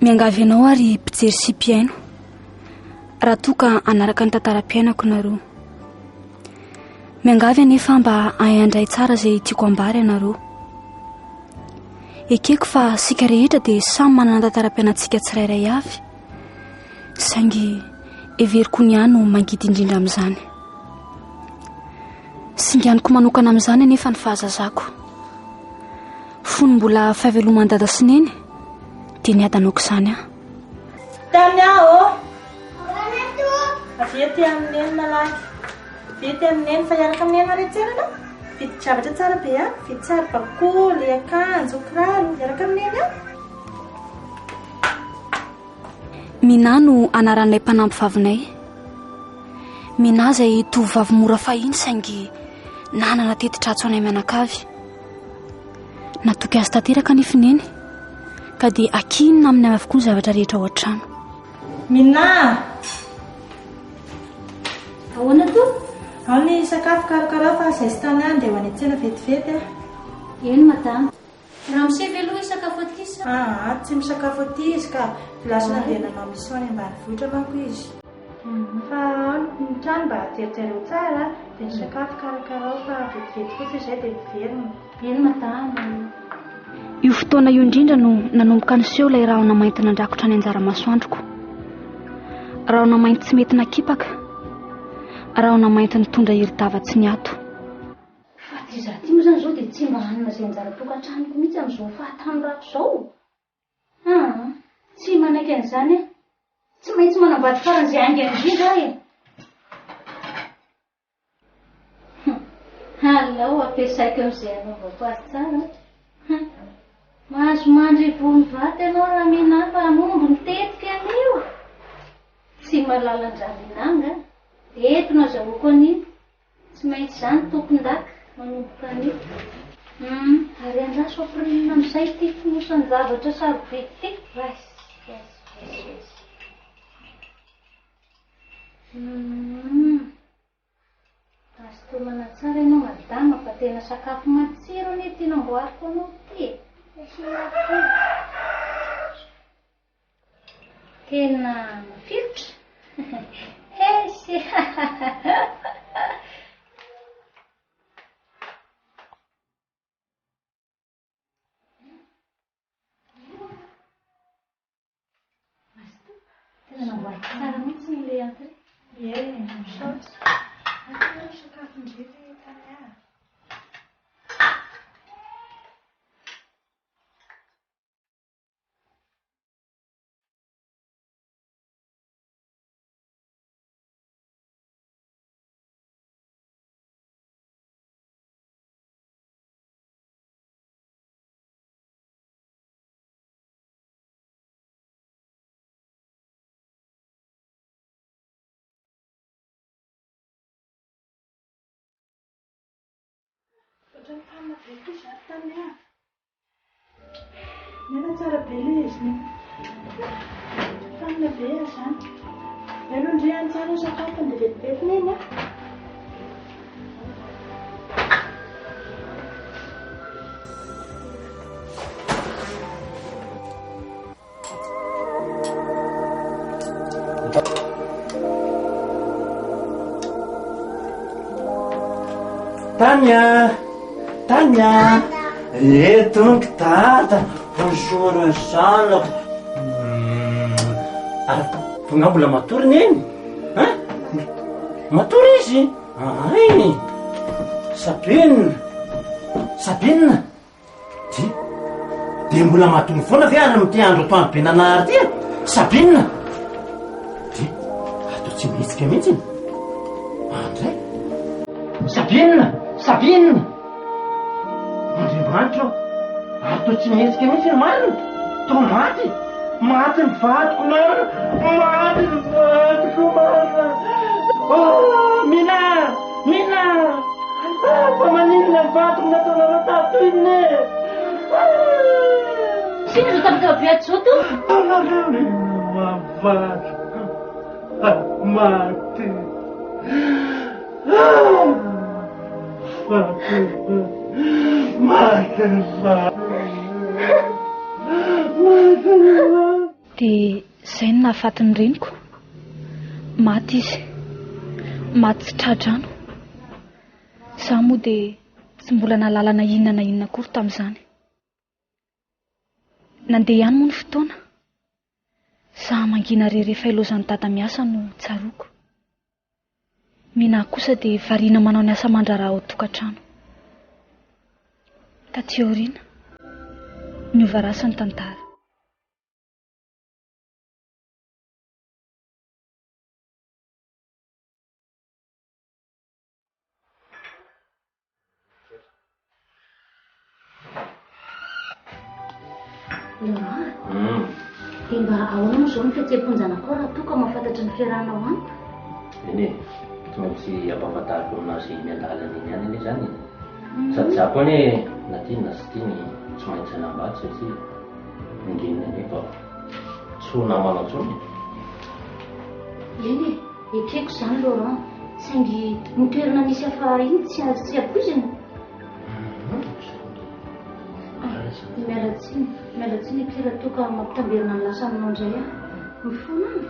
miangavy ianao ary mpijery sy mpiaino raha toa ka anaraka ny tantaram-piainako nareo. Miangavy anefa mba handray tsara izay tiako ambary anareo. Ekeko fa sika rehetra dia samy manana tantaram-piainantsika tsirairay avy, saingy everiko ny ihany no mangidy indrindra amin'izany. Singaniko manokana amin'izany anefa ny fahazazako. Fony mbola fahaveloman-dada sy neny dia niadanako izany aho. Tamy aho avety amin'ny eny nalaky vety amin'ny eny fa hiaraka amin'ny eny aretserana vity javatra tsara be a vety tsara bakoly akanjo kiraro hiaraka amin'ny eny a. Mina no anaran'ilay mpanampy vavinay. Mina izay tovovavy mora fahiny saingy nanana teti-tratso anay mianakavy. Natoky azy tanteraka nefa neny ka dia akinina amin'ny avokoa ny zavatra rehetra ao an-trano. Mina ahoana to? Ao ny sakafo karakara fa izay sy tany any dia ho any an-tsena vetivety a. Eny madama. Raha misevy aloha sakafo aty sa? Tsy misakafo aty izy ka lasa nandehananao misy any ambanivohitra manko izy. Fa ny trano mba jerijereo tsara dia ny sakafo karakara fa vetivety fotsy izay dia miverina. Eny madama. Io fotoana io indrindra no nanomboka niseho ilay rahona mainty nandrakotra any anjara-masoandroko. Rahona mainty tsy mety nakipaka, rahona mainty nitondra hery-dava tsy niato. Fa ty izaho ty moa izany izao dia tsy mba hanana izay anjara-tokantranoko mihitsy amin'izao fahatany rako izao. Tsy manaiky an'izany e. Tsy maintsy manambady faran'izay aingana indrindra e. Alao ampiasaiko amin'izay anaovako azy tsara. Mahazo mandry vony vaty ianao raha mina fa mombo ny tetika an'io. Tsy malalan-dravinanga. Eto nazahoako an'io. Tsy maintsy izany tompon-daka manomboka an'io. Ary andraso ampirimina amin'izay ty fonosany zavatra sarobidy ty. Azo tomana tsara ianao madama fa tena sakafo matsiro ny ty namboariko anao ty. Tena mafilotra. Esy. Tena namboariko tsara mihitsy ny le anty. Misaotra. Sakafo indrindra tany ahy. Otrany tamina be koa izany tany ahy. Nena tsara be ilay izy. Tamina be ahy izany. Elo ndrehany tsara sakafo dia vetivety neny a. Tanya, eto que tata, bonjour zanako. Nga mbola matory neny? Matory izy? Ay, Sabine. Dia mbola matory foana ve ary amin'ity andro atoandro be nanary ty? Sabine. Dia atao tsy mihetsika mihitsy. Andray. Sabine. Andriamanitra atao tsy mihetsika mihitsy ny marina. Tao maty ny vadiko marina. Maty ny vadiko marina. Mina. Fa maninona ny vadiko nataonareo tato iny e. Sino izo tapitao be ato zao to? Anareo ny vadiko maty. dia izay no nahafatin'ny reniko. Maty izy, maty tsy tradrano. Izaho moa dia tsy mbola nahalala na inona akory tamin'izany. Nandeha ihany moa ny fotoana. Izaho mangina re rehefa ilozan'ny dada miasa no tsaroako. Mina kosa dia variana manao ny asa mandraraha ao tokantrano. Taty aoriana, niova ratsy ny tantara. Dia mba ahoana moa izao ny fihetseham-ponjanako raha toa ka mahafantatra ny fiarahanao amiko? Eny e, tsy maintsy ampahafantariko aminazy miandalana iny ihany anie zany. Sady za koa anie na tiany na tsy tiany tsy maintsy hanambady satria ningenina nefa tsy ho namana intsony. Eny e, etreko izany Laurent, saingy ny toerana misy hafa iny tsy ampoizina. Mialatsiny kira toka mampitamberina ny lasa aminao indray aho. Mifona any.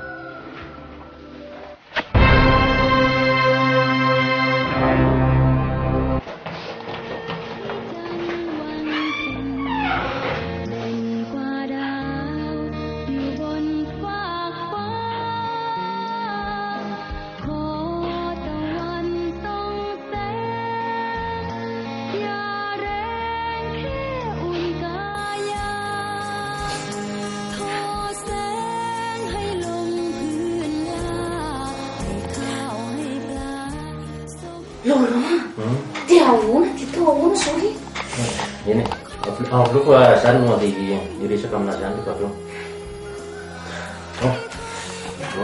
Dia ahoana? Dia tao ahoana izao e? Eny e, aloko zany no andeha hiresaka aminazy ihany rehefa avy eo.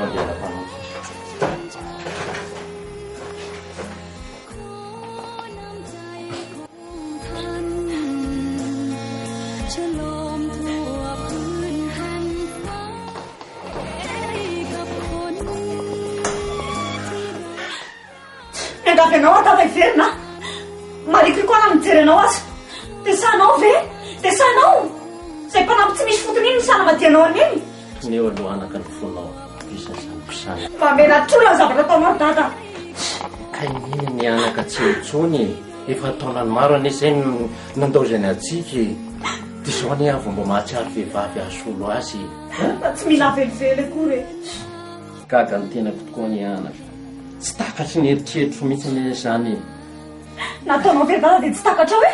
Andeha alafanazy. Ianao atava iverina marikiko ana mijery anao aza dia sanao ve dia sanao izay mpanampy tsy misy fotony iny ny sanamadianao an'iny Neo aloha anaka ny fonao isan'izany mpisana mba menatrola ny zavatra ataonao dada. Ka iny ny anaka tsy intsony efa taonany maro anie izay nandaozany atsika dia izao anie avy mba mahatsiaro vehivavy ahasolo azy tsy mila velively akory e. gaga ny tenako tokoa ny anaka tsy takatry ny eritreritro mihitsy ny izany. Nataonao vehivavy dia tsy takatra hoe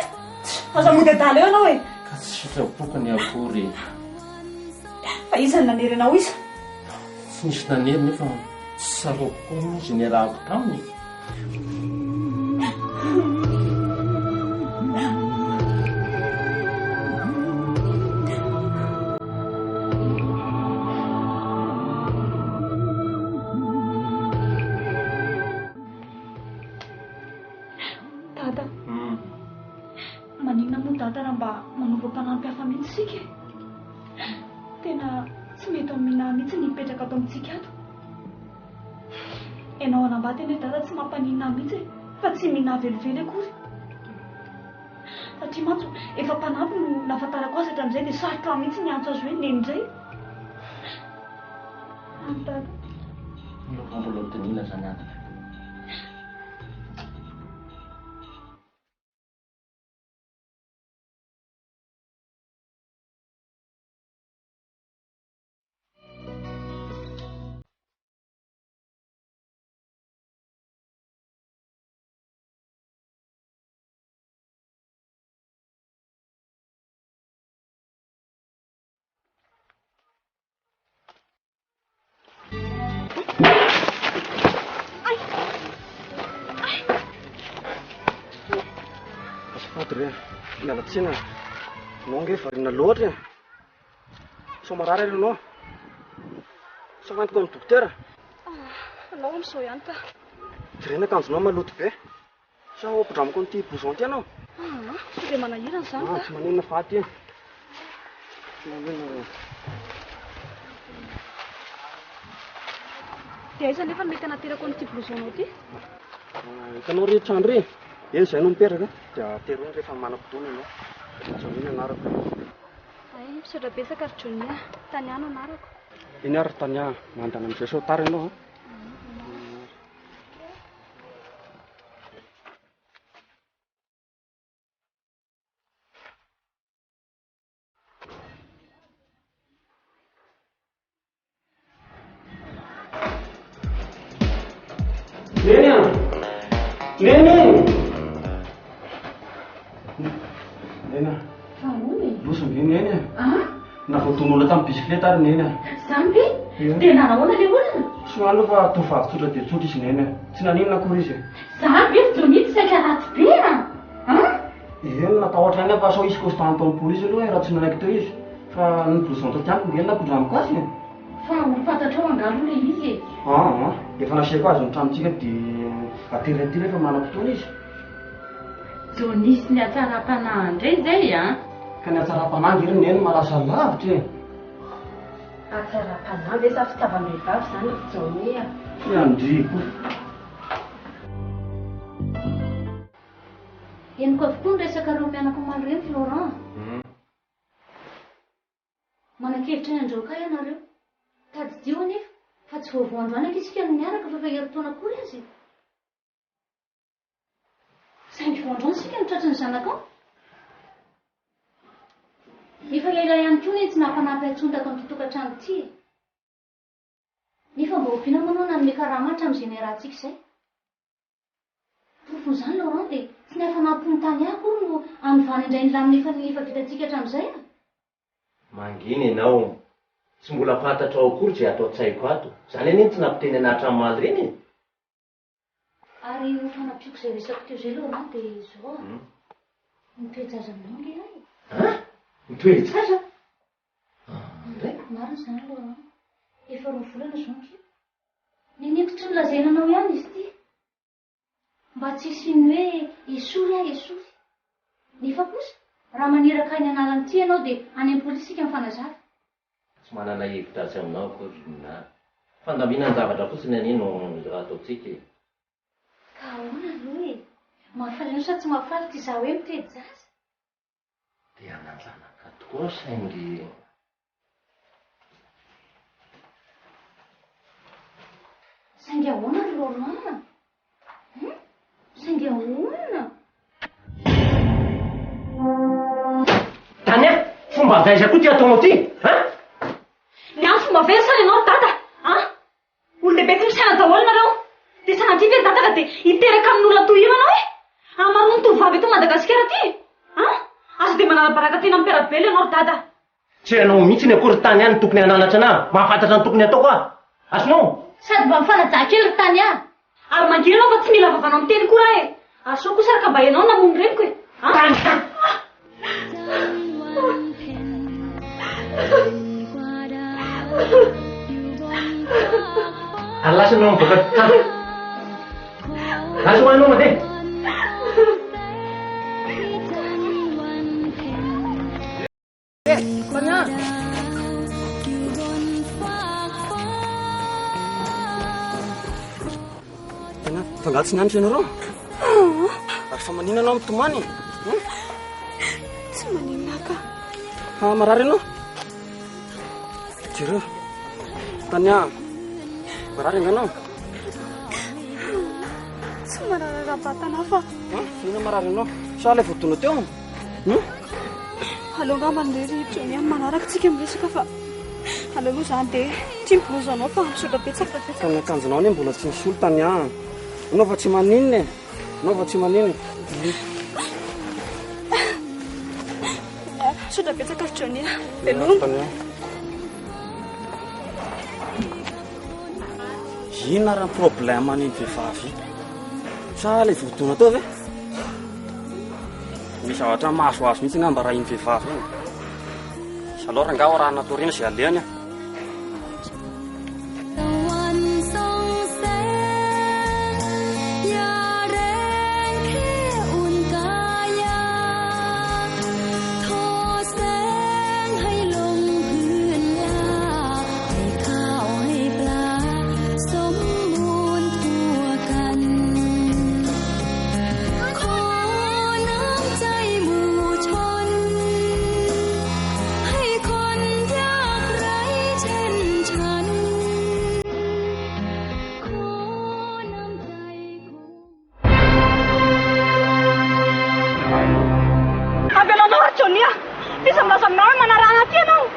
aza mody adala eo anao e. Ka tsy sitrapoka ny akory. Fa izany nanery anao iza? Tsy nisy nanery nefa tsy saroko koa mihitsy ny rahako taminy. Maninona moa dada raha mba manova mpanampy hafa mihitsy sika e. Tena tsy mety amina mihitsy ny mipetraka ato amintsika ato. Ianao anambady anie dada tsy mampaninona mihitsy e, fa tsy mihina velively akory. Satria mantsy efa mpanampy no nahafantarako azy hatramin'izay dia sarotra mihitsy ny antso azy hoe nenindray. Dada. Mbola dinina zany anaka. Miala tsina anao nge variana loatra sao marary ary anao sao antoko amin'ny dokotera Anao amin'izao ihany ka. direna akanjonao maloto be sao ampindramiko an'ity bouson ty anao Tsy dia manahirana izany ka. tsy maninona faty eny tsy maninona. Dia aiza nefa mety hanaterako an'ity blouson-nao ity? Hitanao rehetra andro eny izay no miperaka dia aterony rehefa manam-potoana ianao. Johnny anarako. Ay, misaotra betsaka ry Johnny. Tany ano anarako. Ini ary tanya mandana amin'ny sesao tara ianao a. Nena. Losony ve Nena? Navoton'olona tamin'ny bisikileta ary Nena. Zamby? Tena nahoana le olona? Somalo fa tovavy tsotra dia tsotra izy Nena. Tsy naninona akory izy. Zamby efa jonity saika ratsy be a. Eny natahotra any fa sao izy constant tamin'ny polisy aloha raha tsy nanaiky teo izy. Fa nibloson tatiako ngeny nakodraniko azy. Fa fantatrao angalo le izy e. Efa nasiako azy ny tranontsika dia atery efa manam-potoana izy. Jonisy ny atsara-panahy indray zay a. Ka ny atsara-panahy iry Nena malasa lavitra e. Atsara-panahy ve sa fitavam-behivavy zany Jony a. Andriko. Henoko avokoa ny resaka reo mianako omaly reny Florent. Manan-kevitra ny androaka ianareo. Tadidio anefa fa tsy voavoandroanaka isika no miaraka fa herintaona akory azy. Saingy voandroana isika ny tratry ny zanakao. Nefa ilay ihany koa tsy nampanampy atsondaka amin'ny tokantrano ity. Nefa mba ompiana manao nanome karamatra amin'izay rahantsika izay. Profony izany Laurent dia tsy nafanampy ny tany akory no anivany indray ny lamina efa vitantsika hatramin'izay a. Mangina ianao. Tsy mbola fantatra ao akory izay atao an-tsaiko ato. Izany anie tsy nampiteny anahitra amin'ny maly reny e. Ary ho fanampiako izay resako teo izay Laurent dia izao a. Mitoejaza aminao nge ahy. Mitoejaza? Marina izany Laurent. Efa roa volana izao nge. Nenekitry ny lazainanao ihany izy ity. Mba tsy hisiny hoe esory ahy esory. Nefa kosa raha maneraka ny anarany ity ianao dia any am-polisika mifanazava. Tsy manana hevitra azy aminao akory na fandaminana zavatra fotsiny anie no raha ataontsika e. Ka ahoana aloha e? Mahafaly ianao sa tsy mahafaly ty izaho hoe mitoejaza? Dia ananjanaka tokoa saingy saingy ahoana ry Laurent? Saingy ahoana? Tania, fomba vaiza koa ty ataonao ty? Ny andro fomba very sa ianao dada? Ololehibe ty misaina daholo nareo. Dia sanatria ve dada ka dia hiteraka amin'olona toy io ianao e? Amaroa ny tovavy eto Madagasikara ty. Azo dia manana baraka tena miperabely ianao dada. Tsy ianao mihitsy ny akory tany any tokony hananatra anahy. Mahafantatra ny tokony ataoko ah. Azonao? Sady mba mifanajaka kely ry tany ah. Ary mangina ianao fa tsy mila vavanao amin'ny teny koa raha e. Ary sao kosa raka mba ianao namono reniko e. Alasanao mivoaka tsara. Azo hoanao mandeha. Tena fangatsy ny andro ianareo. Ary fa maninona anao mitomany? Tsy maninona ka. Marary ianao? Jereo. Tanya. Marary anganao? Tsy marary vatana fa. Ina marary ianao? Sa ilay voatoana teo? Aleo ngamba ny rivotra ny manaraka tsika miresaka fa aleo aloha izany dia tsy mibolozanao fa misaotra betsaka betsaka. Fa ny akanjonao anie mbola tsy misolo Tanya. Anao fa tsy maninona e. Anao fa tsy maninona. Misaotra betsaka ry Johnny. Veloma. Inona raha problème an'iny vehivavy? Sa ilay voatoana tao ve? Misy zavatra mahazoazo mihitsy ngamba raha iny vehivavy iny. Alao rangahy raha natoriana izay alehany a. Hãy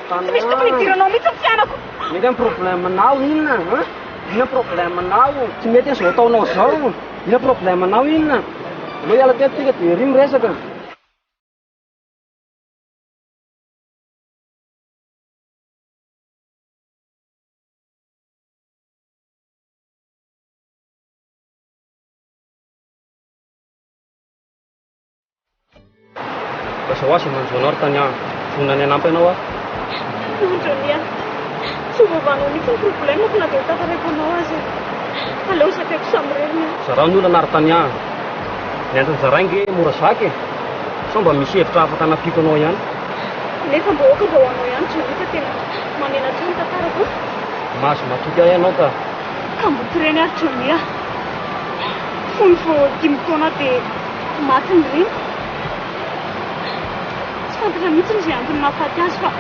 Tsy misy tokony hidiranao mihitsy ny fianako. Mety amin'ny problemanao inona a? Ina problemanao? Tsy mety izao ataonao zao. Ina problemanao inona? Aleo hiala tetika dia ry miresaka. Lasa ho azy manjoanao ry tany vonona ny anampy ianao Jonia, tsy ovovanao mihitsy ny problemako na dia ho tafaraiko anao azy. Aleo sakaiko samirenina. Zarao ny olana ry tany ny antony zarainge mora zaky sa mba misy hevitra afaka nampiko anao ihany. Nefa mba hoaka mba ho anao ihany Jonia fa tena manena trano tantarako. Mahazo matoky ahy ianao ka. Ka mbotoreny ary Jonia. Fony vao 5 taona dia maty ny reny. Tsy fantatra mihitsy izay antony nahafaty azy fa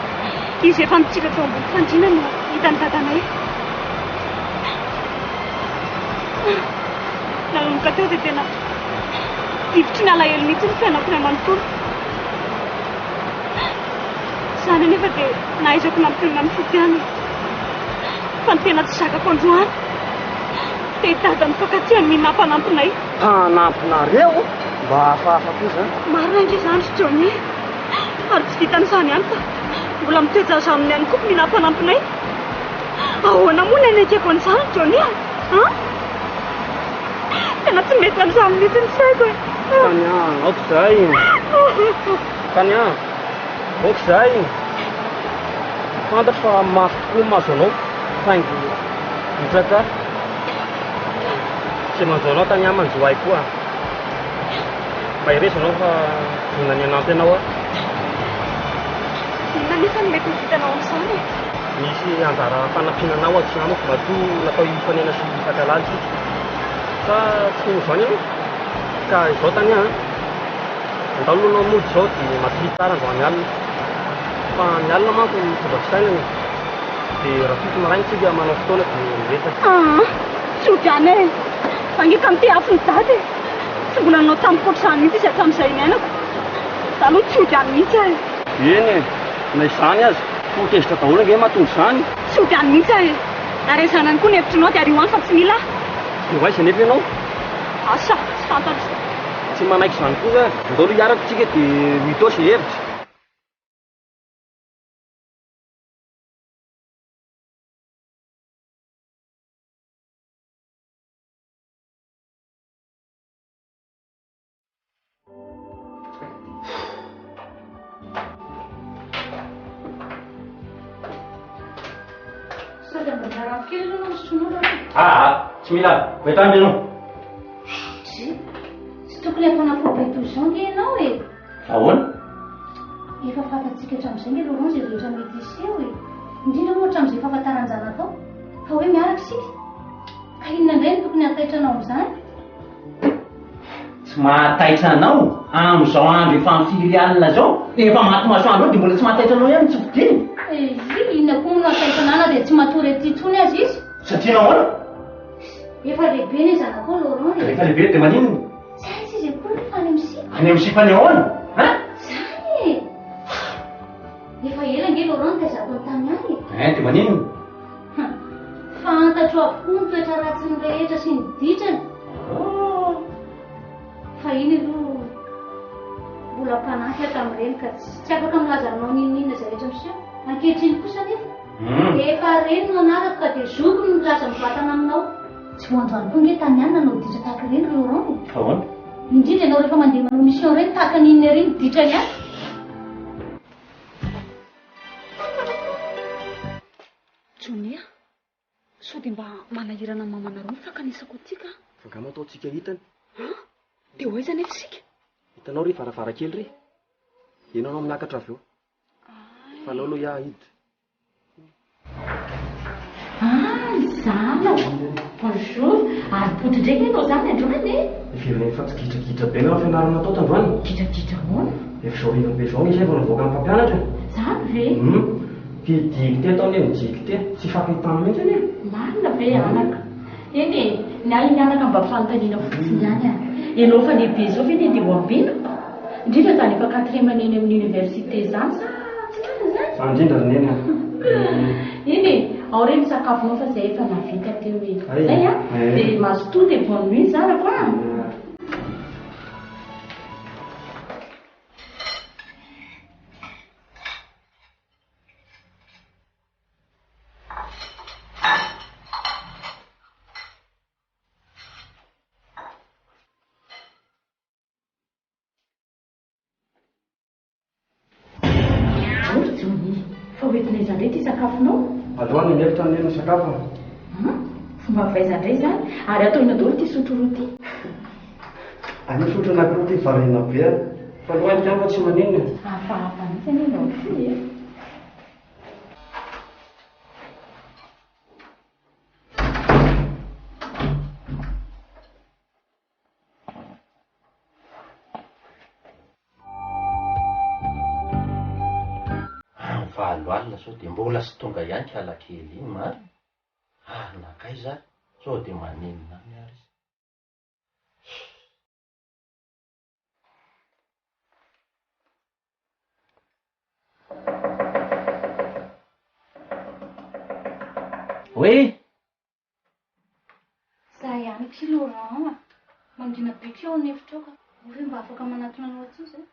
izy efa nitsika tao ambony fandriana no hitany dadanay. Nanomboka teo dia tena divitry ny alahelo mihitsy ny fiainako ny amanontolo. Izany anefa dia nahaizako nampitonina amin'ny fitiany. Fa ny tena tsy zakako androany dia hitady ny fankatsiahany minampanampinay. Mpanampinareo mba hafahafa koza. Marina indray izany ry Johnny. Ary tsy vitan'izany ihany fa mbola mitoejaza aminy ihany koa minampanampinay. Ahoana moa ny anekeko an'izany Johnny a? Tena tsy mety amin'izany mihitsy ny saiko e. Tanya, aok'izay. Tanya, aok'izay. Fantatra fa mafy tokoa mahazo anao saingy mitraka. Tsy manjo anao Tanya manjo ahy koa. Mba hiresanao fa vonona ny anampy ianao Inona nefa ny mety hivitanao amin'izany e? Misy anjara fanampinanao antsinamo mba to natao hifanena sy hifankalazy. Fa tsy mino izany ianao. Ka izao Tanya, andalo anao mody izao dia matritsara andro any alina. Fa ny alina manko fomba fisainana. Dia raha fito maraina tsika manao fotoana dia miresaka. Sodiana e! Mangita amin'ny te afo ny dady e! Tsy mbola nanao tamiko ohatr'izany mihitsy izy hatramin'izay niainako. Za aloha tsy odiany mihitsy e! Eny e, na izany azy, fotezitra daholo ange mahatonga izany. Tsy odiany mihitsy e! Aresanany koa ny hevitrinao dia ariho any fa tsy mila. Dia ho aiza nefa ianao? Asa, tsy fantatra. Tsy manaiky izany koa za. Andao aloha hiaraka tsika dia mito izay hevitra. Tsy mila, voetamby ianao. Tsy tokony hafanafody toy izao nge ianao e. Ahoana? Efa fantatsika hatramin'izay nge Laurent izay rehetra mety iseho e. Indrindra moa hatramin'izay fahafantaranjana tao fa hoe miaraka isika. Ka inona indray no tokony hataitra anao amin'izany? Tsy mahataitra anao amin'izao andro efa amin'ny filialina zao. Efa maty masoandro dia mbola tsy mahataitra anao ihany tsy fidiny. Inona koa no hataitra anana dia tsy matory aty intsony azy izy. Satria nahoana? Efa lehibe ny zanako Laurent e. Efa lehibe dia maninona? Tsy aiza izy akory fa any amin'ny sipa. Any amin'ny sipa ny ahoana? Zany e. Efa ela nge Laurent dia zato ny tany any. Dia maninona? Fantatro avokoa ny toetra ratsy ny rehetra sy ny ditrany. Fa iny aloha mbola mpanahy ato amin'ireny ka tsy afaka milaza anao ninona izay rehetra miseho. Ankehitriny kosa nefa. Efa reny no anarako ka dia zoko no milaza mivatana aminao. Tsy ho androany koa nge tany any nanao ditra tahaka ireny Laurent e. Ahoana? Indrindra ianao rehefa mandeha manao mission ireny tahaka ninona ireny ditrany any. Jonia, sao dia mba manahirana mamana roa ny fankanesako atika. Fangama ataontsika hitany. Dia ho aiza nefa isika? Hitanao ry varavarankely ry. Ianao anao miakatra avy eo. Fa aleo aloha iaho hiditra. Zana! Bonjour! Ary boty ndraiky ianao zany androany e? Iverina efa tsy gidragidra be na fianarana tao tandroany. Gidragidra hoana? Efa izao rivony be izao izy efa navoaka amin'ny mpampianatra. Zany ve? Dicté ataony ny dicté tsy fampitana mihitsy anie. Marina ve anaka? Eny e, ny ahy ny anaka mba fanontaniana fotsiny ihany a. Ianao fa lehibe izao ve dia ho ambino? Indrindra zany efa 4e eny amin'ny université zany sa tsy tsara zany? Za indrindra roneny a. Iny ao reny sakafonao fa izay efa navita teo hoe zay a dia mazotoa dia bonne nuit zarako a. Fa hoentinay zany rehetra isakafonao? Aloha ny efitra ny sakafo. Fomba vaizandray zany ary ataonao daholo ty sotro roa ty. Any sotro anankiroa ty varina be a. Fa aloha ny fa tsy manino. Hafahafa mihitsy any vao fy e. Valoalina sao dia mbola sy tonga ihany kalakely iny mary. Nakay za sao dia maninona miary izy. Oui. Za ihany ky Laurent mandrina biky eo anefitra ao ka hoe mba afaka manatona anao aty zay.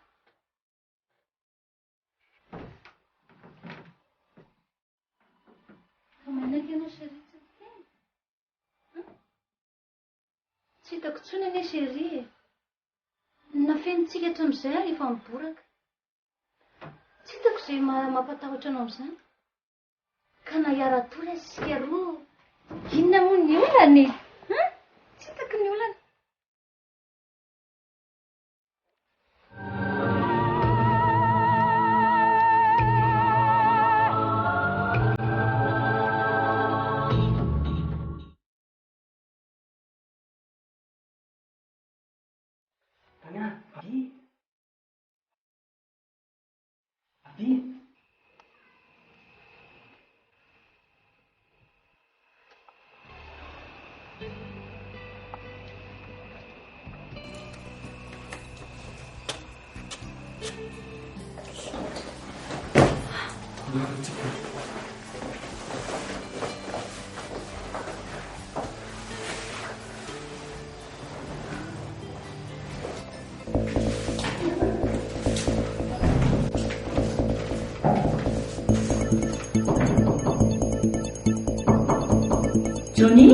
Manaiky ianao chérie tsy tena. Tsy hitako intsony anie chérie. Nafenitsika hatramin'izay aho efa miboraka. Tsy hitako izay mampatahotra anao amin'izany. Ka nahara-tory isika roa. Inona moa ny olany? Tsy hitako ny olany. Abi. Johnny?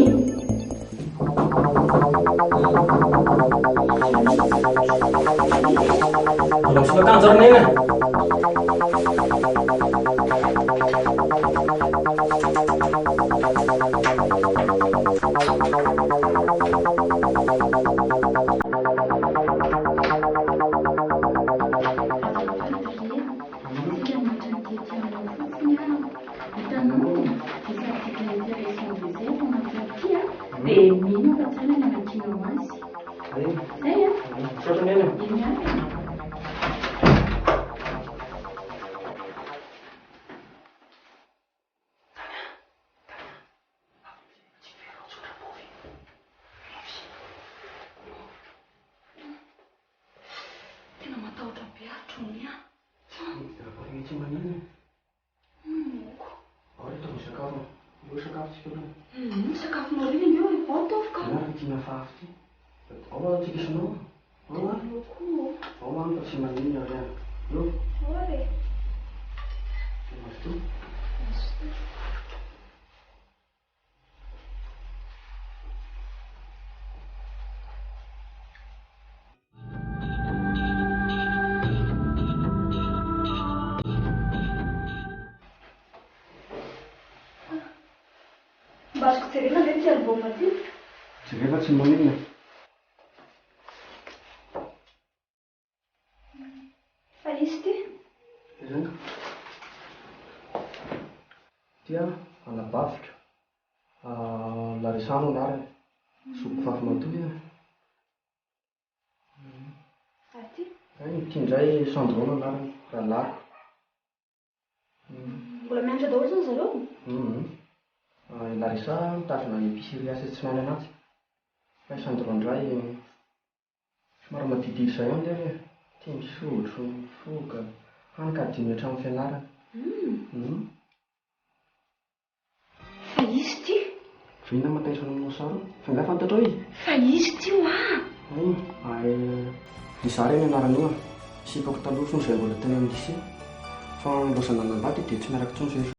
Langsung ke kantor nih. Bazoko jerena ve ty album ty? Jerena tsy manino. Fa izy ty? Zany. Tia anabavitra. Larisano anarany. Soko fafy matoy. Aty? Ity indray Sandrona anarany. Ralako. Mbola mianatra daholo zany zareo? Larisa mitazona épicerie asa tsy mahay anazy. Fa Sandro indray somary madidily izay any dia tia misotro, mifoka, hany ka dimy hatramin'ny fianarana. Fa izy ty vina mataisanao aminao saro fa nga fantatrao izy fa izy ty ny za reny anaran'io sipako taloha fony izay mbola teny amin'ny lycée fa mbo zananam-baty dia tsy miaraka tsony zay.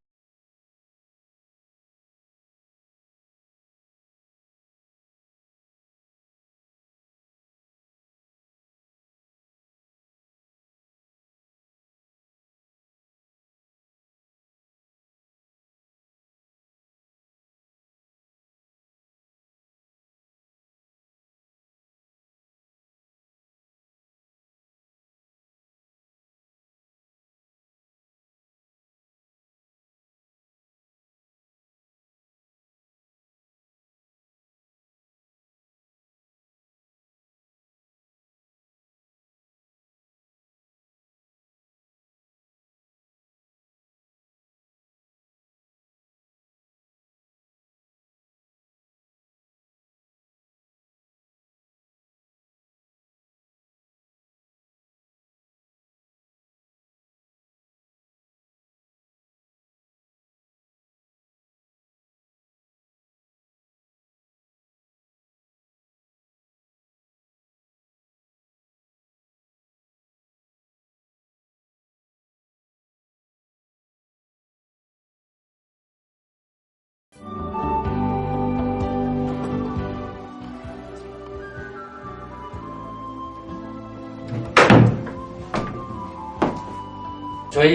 Joy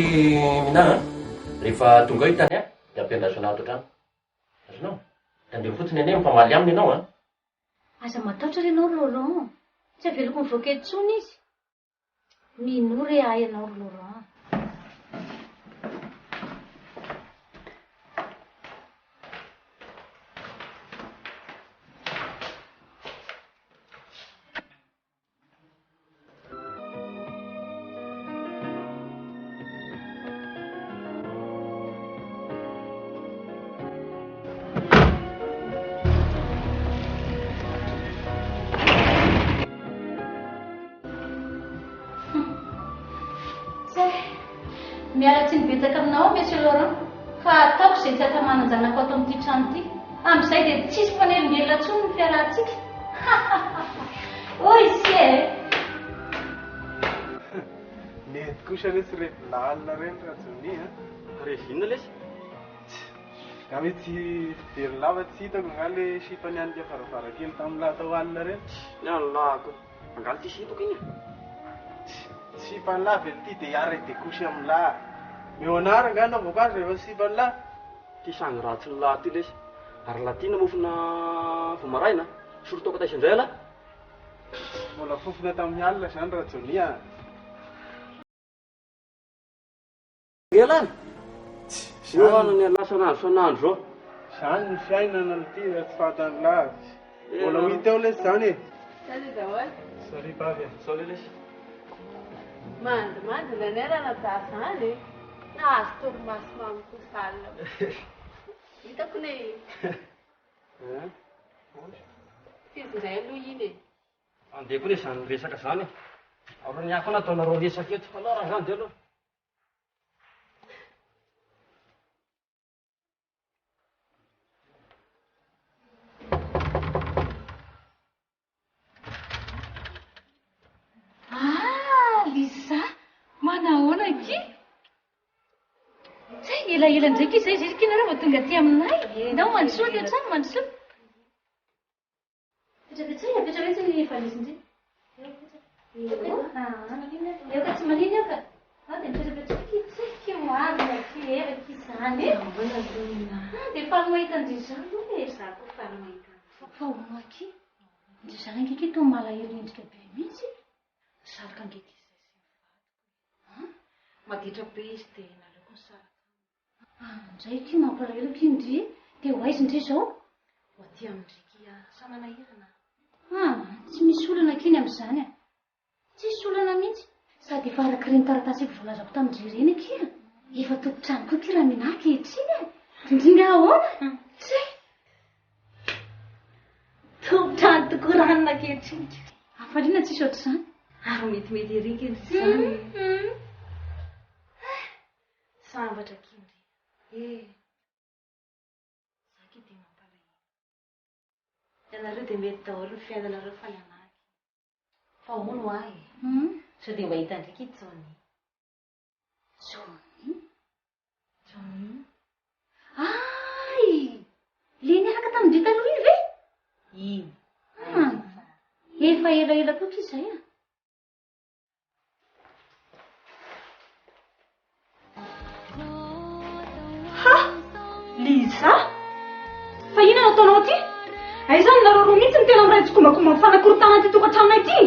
mina rehefa tonga io tany dia ampiandrasana ato trano. Azonao tandeha fotsiny ane mifamaly aminy ianao aza matahotra renao Laurent, tsy aveloko mivoaka etsony izy. Minory ahy ianao Laurent. Mialatsy nibetsaka aminao Monsieur Laurent, fa ataoko izay tsy atamanan-janako ato amin'ity trano ity. Amin'izay dia tsisy fanelingelina intsony ny fiarahantsika. Oy sy mety kosa lesy rehefa lalina reny rajony revinina lesy ka hoe tsy very lava tsy hitako nga le sipany anika faravarakely tamin'ny latao alina reny ny anylahako angalo ty sitako iny sipany lahy vely ty dia iary de kosy amin'ny lahy meo anara nga anaovako azy rehefa sipany lahy ty sangy ratsy ny lahy ty lesy ary latina mofona vomaraina sorotoko taisindray ala mbola fofona tamin'ny alina zany rajony elany io anany alasanandro sanandro zao zany ny fiainana ty tsy fantany lahy mbola hoiteo lesy zany sori bavy sori lesy mandimandina any raha da zany nahazo torimaso mamiko salina hitako ne fizinay aloha iny andeha koa le zany resaka zany aro ny ako nataonareo resaka eto fa aloha raha zany de aloha ela ndraiky izay zay kinareo vao tonga aty aminay ndao mandrosoa ty an-trano mandrosoa petrapetratsy ny valizy ndray eoka tsy maliny eo ka ao dia mipetrapetraky tsaiky moavina ty eraky izany dia faly mahita andry zany aloha e za koa faly mahita fa omaky ndry zany angeky to malahelo endrika be mihitsy saraka angeky izay sy mivadiko maditra be izy dia naleoko ny saraka ndray ty mampalahelo kindry dia ho aizy ndry zao ho aty amindriky sanana irana tsy misy olana kiny amin'izany tsisy olana mihitsy sady efa araka reny taratasy efa voalazako tamindry reny akia efa tokotrano koa ty raha minaky etriny indrindra ahoana tsy tokotrano tokoa raha nakehitriny afaliana tsisy ohatr'izany ary metimety eriky izy zany Sambatra kindry. Zaky dia mampalahelo. Ianareo dia mety daholo ny fiainanareo fa ianaky. Fa hono ahy. Sao dia mba hita ndraiky Johnny. Johnny? Ay! Le niaraka tamin-drita aloha iny ve? Iny. Efa elaela koa izay a. Liza? Fa inona nataonao aty? Aizany nareo roa mihitsy ny tena miray tsokombakomba mifanakorotana ty tokantranonay ity.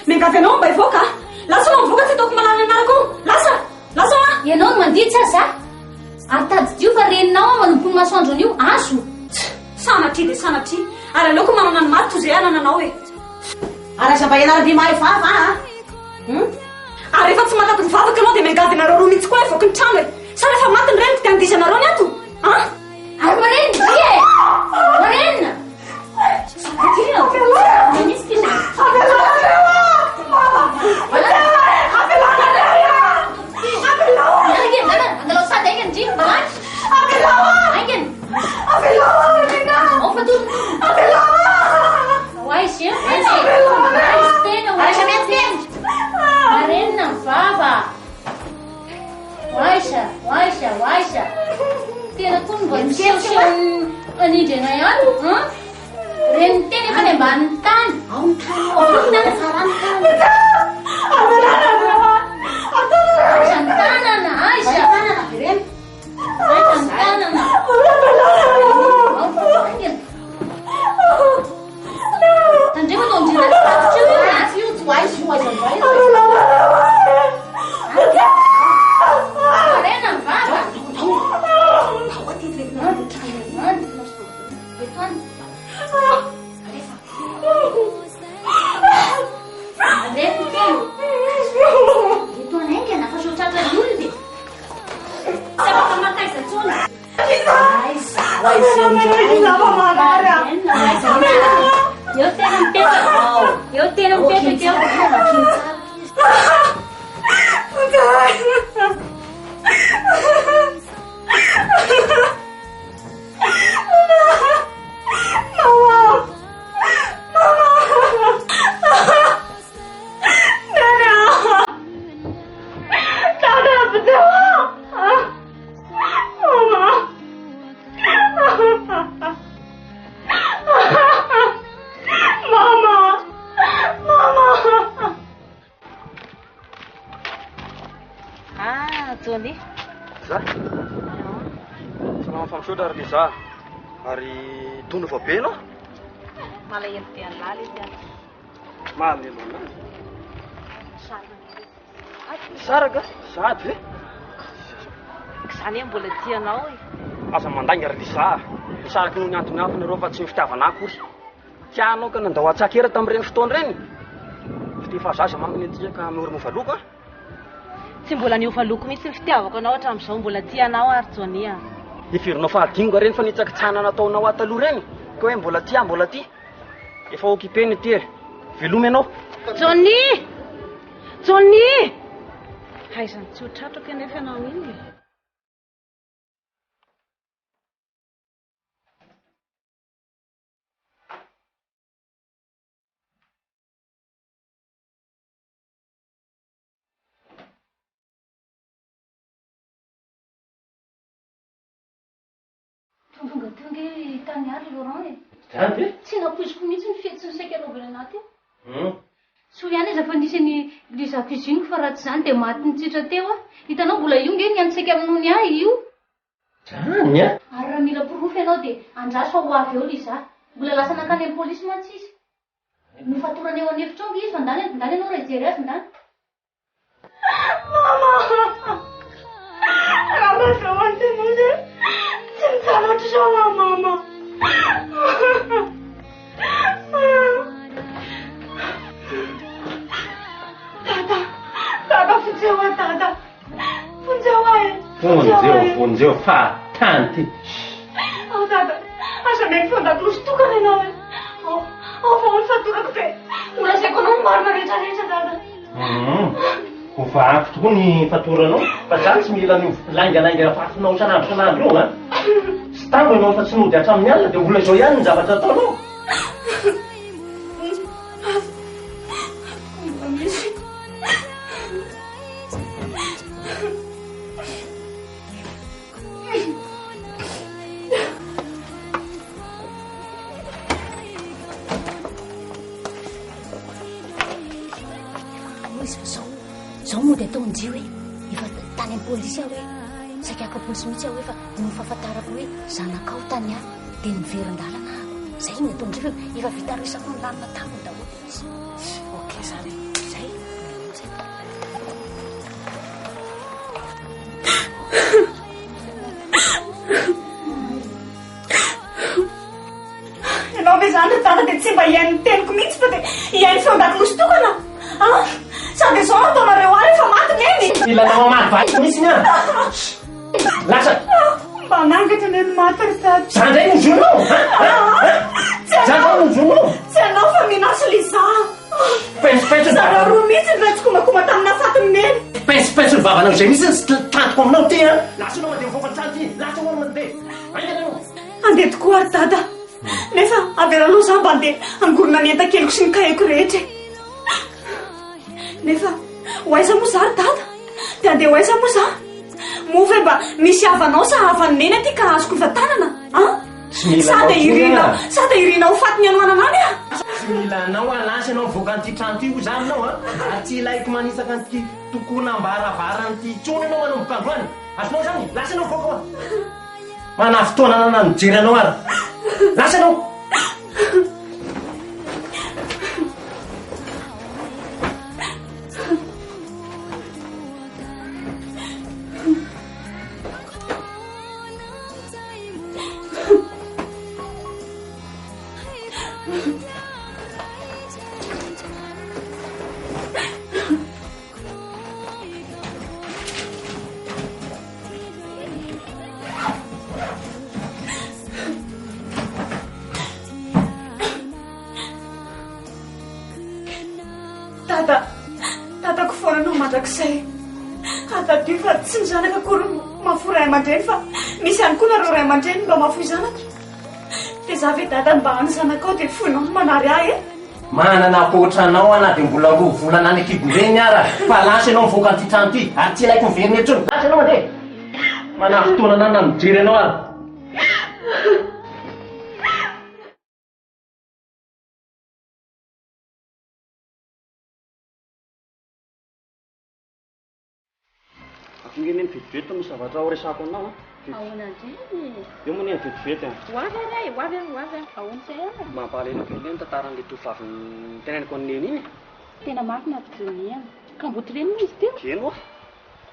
Miangavy anao mba hivoaka. Lasa anao mivoaka tsy ataoko malala anarako. Lasa Ianao no mandihy tsy aza? Ary tadidio fa reninao manompo ny masoandro an'io azo. Sanatria dia sanatria. Ary aleoko manana ny maty toy izay anananao e. Ary aza mba ianarandry mahay vava Ary rehefa tsy mataky mivavaka anao dia miangavy anareo roa mihitsy koa hivoaka ny trano e. Sa rehefa maty ny reniko dia andisa anareo ny ato. Ary marenina dia e! Marenina! Manisy ty zay. Angalao sady aingany ndry balany. Aingany. Ao fa to. Hoaizy eo. Hoaizy tena. Hoaizy tena. Marenina mivava. Hoaiza. Tena koa mba misehoseho anindry anay ato. Reny tena efa ny ambanin'ny tany. Ao ny tany. Aiza ny tanana. Aiza ny tanana. Tandrema nao ndrina tsy tatitra io tsy hoaizy io aizandray. Marena mivava. Eu tena mipetraka Johnny. Za? Salama fampisotra ary za. Ary tony fa be anao? Malahelo be an'lala izy ato. Malahelo an'lala? Saraka? Sady ve? Izany hoe mbola tianao e. Aza mandainga ary za. Misaraky noho ny antony hafa nareo fa tsy ny fitiavana akory. Tianao ka nandao atsakera tamin'ireny fotoana ireny. Fa zaza maminy aty ka miory mofaloka. Tsy mbola niova loko mihitsy ny fitiavako anao hatramin'izao mbola tianao ary Johnny. Ifirinao fahadingo ireny fa nitsakitsana nataonao ataloha ireny. Ka hoe mbola ty. Efa occupé ny ty. Velomy ianao. Johnny! Haizany tsy ho tratrako anefa ianao iny. Tonga tany ary Laurent e. Zany tsy napoiziko mihitsy ny fety sy ny saika anaovana anaty io. Tsy ho ihany izy fa nisy ny Liza cuisine fa raha tsy izany dia maty nitsitra teo a. Hitanao mbola io nge ny antsaika amin'ony ahy io. Zany a? Ary raha mila porofo ianao dia andraso ho avy eo Liza. Mbola lasa nakany amin'ny polisy mantsy izy. Nofatorana eo an'efitra ao izy fa ndany ianao raha hijery azy ndany. Mama! Raha zao antenao zay. Tsy mitsanatra zao mama. Tata, funzeo tata. Funzeo ai. Funzeo fa tanty. Oh tata, asa mety fondakilosy tokana ianao e. Fa ony fatorako dia olazaiko anao ny marina rehetrarehetra tata. ho vaafy tokoa ny fatoranao fa za tsy mila ny laingalainga fafinao san'andro io a sy tango ianao fa tsy nody hatramin'ny alina dia olona izao ihany ny zavatra ataonao. Zao moa dia ataony jio hoe efa tany amin'ny polisy aho hoe sakiaka polisy mihitsy aho hoe fa nofafantarako hoe zanakao tany aho dia niverin-dalana ako. Zay no ataony jio hoe efa vita resako ny lalina taminy daholo izy. Okey zany zay. Ianao ve zany tata dia tsy mba hiain'ny teniko mihitsy fa dia hiainy feon-dakinosy tokana sady izao nataonareo ary efa maty neny. Ilanao amaty misy ny lasa mba nangatra neny maty ry tata. Zany ndray no zonao zany no zonao tsy anao fa minasy liza pensipensy zareo roa mihitsy ny ratsikomakoma tamina fatiny neny. Pensipensy ny vavanao izay misy sy tantiko aminao ty a. Lasa anao mandeha mivoaka trano ty lasa anao mandeha ainganao andeha tokoa ary dada nefa avera aloha za mba andeha angorona ny enta-keliko sy ny kaheko rehetra nefa hoaiza moa za ry dada dia andeha hoaiza moa za move mba misy havanao sa havan'ny neny aty ka azoko ivatanana sady irina ho faty ny anoanana any a. Tsy mila anao a lasa anao mivoaka an'ity trano ty ho za aminao a aty ilaiko manisaka an'ity tokona ambaravaranyity tsony anao anao mikandroany azonao zany lasa anao voaka mana fotoana nana mijery anao ary lasa anao. tatako foana anao mandrakizay atadio fa tsy ny zanaka akory mafoy ray aman-dreny fa misy ihany koa nareo ray aman-dreny mba mafoy zanaka dia za ve dada mba any zanakao dia foinao manary ahy e. Manana apohatranao ana dia mbola roa volana any akibondreny ara fa lasa anao mivoaka an'ity trano ty ary tsy ilaiko miveriny etsony lasa anao mandeha mana fotoana nana mijery anao ary. Ingeny ny vetivety misy zavatra ao resako anao ahoana indray eo moa ny any vetivety hoavy aray hoavy ahoana izay a mampalahelo kely ny tantaran'le tovavy teneniko ny neny iny tena marina mpijoniana ka mboty reny moa izy teo eno a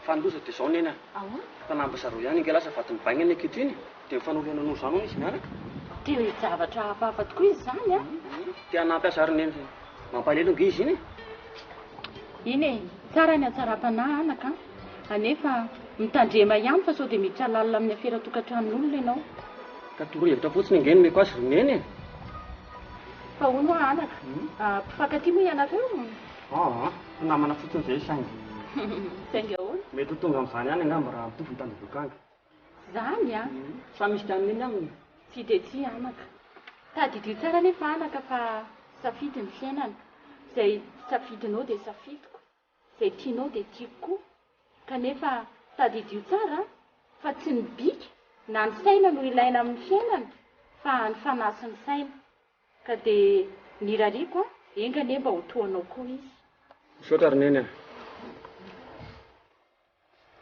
fa ndoza dia izao neny a ahoana fa nampazareo ihany inge lasa vaty mibaigna ny ankehitriny dia mifanoriana no zany izy miaraka dia hoe zavatra hafahafa tokoa izy zany a dia hanampy azary neny mampalahelo nge izy iny iny e tsara ny atsara-panahy anaka anefa mitandrema ihany fa sao dia miditra lalina amin'ny afera tokantranon'olona ianao ka torohevitra fotsiny ingeny meko azy roneny fa hono a anaka mpifankatia moa ianareo namana fotsiny izay saingy saingy ahoana mety ho tonga amin'izany ihany angamba raha mitovy ny tandavokanga zany a sa misy tian'ny eny aminy tsy dia tsy anaka tadidio tsara nefa anaka fa safidy ny fiainana izay safidinao dia safidiko izay tianao dia tiako koa kanefa tadidio tsara fa tsy ny bika na ny saina no ilaina amin'ny fiainana fa ny fanasy ny saina ka dia nirariko engane mba ho toanao koa izy misaotra roneny a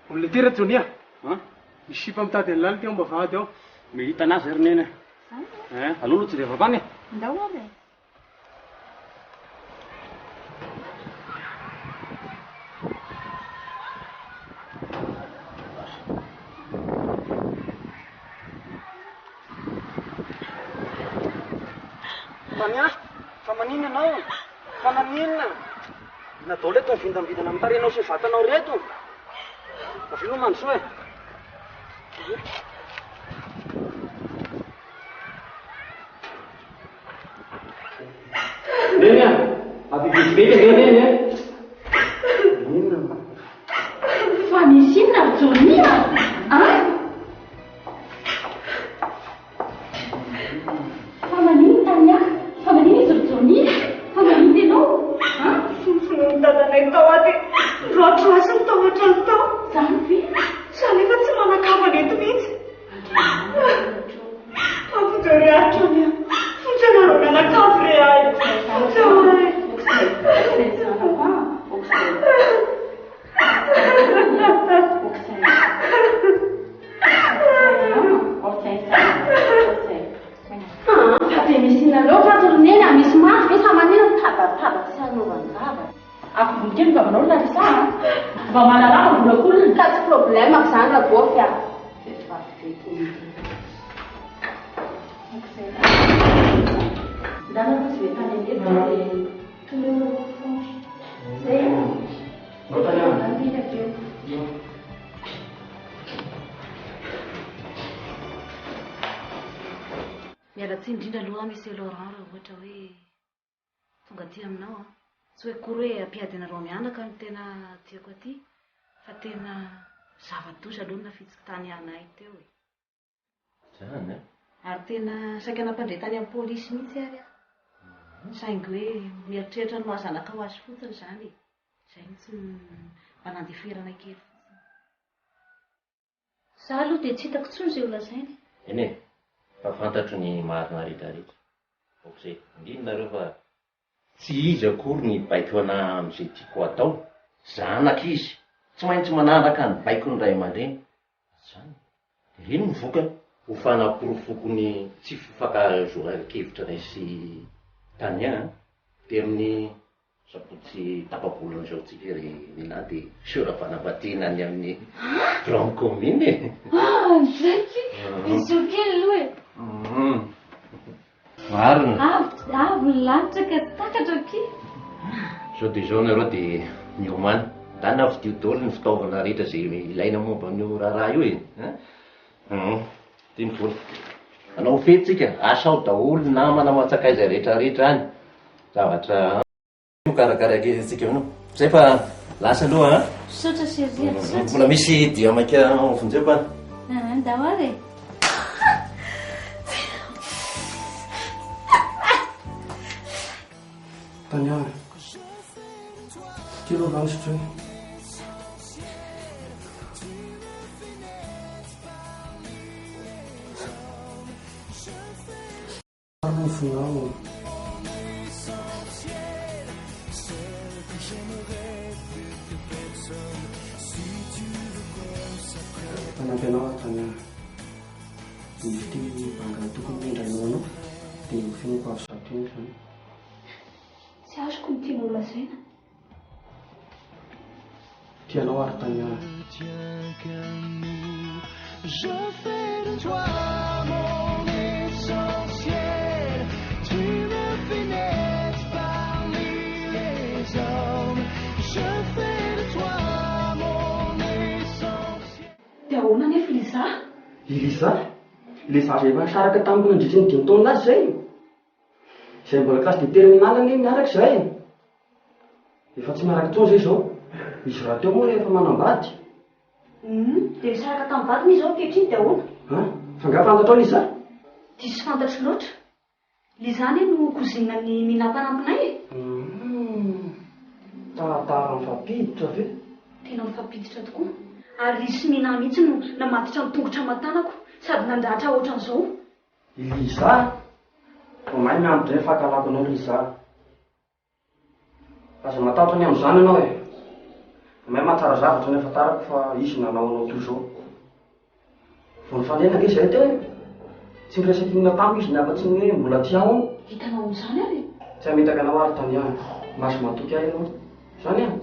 olona ty ra jonia misipa mitady ny lalika mba vady ao mihita anazy roneny alolo tsy revako any ndao aby fa manina anao fa naninona nadao le tony vindambidana mitarenao sy vatanao reto avino mandroso e neny a abibitivety neny e inona Fa manino tany ahy? Fa manino izy rojony? Fa manino ianao? Dadanay tao aty roatroasy ny tao an-trano tao. Zany ve? Zany efa tsy manakavana eto mihitsy. Ampijoriaritra ny fonjanareo mianakavy re ahy. Be misy inaloatra atorony eny misy mafy ve sa manino tabatabaka sy hanaovanjava. Akobolikely vavanao larisa mba malalama volakolony ka tsy problème ako zany raha voa fiara. Ndana tsy ve tany anety dia toleo fongy. Zay miala tsy indrindra aloha misy Laurent raha ohatra hoe tonga aty aminao tsy hoe kory hoe ampiady anareo mianaka no tena tiako aty fa tena zava-doza aloha nafitsika tany anay teo e. Zany Ary tena saika nampandray tany amin'ny pôlisy mihitsy ary saingy hoe mieritreritra no azanaka ho azy fotsiny zany e. Zay mihitsy mba nandeferana kely fotsiny. Za aloha dia tsy hitako tsony izay olazainy. eny e fa fantatro ny marina rehetrarehetra ok'izay indrindra nareo fa tsy izy akory ny baiko anahy amin'izay tiako atao zanaka izy tsy maintsy manaraka ny baiko ny ray aman-dreny zany reny ny vokany ho fanaporofoko ny tsy fifankazoran-kevitra raisy tany any dia amin'ny sapotsy tapabolana izao tsika ry nina dia sora-fanambadiana ny amin'ny grande commune e. Zaky izy io kely aloha e. Marina Avy ny lanitra ka takatra aky. sao dia izao nareo dia miomany dana vidio daholo ny fitaovana rehetra izay ilaina momba an'io raharaha io e. Tia ny vola anao fetsika asao daholo namana matsakaiza rehetrarehetra any zavatra karakaraky tsika aminao zay fa lasa aloha Sotra seria mbola misy dia maika vonjeo fa dahoary e. Tany ahy kilo lanisitra hoe ary ny fonao tanampianao tany ahy ny ty banga tokony mindrainao anao dia finoko azo zato eny zany. Tsy azoko ny tianao lazaina. Tianao ary tany ahy. Je fais de toi mon essentiel. Tu me fais naître parmi les hommes. Je fais de toi mon essentiel. Dia ahoana nefa Liza? Liza zay efa nisaraka tamiko nandritra ny 5 taona azy zay. Izay mbola klasy dia telo minalana iny miaraka izay. Efa tsy miaraka intsony zay izao. Izy raha teo moa rehefa manambady. Dia nisaraka tamin'ny vadiny izy ao ankehitriny dia ahoana? Fa nga fantatrao Liza? Diso fantatro loatra. Liza anie no kozinany minapanampinay e. Taratara mifampiditra ve? Tena mifampiditra tokoa. Ary izy sy mina mihitsy no namatitra ny tongotra aman-tanako sady nandratra ohatran'izao. Liza? Mahay miambitra hoe fahakalako anao Liza. Aza matahotra ny amin'izany ianao e. Mahay mahatsara zavatra nefa tarako fa izy nanao anao toy izao. Vao nifanena ange izay teo e. Tsy miresaky inona tamiko izy niafa-tsy ny hoe mbola tiao. Hitanao amin'izany ary? Tsy hametaka anao ary tany ahy. Maso matoky ahy ianao. Zany ahy.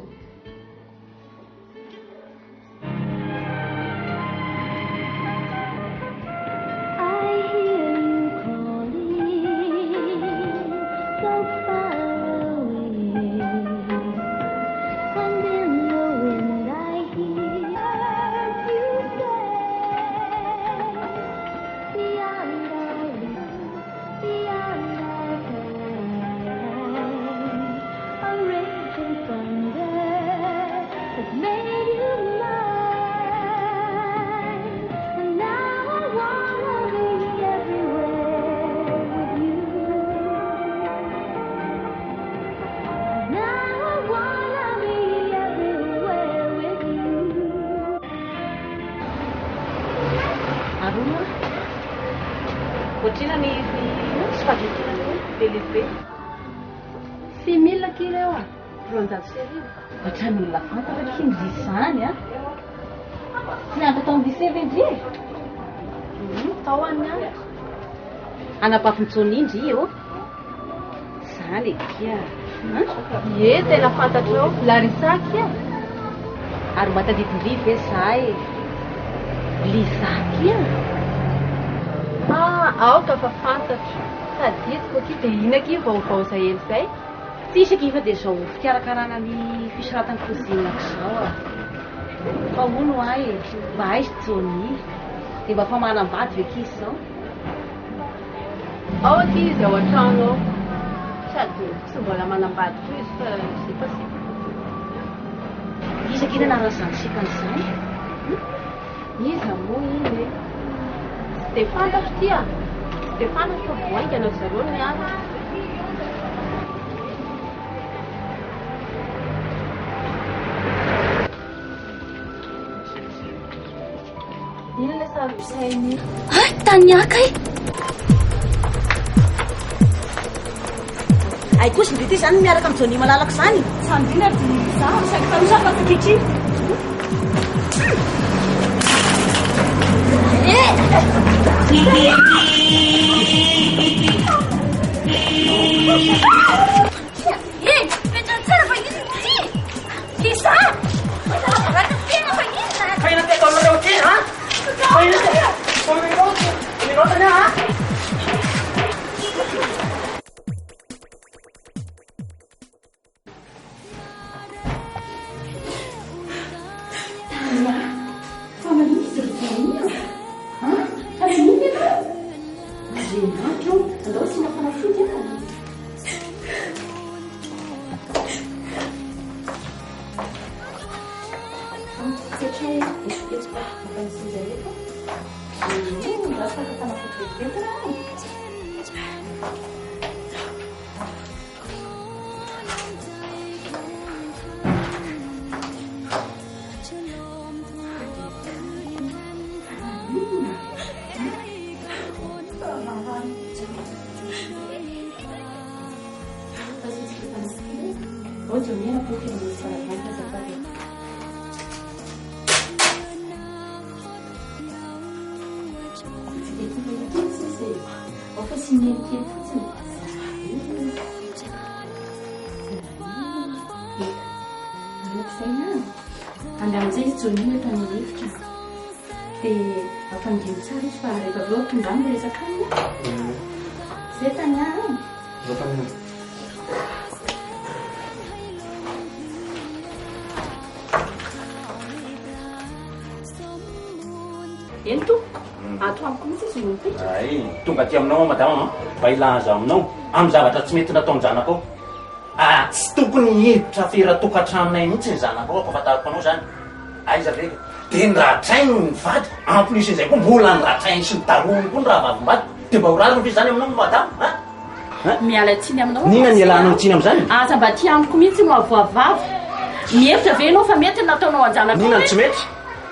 A raging thunder. Ankoatrina ny sy fahadikina hoe lehibe. 6 000 kilo eo ronjato sy arivo. Ohatran'ny olona fantatra tsy nidisy izany a. Tsy niandry tao midisy vedry. Tao any any. Anapafintsonindry io. Zany ekia. Ie, tena fantatrao. Larisaky a. Ary mba tadidin-drivo ve zahay. Lizaky a. Aoka fa fantatro. Tadidiko aky dia ina aky vaovao izay ely izay. Tsisy aky fa dia izao fikarakarana ny fisoratany kozinako izao a. Fa hono ahy mba aizy tsony. Dia mba fa manambady ve kizy izao. Ao aky izy ao an-trano ao. Sady tsy mbola manambady koa izy fa c'est possible. Izy aky nanarana izany sikan'izany. Iza moa iny e. Tsy dia fantatro tia. Tsy dia fantatro fa voaingana zareo ny mianatra. Inona ilay sarobisainy? Taniaka e! Ay koa sy ndrety izany miaraka amin'ny Johnny malalaka izany. Sandina dia za saky tarosa fa ankehitriny. Petrany tsara fa izy ty! Lisa! Tena fa izy! Fahina ty atao nareo ty, ha? Fahina ty! Minotany, ha? Andra amin'izay izy Johnny eto amin'ny efitra. Dia afandiany tsara izy fa rehefa avy eo tonga any resaka aminy. Izay tany any. Eny to? Ato amiko mihitsy izy no mipetraka. Ay, tonga aty aminao madama, mba ilaza aminao amin'ny zavatra tsy mety nataony zanako ao. Tsy tokony hevitra feratokantranonay mihitsy ny zanako ao, ampahafantariko anao zany. Aiza ve dia niratrainy ny vady, amplisy izay koa mbola niratrainy sy ny darony koa ny raha vavim-bady. Dia mba ho rariny fe zany aminao madama, Miala tsiny aminao. Nina ny ialana tsiny amin'izany? Aza mba ty amiko mihitsy no avoavavy. Mihevitra ve ianao fa mety nataonao anjanako? Nina ny tsy mety?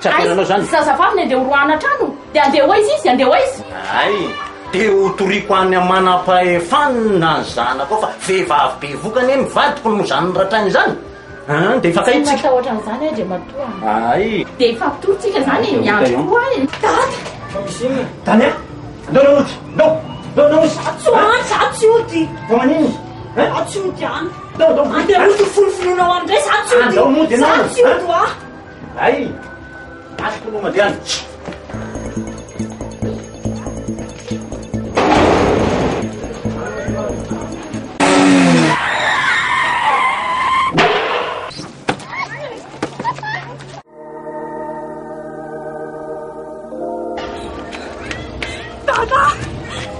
Tsy aperanao zany. Zazavavy ny andeha horoana trano. Dia andeha ho izy, andeha ho izy. Ay, dia ho toriko any manam-pahefanina ny zanako ao fa vehivavy be vokany e mivadiko no zany niratrainy zany. Dia efa kaitsika. Tsy matahotra an'izany aho dia matoa. Ay. Dia ifampitoritsika zany miandro koa e. Dada! Tania! Ndao naoty! Ndao izy! Za tsy ody! Fa manino? Za tsy ody any! Ndao! Andeha ody folofoloanao amindray za tsy ody! Ndao mody anao! Za tsy ody hoa! Ay! Azoko no mandeha any!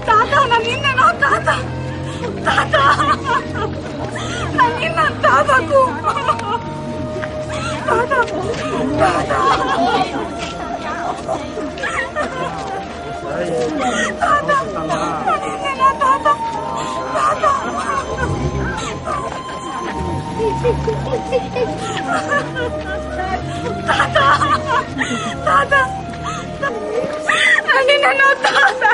Tata, nanina ianao tata! Tata! Nanina ny tatako! Tata! Tata! Tata! Nanina ianao tata! Tata! Tata! Tata! Nanina ianao tata!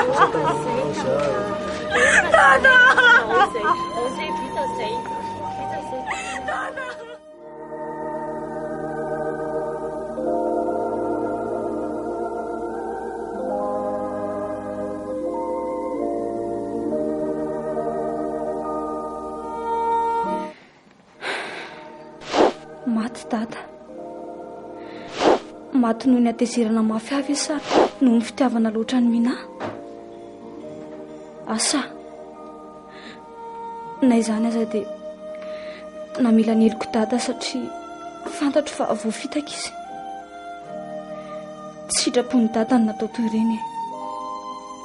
ratsy dada. Maty noho ny atezerana mafy avy sa noho ny fitiavana loatra ny mina. Asa na izany aza dia namila ny heliko dada satria fantatro fa voafitaka izy. Tsy sitrapony dada ny natao toy ireny.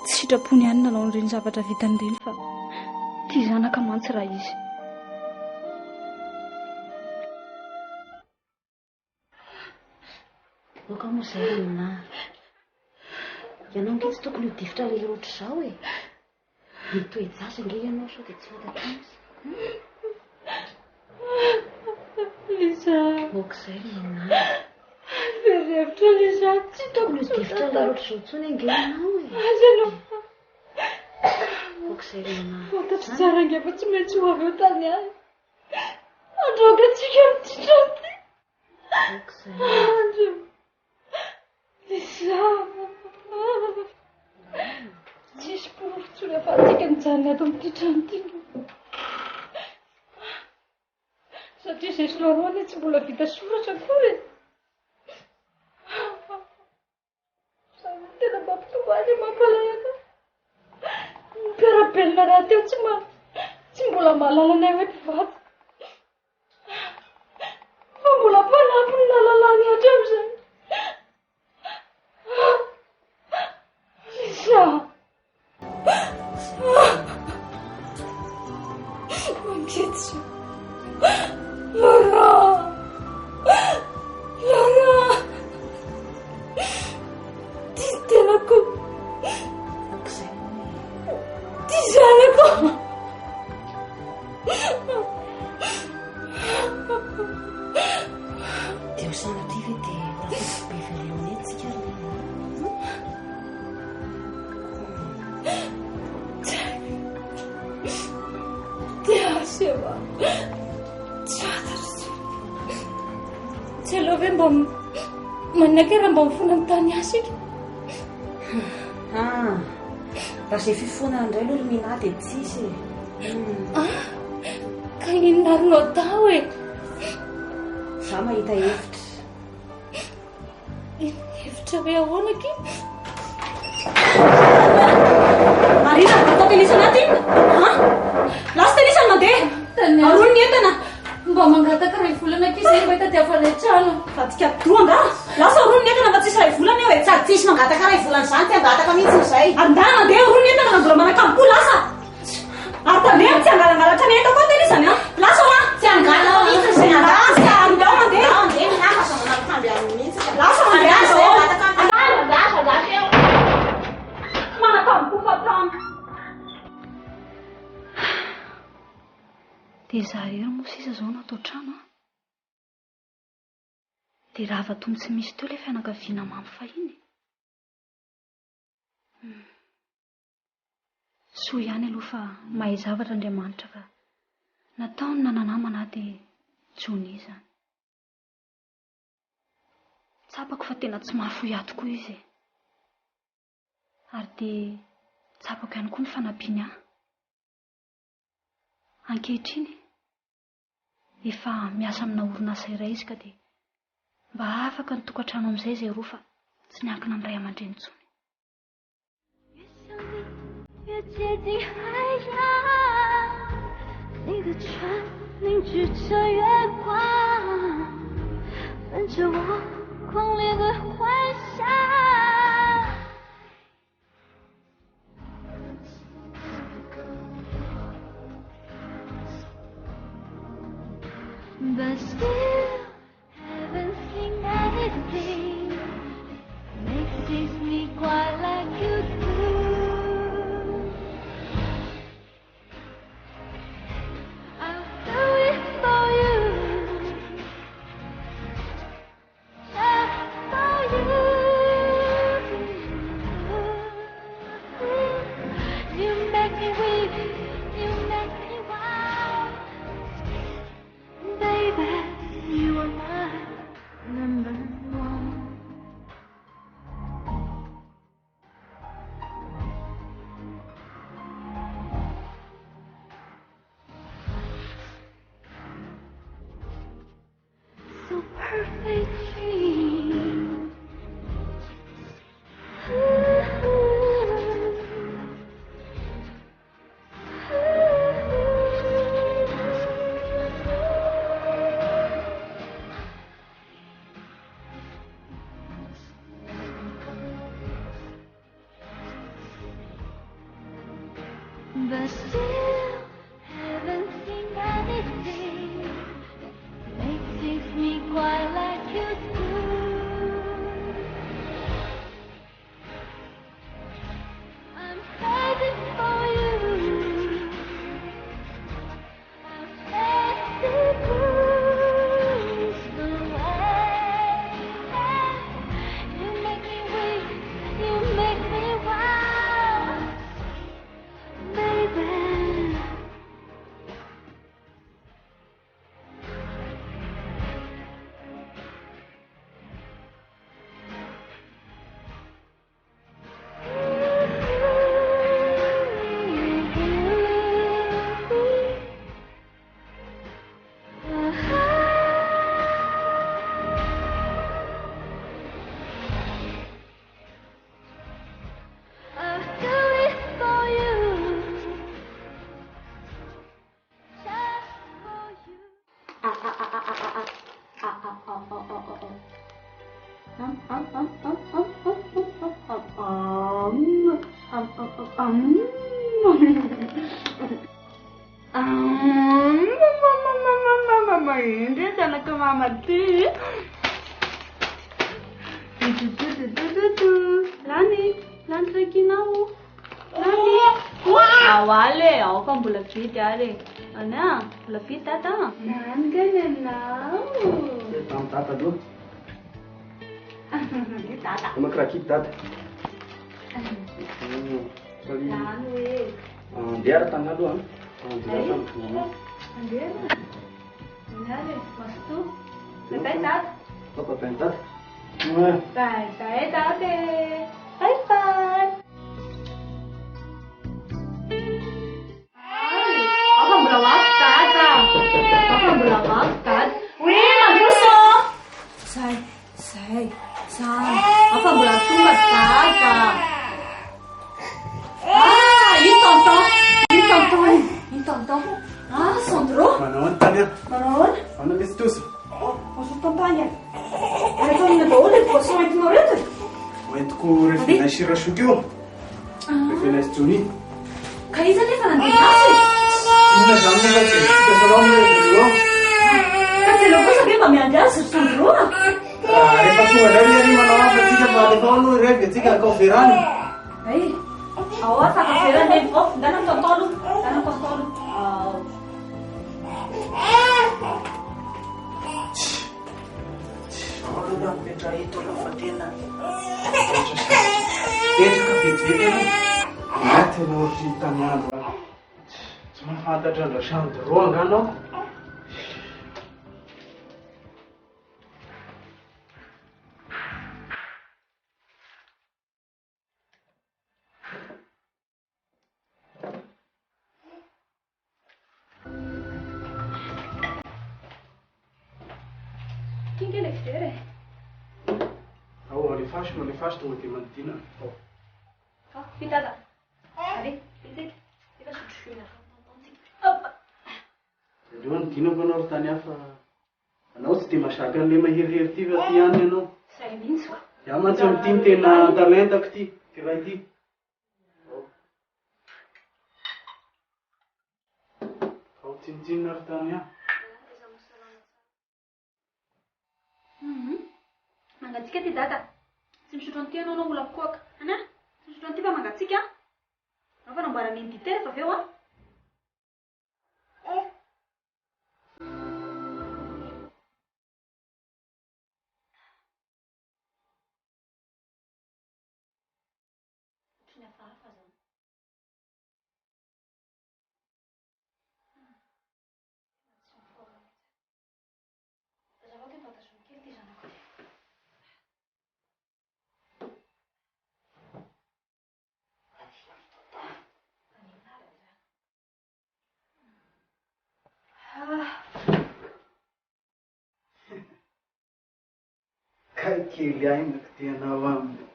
Tsy sitrapony ihany nanao n'ireny zavatra vitan'ireny fa tia zanaka mantsy raha izy. Loka moa izay rena. Ianao nge tsy tokony ho difitra ilay loatra izao e. Mitoejasa nge ianao sao dia tsy fantatra azy. Lisa. Loka izay rena. Verevitra Lisa, tsy tokony ho difitra ilay loatra izao intsony nge ianao e. Aza ianao. Loka izay rena. Fantatro tsara nge fa tsy maintsy ho avy eo tany any. Androakantsika amin'ity trano ity. Loka izay. Lisa. Tsisy porofon-tsony afahantsika nijanona ato amin'ity trano ity. Satria izay solaroany tsy mbola vita soratra akory. Samy tena mampitombo azy mampalahelo. Ny mpiarabelona raha teo tsy mbola mahalala anay hoe mpivady. Fa mbola mpanampy ny nalalany hatramin'izay. Lisa. Mangetsy. Laura. Ty tenako. Ty zanako. Dia osana ty ve dia tafitsy be velonetsika dia asema tsataritsy. Tsy aloha ve mba manaiky raha mba mifona ny tany asika. Raha izay fifona indray aloha mina dia tsisy e. Ka inona ary no atao e? Za mahita hevitra. Hevitra hoe ahoana ky? Marina, atao tenisana aty. Lasa tenisana mandeha. Aroany ny entana. Mba mangataka ray volana ky izay mba hitadiavanay trano. Fatika droa nga. Lasa aroany ny entana fa tsisy ray volana eo e. Sady tsisy mangataka ray volana izany ty angataka mihitsy izay. Andana mandeha aroany ny entana na mbola manakamo lasa. Ary tandeha tsy angalangalatra ny entako koa tenisana. Lasa ho tsy angalana mihitsy izay lasa andao mandeha. Mandeha minaka sa manampitamby amin'ny mihitsy. Lasa mandeha zao. Lasa eo. Manakamo fatano. Dia izaho ery moa sisa izao natao trano a. Dia raha vatony tsy misy teo ilay fianakaviana mamy fahiny. Soa ihany aloha fa mahay zavatra Andriamanitra fa nataony nananamana dia jony izany. Tsapako fa tena tsy mahafoy ahy tokoa izy e. Ary dia tsapako ihany koa ny fanampiany ahy. Ankehitriny efa miasa amina orinasa iray izy ka dia mba afaka ny tokantrano amin'izay izay roa fa tsy miankina amin'ny ray aman-dreny intsony. 越接近海洋，你的唇凝聚着月光，伴着我狂烈的幻想。But still haven't seen anything makes me quite like you do. sweet dreams. But still haven't seen anything makes me quite like you do. I'm fighting for you. I'll face the bruise the way you make me weak, you make me wild, baby. I'll do it for you, just for you. Dia sana ke mama tu. Lani lagi nau. Lani. Awale, aku kan boleh fit ada. Ana, boleh fit tata. Nan kan nau. Tam tata dulu. Tata. Kamu kerakit tata. Nan we. Dia ada tangga dulu. Dia tangga. Dia. Nade, mastu. Betai tat. Apa pentat? Betai tate. Bye bye. Akan berlawak tata. Akan berlawak tat. Wih, maduso. Say. Akan berlawak tunggat tata. Ini tonton. Sondro. Manon tanya. Manon. Mana listus? Maksud tontonnya. Ada tuh ini boleh, kok sama itu mau itu. Wentku refina shira shugyo. Refina stuni. Kaisa nih kan nanti nasi. Ina jamu bace. Kita salam dulu. Kan logo sabi kami aja Sondro. Repa tu ada ni mana orang bertiga pada tahun ni bertiga kau firan. Hei. Awas aku firan deh kok. Ganang tonton. Orang petra itu lah Fatina. Dia juga Fatina. Mati mau cerita mana? Cuma ada jalan shan ruang kan lo? Quem que ele quer? Olha, faz tu aqui mantina. Ha, pitada. Hadi, pitik. Kita sudah Juan kino gonor tanya fa. Ano sti mashagan le mahir ti vatiane no. Sai minso. Ya macam tinte na talenta kti kirai ti. Kau cincin nartanya. Mangatsika ty data. Tsy misotro an'ity anao anao mbola mikoaka. Ana? Tsy misotro an'ity fa mangatsika. Anao fa namboarana iny dite rehefa avy eo a. kely aina ka tianao aminy.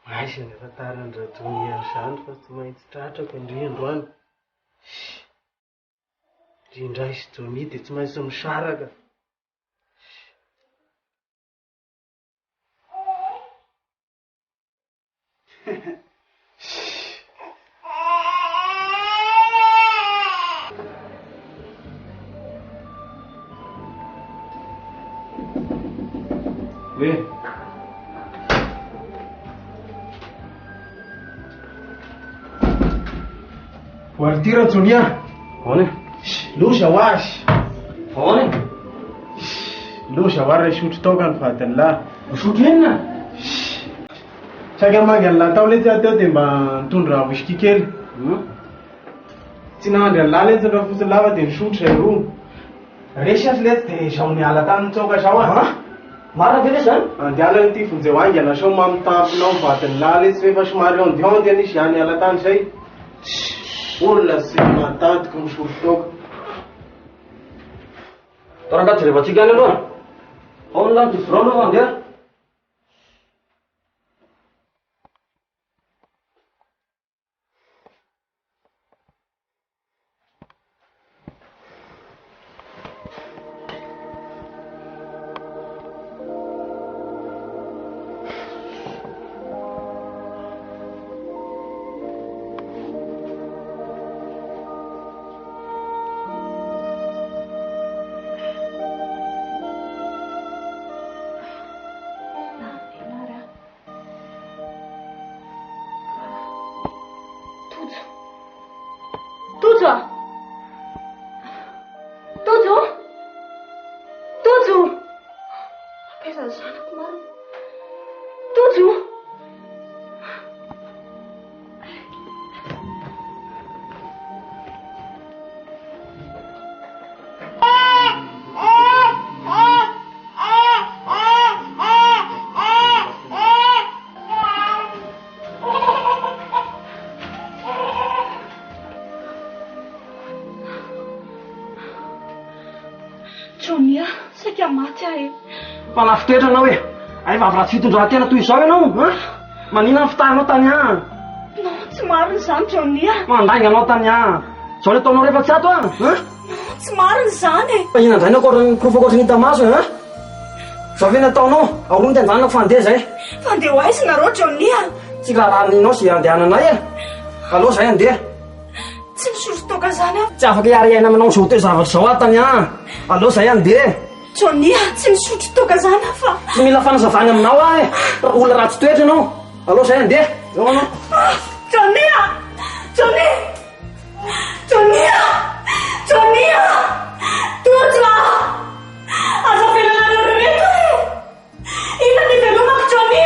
Maisy ny afantaran-dradony zany fa tsy maintsy tratrako indrindro any. Indrindra izy Johnny dia tsy maintsy misaraka. Oe, voaritira Johnny a. Ahoana? Loza ho azy. Ahoana? Loza ho ary isotro taoka ny vadiny lahy. Misotro inona? Saika mangany lahy tao letsy teo dia mba nitondra whisky kely. Tsy nahandry any lahy letsy raha fotsiny lava dia nisotro izay roa. Resy azy letsy dia izao miala tany mitsoka izao a. Marina be resy zany? Andiala n'ity vonjeo aingana sao mamitampinao ny vadiny lahy letsy rehefa somary ondiandy any izy any ala tany izay. Olona sy matadiko misotro taoka. Tarangaty rehefa tsika any aloha. Ao ny lany tisorao aloha mandeha. Johnny, saika maty ahy. Mpanafitoetra anao hoe, ay vavy ratsy fitondran-tena toy izao ianao, manina ny fitahinao tany a. No, tsy marina izany Johnny. Mandainga anao tany a. Zao le ataonao rehefa tsy ato a. Tsy marina izany. Fa ina indray nakoatra kofokoatra ny Damaso a. Zao ve nataonao? Aroa ny anjanako fandeha zay. Fandeha ho aiza nareo Johnny? Tsy raharaninao sy andehananay e. Allo zay andeha. Tsy misotro toka zany aho. Tsy afaka hiara-iaina aminao zao toe zavatra zao atany a. Allo zay andeha. Johnny, tsy misotro toka zany aho fa. Tsy mila fanazavana aminao a e. Olona ratsy toetra ianao. Allo zay andeha. Zao anao. Johnny! Johnny! Johnny! Johnny! Tojo! Aza velanareo reto e! Ina ny velomako Johnny!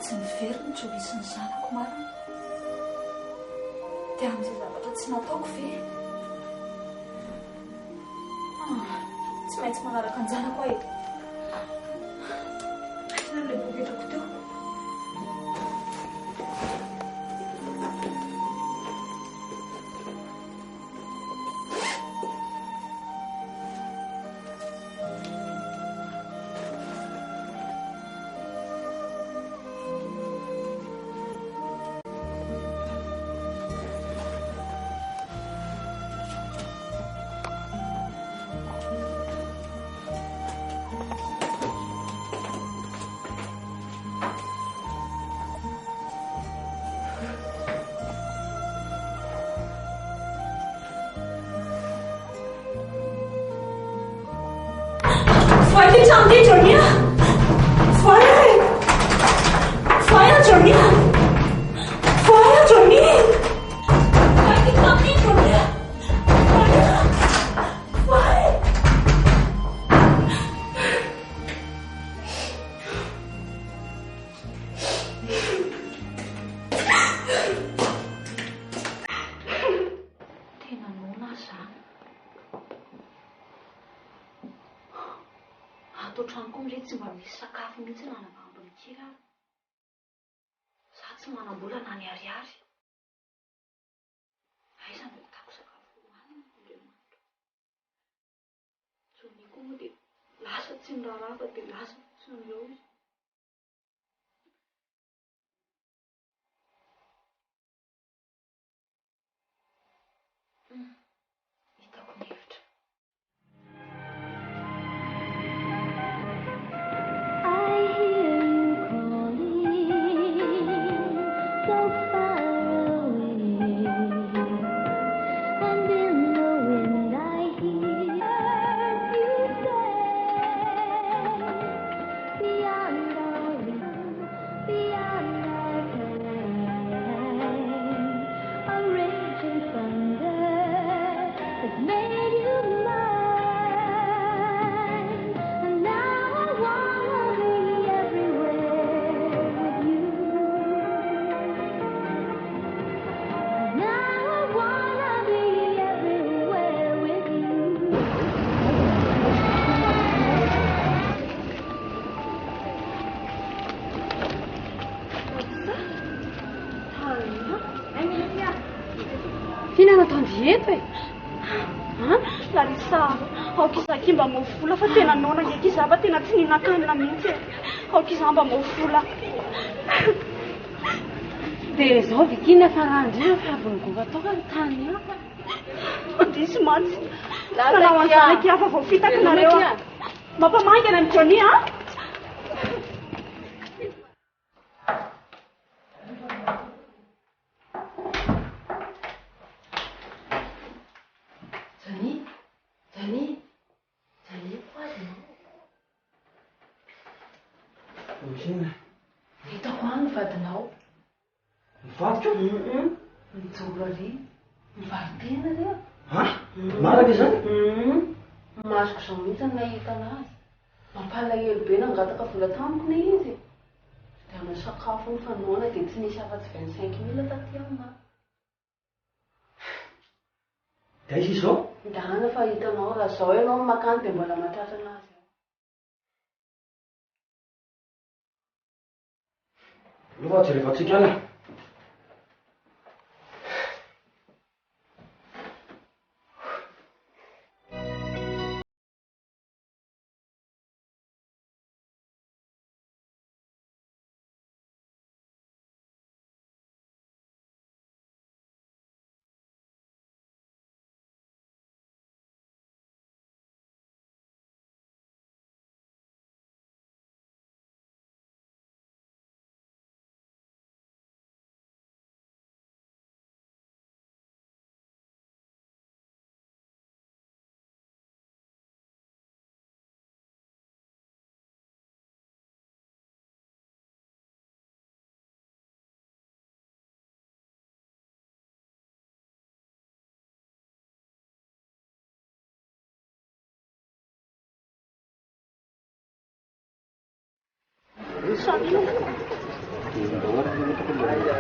Tsy miverina ny joby ny zanako marina. Dia amin'izay zavatra tsy nataoko ve? Tsy maintsy manaraka ny zanako ahy. Aina ilay boketrako teo. samedi Johnny. Fire Johnny. Fire Johnny. Fire samedi Johnny. Fire. Tena nona zany. Ato tranoko amire tsy mba misy sakafo mihitsy na navambony kely ary. Za tsy manam-bola na ny ariary. Aiza no hitako sakafo hoanina Andriamanitra. Johnny koa moa dia lasa tsy niraharaha fa dia lasa tsy nireo izy. Hitako ny hevitra. Fihinana tandiety e? Larisa, aokizaki mba mofola fa tena nona ngeky iza fa tena tsy ninakanina mihitsy e. Aokiza mba mofola. Dia izao vikina efa randria fa avongova tao ka ny tany hafa. Mandisy mantsy. Nanao an'izany hafa vao fitaka nareo. Mampamangana ny Johnny a? Hitako any vadinao. Mivadika? Mijoro ary. Mivady tena reo. Maraka izany? Masoko izao mihitsy ny nahita anazy. Mampalahelo be nangataka vola tamiko ne izy. Dia amin'ny sakafo ny fanoana dia tsy nisy afa-tsy 25,000 taty amina. Dia izy izao? Ndana fa hitanao raha izao ianao no makany dia mbola mahatratra anazy. Lova jerevantsika any.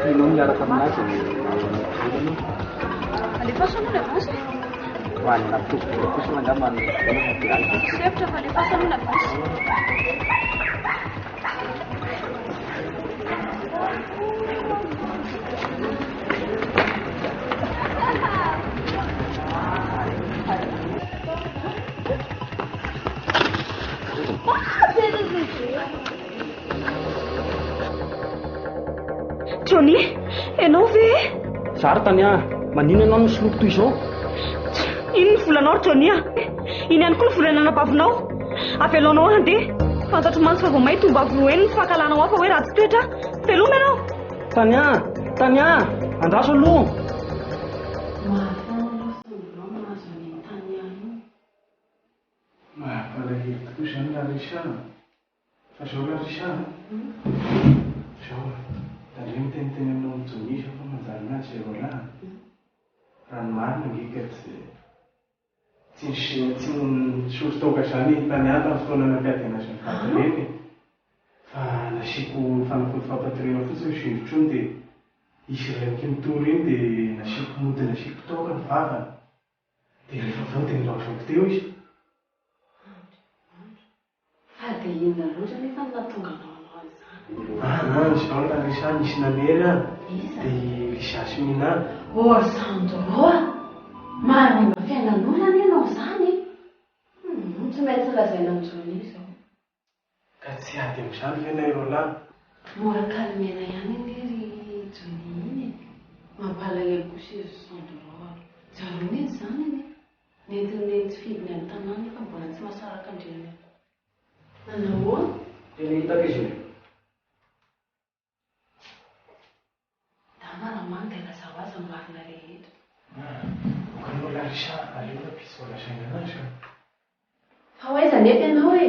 Inom miaraka aminazy Alefa sono ny avosy? hoanina tokoa kosa angamba ny Sevitra fa alefa sono ny avosy. Johnny, ianao ve? Zary tany manino ianao no soloko toy izao? Ino ny volanao Johnny a? Iny ihany koa ny volana anabavinao. Avelanao handeha. Fantatro mantsy fa vao may tomba voeno ny fankalanao hafa hoe ratsy toetra. Veloma ianao. Tany andraso aloha. Mampalahelo tokoa izany Larisa. Fa zao Larisa, zao tandreo miteniteny aminao mijolisa fa manjary anazy zay roalahy. Raha ny marina ngeka tsy nisory taoka izany tany ato amin'ny fotoana nampiadina azy ny vady reny. Fa nasiako fanafody fampatorena fotsiny ny zivotro iny dia izy reniko mitory iny dia nasiako mody nasiako taoka ny vavany. Dia rehefa avy eo dia nilaozako teo izy. Fa dia inona loatra nefa nahatonga anao Izao Larisa nisy namery aho. Dia Lisa sy Mina. Sandro marina fiainan'olana ianao izany. Tsy maintsy lazaina amin'izao izao. Ka tsy ady amin'izany ve ilay roalahy? Mora kalimena ihany ry Jony iny. Mampalahelo kosa izy Sandro. Jarony izy izany iny. Nentinenty fidiny amin'ny tanàna fa mbola tsy mahasaraka andreny. Nanao Tena hitako izy io. Maramang dia lazao azy amin'ny marina rehetra. Anao Larisa, aleo pisy voalasaina anazy ka. Fa hoaiza nefa ianao e?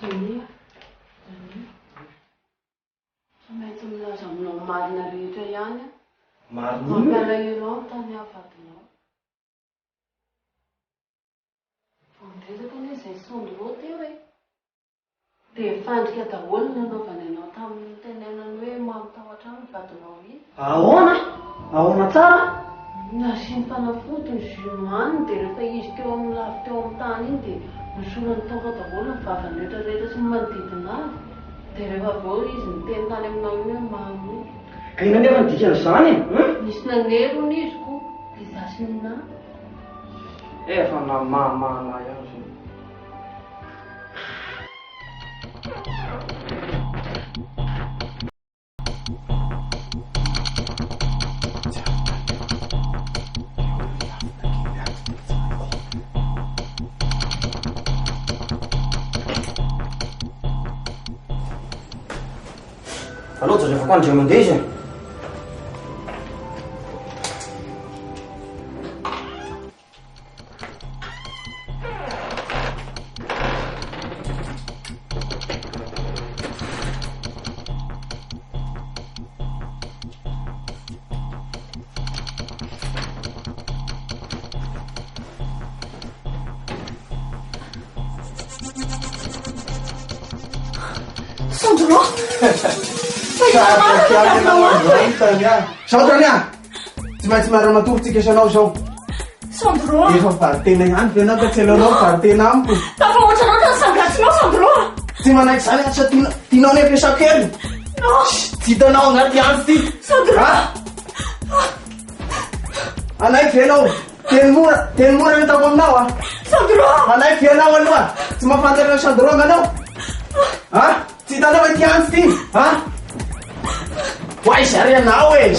Jony, tsy maintsy milaza aminao marina rehetra ihany. Marina? Mampalahelo aho tany avadinao. Vandresaka anie izay Sandro teo e. Dia fandrika daholo ny nanaovany anao tamin'ny tenenany hoe mamitahotra ny vadinao iny. Ahoana tsara? Nasiany fanafody ny Zinoany dia rehefa izy teo amin'ny lavy teo amin'ny tany iny dia nosorany taoka daholo ny vavany rehetrarehetra sy ny manodidina azy. Dia rehefa avy eo izy niteny tany aminao iny hoe mamy. Ka inona nefa ny dikan'izany? Nisy nanerony izy koa dia zasy Mina. Efa namamana ihany izany. Alô, rehefa koa andreo mandeha izy. Sandro! Sao tany ah! Tsy maintsy miara-matoritsika isanao zao. Sandro! Efa varitena ihany ve anao ka tsy hainao varitena amiko. Tafa ohatranao ka ny sangatsinao Sandro! Tsy manaiky izany asa tianao ny ampiasakely. Tsy hitanao anaty andro ty. Sandro! Anaiky ve anao? Teny mora ny ataoko aminao ah. Sandro! Anaiky ve anao aloha? Tsy mahafantatra ny Sandro anao? Tsy hitanao hoe ty andro ty? Hoay zary anao e!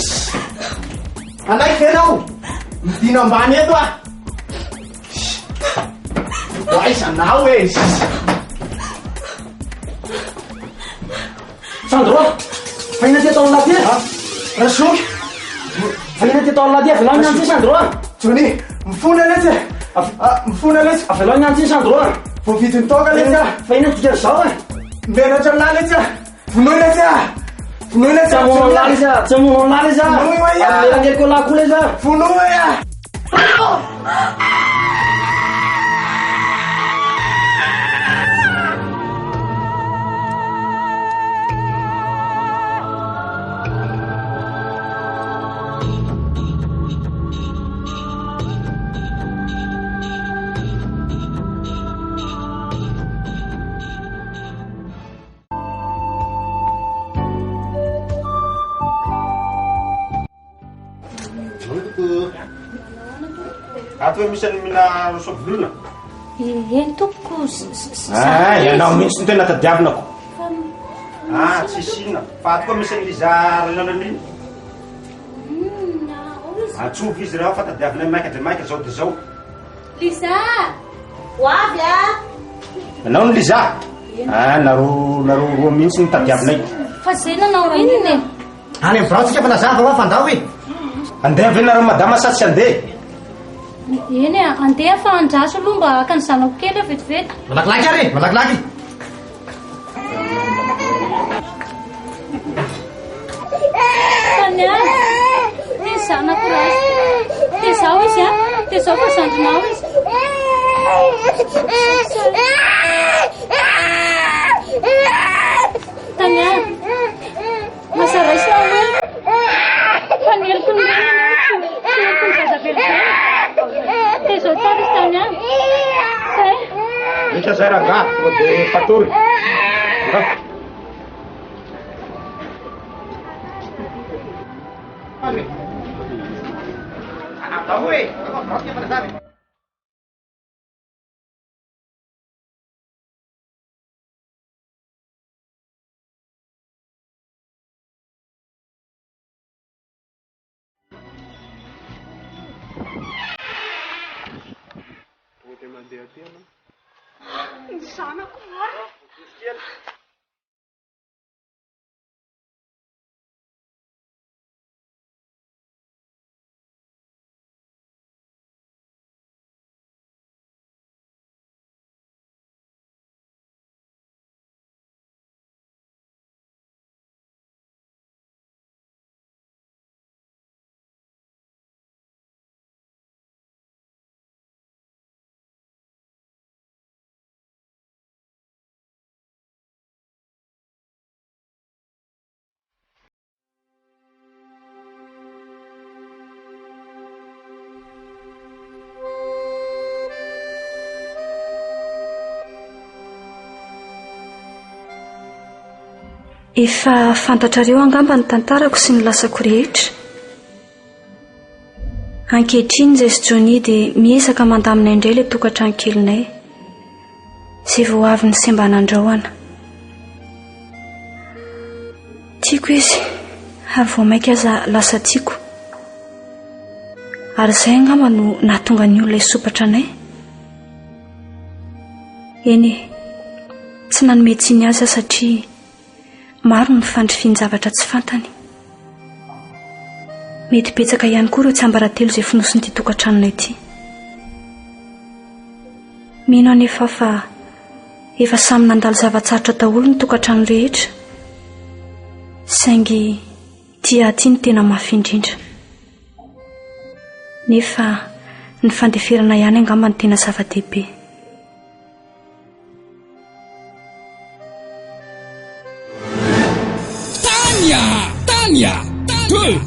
Anaiky ve anao? Midina ambany eto ah! Hoay zanao e! Sandro, fa ina ty atao anaty e? Rasoky! Fa ina ty atao anaty e? Avelao ny antsy Sandro. Jony, mifona letsy e! Mifona letsy! Avelao ny antsy Sandro. Vao vity ny toka letsy ah! Fa ina dika zao e? Menatra aminah letsy ah! Vonoy letsy ah! Vonoy letsy ah! Tsy amono aminah letsy ah! Tsy amono aminah letsy ah! Vonoy way ah! Amerangeliko lahy koa letsy ah! Vonoy ah! Ato hoe misy mila sovolona. Tompoko Ianao mihitsy ny tena tadiavinako. Tsisy inona. Fa ato koa misy ny liza lalany. Atsovo izy raha fa tadiavina maika dia maika zao dia zao. Liza! Ho avy ah! Ianao ny liza? Naro roa mihitsy ny tadiavinay. Fa zay nanao inona e? Any amin'ny bratsika fa nazava hoa fandao e. Andeha ve nareo madama sa tsy andeha? Eny andeha fa andraso aloha mba haka ny zanako kely vetivety. Malakilaky ary, malakilaky. Tany ty zanako rasy. Ty zao izy a, ty zao fa zandrinao izy. Tany masaraisina hoe faneloko ny faneloko ny zazavely. Ty zao tsara izy tany zay. Misy zay ranga, tonga dia fatory. Ny zanako marina. Efa fantatrareo angamba ny tantarako sy ny lasako rehetra. Ankehitriny izay sy Johnny dia miezaka mandamina indray ilay tokantrano kelinay izay vao avy ny semba nandrahoana. Tiako izy ary vao maika aza lasa tiako. Ary izay angamba no nahatonga ny olona isopatra anay. Eny, tsy nanome tsiny azy satria maro ny fandrifian-javatra tsy fantany. Mety betsaka ihany koa ireo tsy ambaratelo izay fonosin'ity tokantranonay ity. Mino anefa fa efa samy nandalo zavatsarotra daholo ny tokantrano rehetra, saingy dia ty ny tena mafy indrindra. Nefa ny fandeferana ihany angamba ny tena zava-dehibe. Tanya 2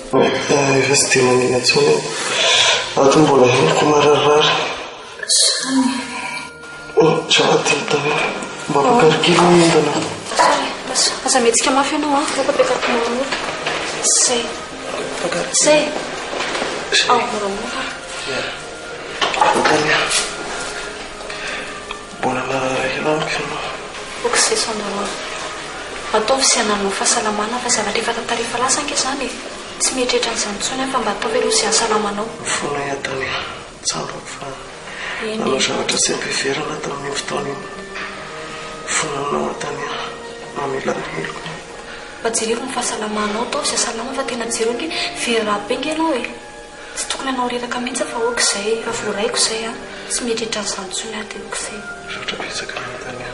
Efa tsy dia manina intsony ato mbola henoko mararary. Zava-tiny mba pakarikely mindana. Aza metsika mafy ianao papapekatinao zay zay moramora. Tanya mbola mararary laniko ianao. Ok, zay sondaroana. ataovy sy hananao fahasalamana fa zavatra efa tantara lasa anke izany e. Tsy mieritreritra an'izany intsony fa mba atao veloha sy hasalamanao. Fona Tania, tsara fa nanao zavatra tsy ampiheverana tamin'ny fotoana iny. Fonanao Tania, mamela miloko. Fa jereo ny fahasalamanao atao sy hasalama fa tena jereo nge very rabe nge ianao e. Tsy tokony anao reraka mihitsy fa oka izay fa voaraiko izay a. Tsy mieritreritra an'izany intsony aho dia oka izay. Zavatra betsaka ny Tania.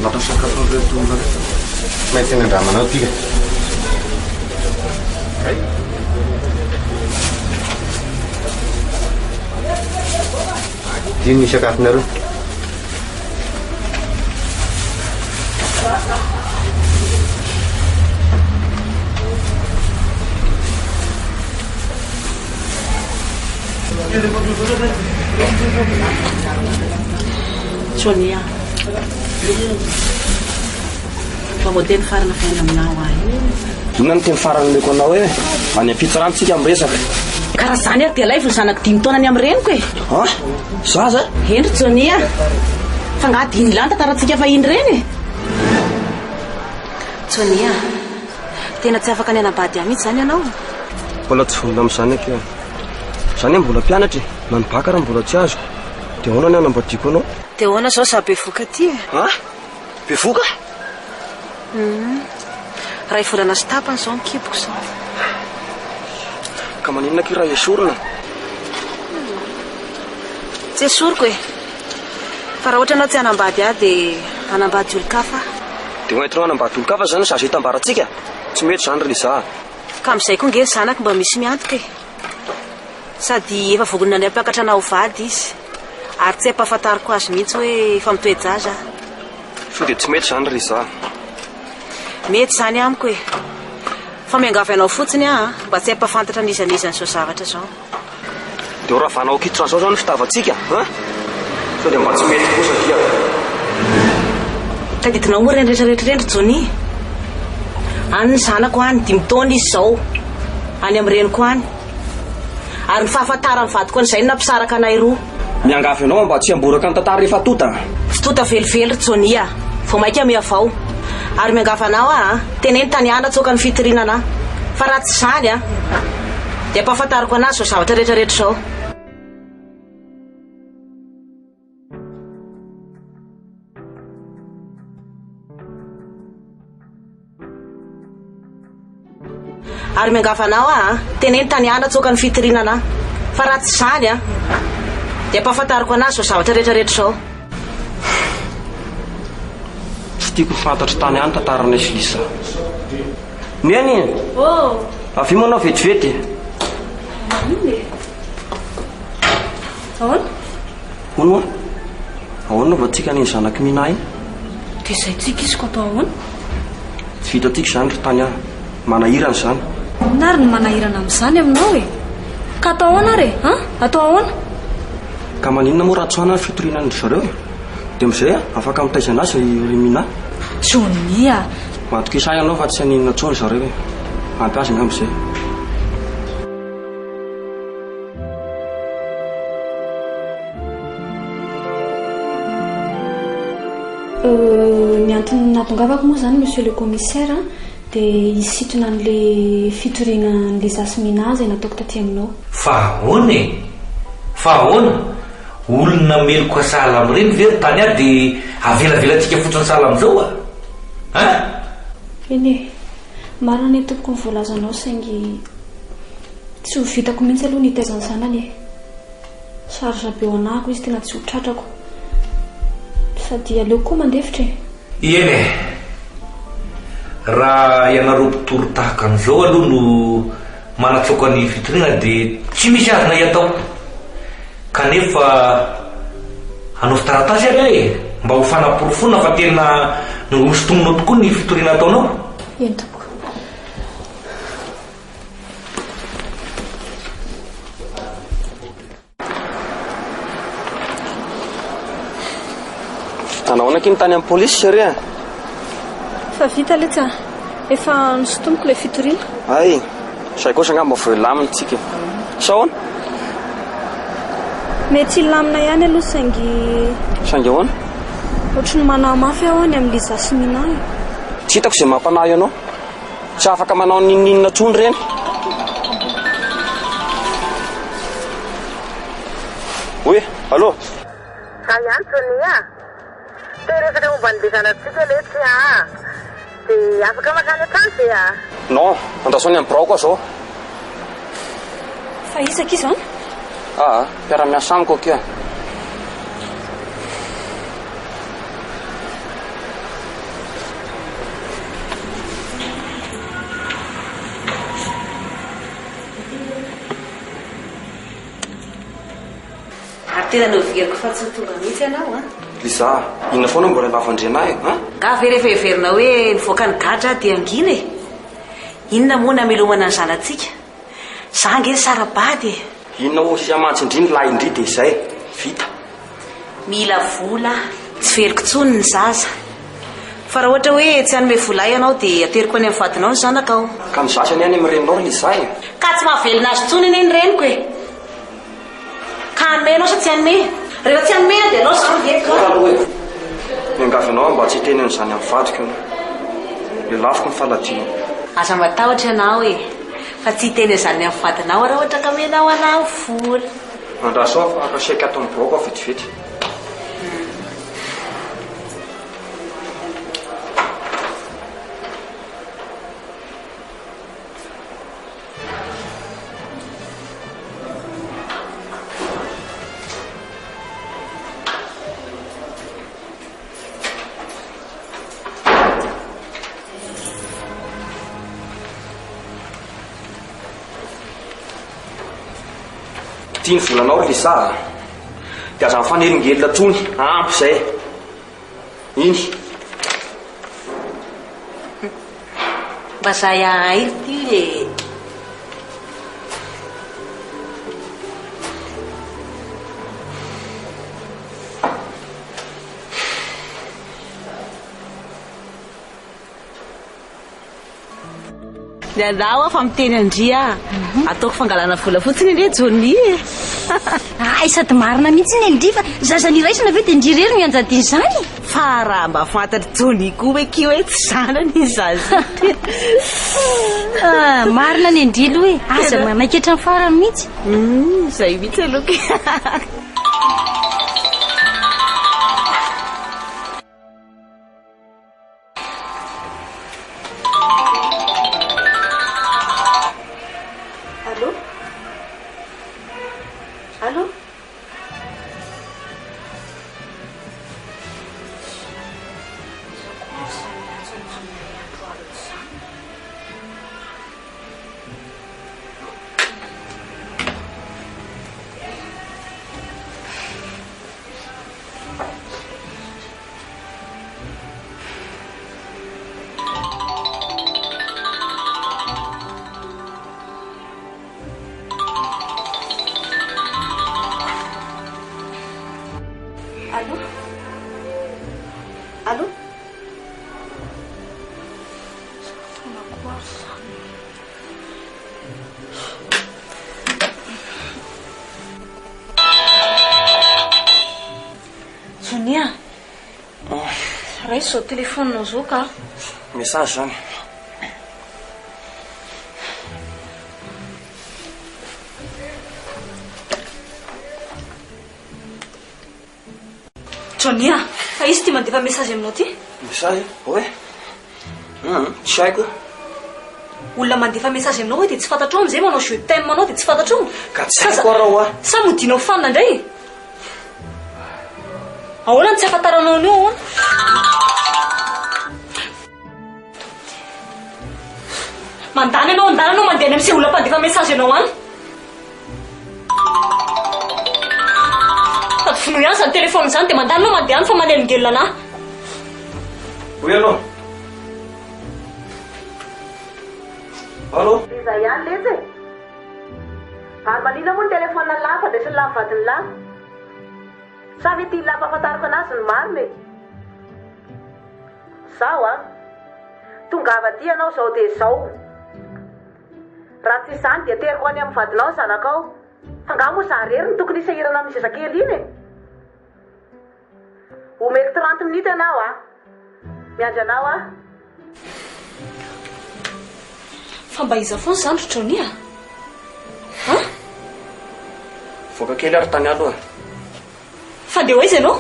Nata sakafo reto mety andramanao tika. Dino ny sakafonareo. Sonia. Fa modely farana fiaina aminao ahy. Inona ny teny farany leko anao hoe any ampitsy ranontsika miresaka. Karaha zany ary dia laivy ny zanako 5 taona ny amin'ny reniko e. Ah, zaza? Hendry Sonia. Fa ngady iny lany tantarantsika fa iny reny e. Sonia, tena tsy afaka ny anambady ahy mihitsy zany ianao. Mbola tsy vonona amin'izany akeo. Zany mbola mpianatra na ny baka raha mbola tsy azo. Dia ahoana ny anambadiako anao? Dia ahoana zao sa bevoka ty e? Ah? Bevoka? Ray volana sy tapany zao mikipoko zao. Ka maninona ki raha esorina? Tsy esoriko e. Fa raha ohatra anao tsy anambady ahy dia anambady olon-kafa. Dia hoentinao anambady olon-kafa zany zaza hitambarantsika. Tsy mety zany ry za. Ka amin'izay koa nge zanako mba misy miantoka e. Sady efa vogonina ny ampiakatra anao vady izy. Ary tsy ampahafantariko azy mihitsy hoe efa mitoejaza. Sao dia tsy mety zany ry za. Mety zany amiko e. Fa miangavy anao fotsiny aho mba tsy ampahafantatra nizanizan'izao zavatra zao. Dia raha vanao kitro zao ny fitavantsika a? Sao dia mba tsy mety kosa dia. Tadidinao moa reny rehetrarehetra Johnny. Any ny zanako any 5 taona izy zao. Any amin'ny reniko any. Ary ny fahafantarany vadiko an'izay no nampisaraka anay roa. Miangavy anao mba tsy amboraka ny tantara rehefa tota. Tsy tota velively Johnny a. Vao maika miavao. Ary miangavy anao a, teneny Taniana tsoka ny fitorinana. Fa raha tsy zany a, dia ampahafantariko anazy zao zavatra rehetrarehetra zao. Ary miangavy anao a, teneny Taniana tsoka ny fitorinana. Fa raha tsy zany a, dia ampahafantariko anazy zao zavatra rehetrarehetra zao. Tiako fantatra tany any tantaranay Filisa. Neny? Oh. Avy manao vetivety. Iny e. Ahoana? Hono? Ahoana va tsika ny zanaky minahy? Dia izay tsika izy ko atao ahoana? Tsy vita tsika zany ry tany ahy. Manahirana zany. Nary ny manahirana amin'izany aminao e. Ka atao ahoana re? Atao ahoana? Ka maninona moa raha tsoana ny fitorinan'ny zareo? Dia amin'izay afaka mitaizana azy ry minahy. Sonia. Matoka isay anao fa tsy haninona tsony zareo e. Ampy azy amin'izay. Ny antony natongavako moa zany monsieur le commissaire dia hisitona an'le fitoriana an'le Jasmina izay nataoko taty aminao. Fa ahoana e? Fa ahoana? Olona meloko sahala amin'ireny very tany ahy dia avelavelantsika fotsiny sahala amin'izao a? Eny e, marina ny tompoko ny voalazanao saingy tsy ho vitako mihitsy aloha nitaizany sanany e. Saritra be ao anahako izy tena tsy ho tratrako. Sady aleo koa mandefitra e. Eny e, raha ianareo mpitoro tahaka an'izao aloha no manatsoaka ny fitoriana dia tsy misy azona hiatao. Kanefa hanao fitaratasy ary ahy e, mba ho fanaporofona fa tena nosotomonao tokoa ny fitoriana ataonao. Eny tompoko. Anahoana kiny tany amin'ny polisy sary a? Fa vita letsa. Efa nosotomoko ilay fitoriana. Ay, say kosa angamba voalamina tsika. Sahoana? Mety lamina ihany aloha saingy ahoana? ohatry ny manao mafy aho any amin'ny Liza sy Mina. Tsy hitako izay mampanahy ianao. Tsy afaka manao ninninina tsony ireny. Oe, allô? Ihany Sonia, teresaka momba ny bezanatsika letsy dia afaka makany an-trano ve Non, andasoany amin'ny birao koa zao. Fa isaka izy zany? Mpiara-miasa amiko kea. Tena noveriko fa tsy tonga mihitsy ianao Liza, inona foana mbola lavandrenay Ka rehefa heverina hoe nivoaka ny gadra dia angina e. Inona moa namelomana ny zanatsika? Zangy eny sarabady e. Inona ho siamantsy indriny lahy indry dia izay vita. Mila vola tsy veliko tsony ny zaza. Fa raha ohatra hoe tsy hanome vola ianao dia ateriko any amin'ny vadinao ny zanakao. Ka ny zasany any amin'ny reninao Liza e. Ka tsy mahavelona azy tsony eny reniko e. Ka hanome sa tsy hanome? Rehefa tsy hanome dia anao zany veto. Miangavinao mba tsy hiteny an'izany amin'ny vadiko ianao. Le lafiko ny faladiana. Aza matahotra ianao e. Fa tsy hiteny an'izany amin'ny vadinao raha ohatra ka menao anao vola. Andrasao fa akasaika ato amin'ny broko vetivety. Tiany volanao Liza dia aza mifanelingelina tsony ampy izay. Iny mba zay ahairy ty e. Ny anao fa miteny andria ataoko fangalana vola fotsiny indre Johnny e. Ay sady marina mihitsy ny Ndry fa zazany iraisina ve dia Ndry rery mianjady izany? Fa raha mba fantatry Johnny koa hoe kio hoe tsy zanany ny zaza. Marina ny Ndry aloha e. Aza manaikitra ny farany mihitsy. Zay mihitsy aloha. Allô? Sonia, raisy zao téléphone-nao zao ka? Message zany. Sonia, fa izy ty mandefa message aminao ty? Message? Oe? Tsy haiko. Olona mandefa message aminao hoe dia tsy fantatrao amin'izay manao je t'aime anao dia tsy fantatrao. Ka tsy haiko raha sa modinao fanina indray? Ahoana ny tsy afantaranao an'io ahoana? Mandany anao andananao mandeha any amin'izay olona mpandefa message anao any. Sady fino ihany izany téléphone izany dia mandany anao mandeha any fa manelingelina anahy. Oui, allô? Allô? Liza ihany letsy e. Ary manina moa ny téléphone lafa dia sy ny lafo vadiny lafa. Sa ve ty lafa afantarako anazy ny marina e. Zao a tongava ty ianao zao dia zao. Raha tsy izany dia teriko any amin'ny vadinao ny zanakao. Fa nga moa zarery ny tokony hisahirana amin'ny zazakely iny e. Omeko 30 minutes ianao a. Miandry anao a. Fa mba iza foana zany rotrony a? Voaka kely ary tany aloha. Fa ndeha hoaiza ianao?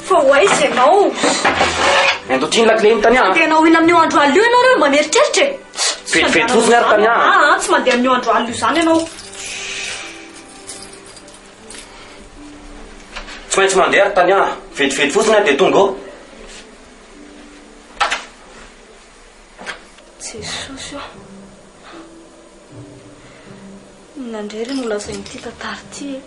Fa hoaiza ianao? Endo ty ny lakile ny tany Mandeha anao iny amin'io andro alina io ianao reo maneritreritry. Vetivety fotsiny ary tany tsy mandeha amin'io andro alina io zany ianao. Tsy maintsy mandeha ary tany vetivety fotsiny dia tonga ao. Jesosy io. Nandrery no lazain'ity tantara ty e.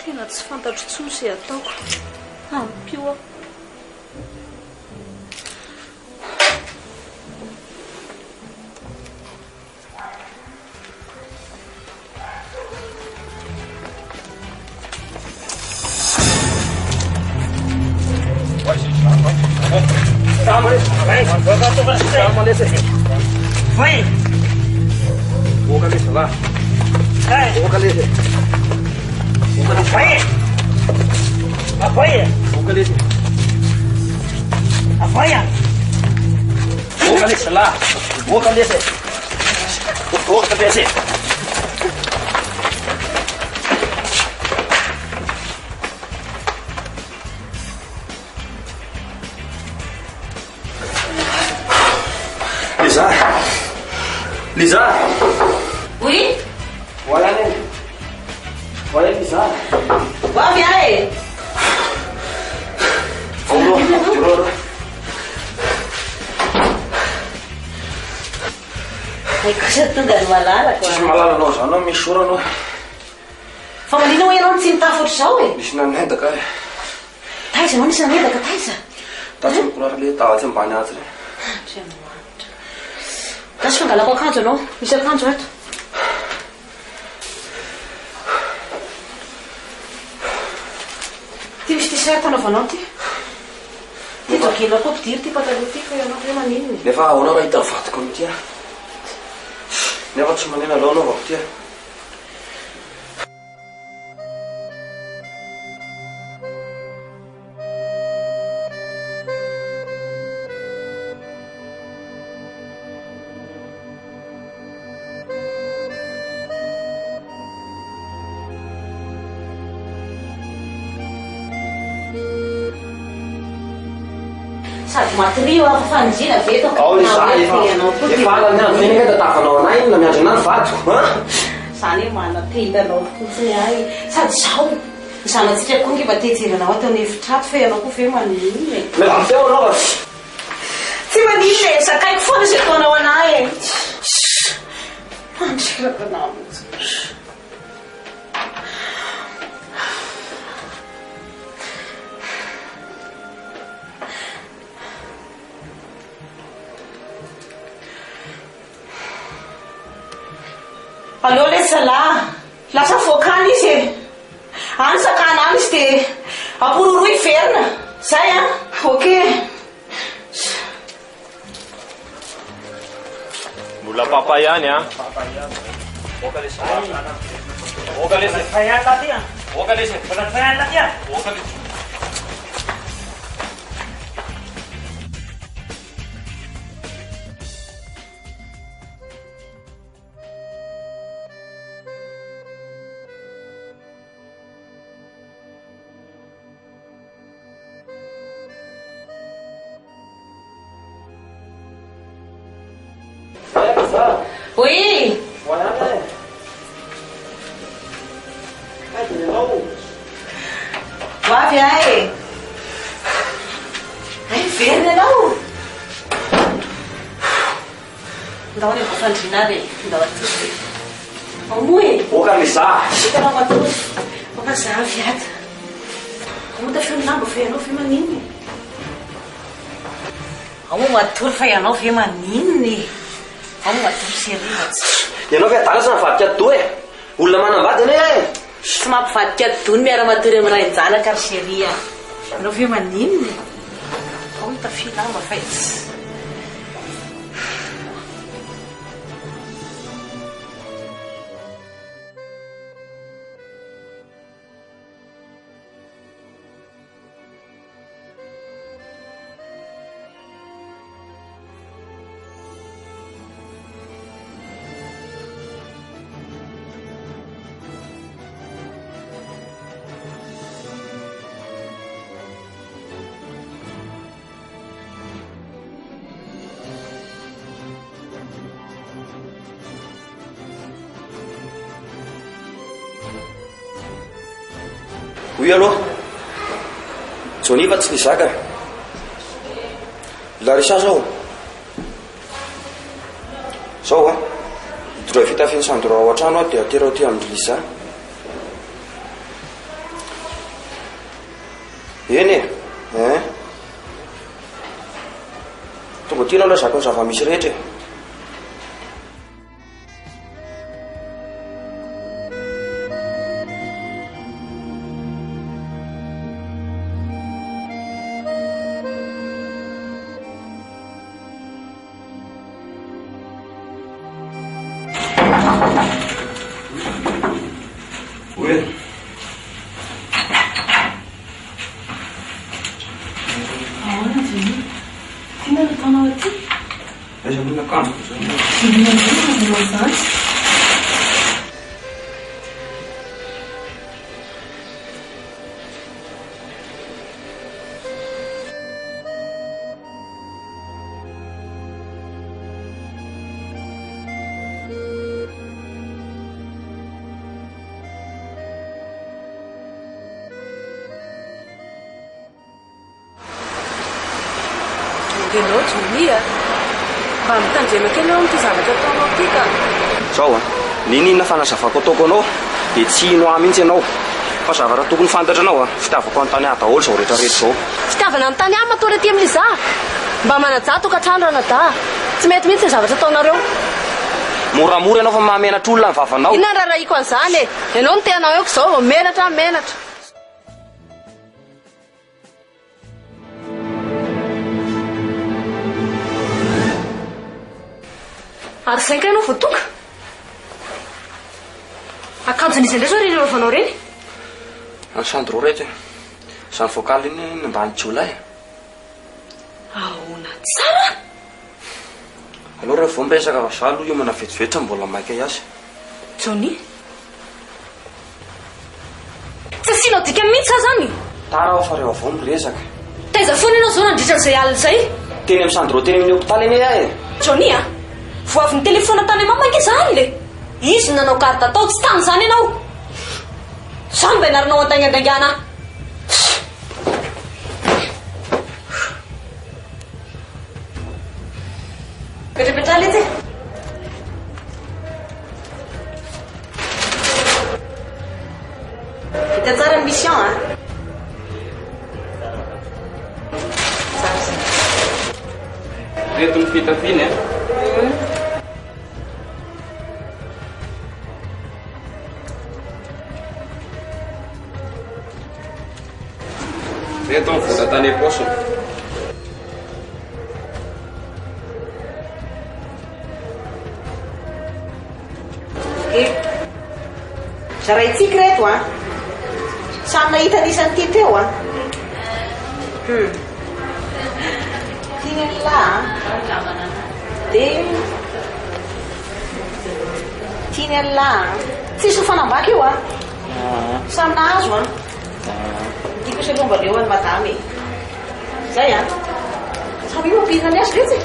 Tena tsy fantatro intsony izay ataoko. Ampio aho. Vai! Boca nesse lá. Boca nesse. Boca nesse. Vai! Apoia! Boca nesse. Apoia! Boca nesse lá. Boca nesse. Boca nesse. Lisa! Oui? Voilà, voilà Lisa. Va bien e? Juro. Ay, cosa tonga ny malalako Tsisy malala anao zany aho misy ora anao. Fa malina hoe ianao tsy nitafy ohatr'izao e? Misy nanendaka e. Taiza moa nisy nanendaka taiza? Tasy mikorary le tavatsy ambany azy re. Tasy fangalako akanjo anao, misy akanjo eto. Ty misy t-shirt anaovanao ty? Ty jogging koa ampidiry ty pataloha ty fa ianao hoe manino e? Nefa ahoana raha hita vadiko amin'ity a. Nefa tsy manena aloha anaovako ty a. Sady matrio afa fanizina veto Ao izany efa alany azy menaka da tafanao anay inona miandry anay vadiko Zany hoe mana tendanao fotsiny ahy sady zao zanatsika koa ngiva tejeranao atao ny efitrato fa ianao koa ve manino e? Teo anao Tsy manino e, zakaiko foana izay ataonao anay e. Mandreraka anao mihitsy. Allo le salahy, lasa voakany izy e. Any sakana any izy dia apororoa iverina. Zay a? Ok. Mbola papa ihany a. Boka lesy. Boka lesy. Fayana laty a. Boka lesy. Mbola fayana laty a. Boka lesy. Oui. Voilà. Va bien e. Ay, verina ianao. Ndao ny vafandrina re. Ndao aty. Amoa e. Boka mizaha. Hitanao matory. Boka zaha viady. Muita feo lamba fa ianao fe maninona. Ao matory fa ianao fe maninona. Ao matory serivatsy. Ianao fe adala sa navadika do e. Olona manambady ane e. Tsy mampivadika dony miara-matory amin'ny ray janaka ry seria. Ianao fe maninona. Ao mita feo lamba fa izy. Hoy aloha Johnny fa tsy nizaka Larisa zao a hidoroha fitafiny Sandro ao an-trano dia atera ty amin'ny Lisa eny e tonga tianao aloha zaka ny zava-misy rehetra Ianao Jonia mba mitandrema kely eo amin'ity zavatra ataonao ity ka zao a ninina fanazavako ataoko anao dia tsy ino ahy mihitsy ianao fa zavatra tokony fantatra anao a fitiavako an-tany ahy daholo zao rehetrarehetra zao fitiavana amin'ny tany ahy matory aty amin'ny za mba manaja tokantrano ranada tsy mety mihitsy ny zavatra ataonareo moramora ianao fa mahamenatra olona ny vavanao inona ny rarahiko an'izany e ianao ny tenao eoko zao menatra ary zay ka ianao voatoka akanjon'izy indray zao reny rovanao reny any Sandro rehetra izany voakaly iny nambany Jolay ahona tsara aloha rehefa vao miresaka vazalo io mana vetivetra mbola maika iazy Johnny tsy asianao dika mihitsy za zany tara aho fa rehefa vao miresaka taiza foana ianao zao nandritra an'izay alina izay teny amin'ny Sandro teny amin'ny hôpitaly eny ahy e Johnny a vo avy ny telefona tany mamaka izany le izy nanao karta atao tsy tany zany ianao zany mba inarinao an-taingan-daingana petrapetra letsy vita tsara ny mission a reto ny fitafiny e reto ny vola tany am-paosiny zaraitsika reto a samy nahita nisany ty teo a tiany an'lahy dia tiany an'lahy tsisy fanambaka io a samy nahazo a tiako se lomba leo any madamy zay a samy io mampihina ny azy retsy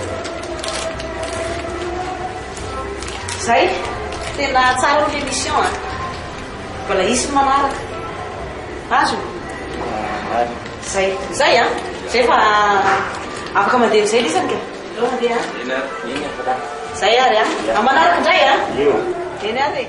zay tena tsara ny émission a mbola isy manaraka azo zay a zay fa afaka mandeha n'izay lisany ka eo mandeha zay ary a manaraka indray a eny ary e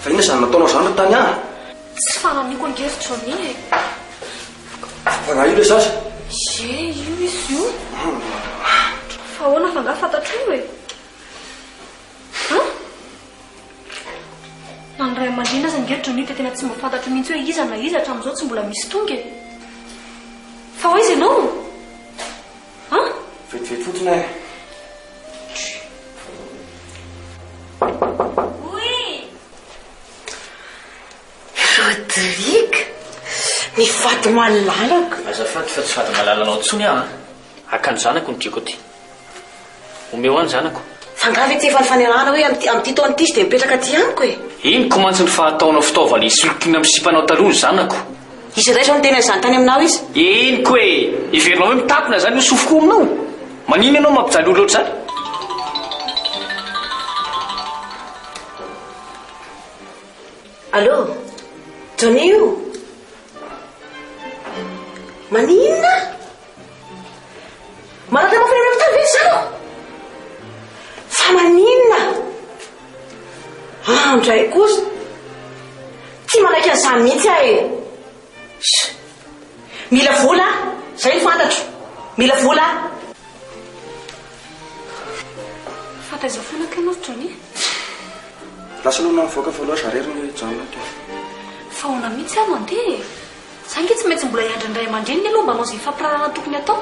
fa ina izany nataonao izany ry tany ahy tsy fananiko angeritra ni e. fa nga io le sasa ye io izy io fa ahoana fa nga fantatro io e. na ny ray aman-dreny aza angeritra ni dia tena tsy mba fantatro mihitsy hoe iza na iza hatramin'izao tsy mbola misy tonga e. fa ho izy ianao vetivety fotsiny e. Rodrigue, mifaty malalako. Azafady fa tsy fady malalanao ntsony aho akanjo zanako ny tiako ty omeo any zanako fangavy ty efa ny fanirahana hoe amin'ity taona ity sy dia mipetraka ty amiko e. iny komantsy ny fahataonao fitaovana isolokina amin'ny sipanao taloha ny zanako izy ray zao ny tena izany tany aminao izy iny ko e iverinao hoe mitapina zany ho sofoko aminao manino ianao mampijaly olo loatra zany allô Johnny io maninona manatra mo fenana mitavy izy zao fa maninona andray kosa tsy manaiky an'izany mihitsy aho e. Mila vola zay ny fantatro mila vola fataiza fonaka ianao Johnny lasa aloha namivoaka fa loha zareriny janona to fa ona mihitsy aho mandeha za nge tsy maintsy mbola iandrindray aman-dreniny aloha mba anao zay fampirarana tokony atao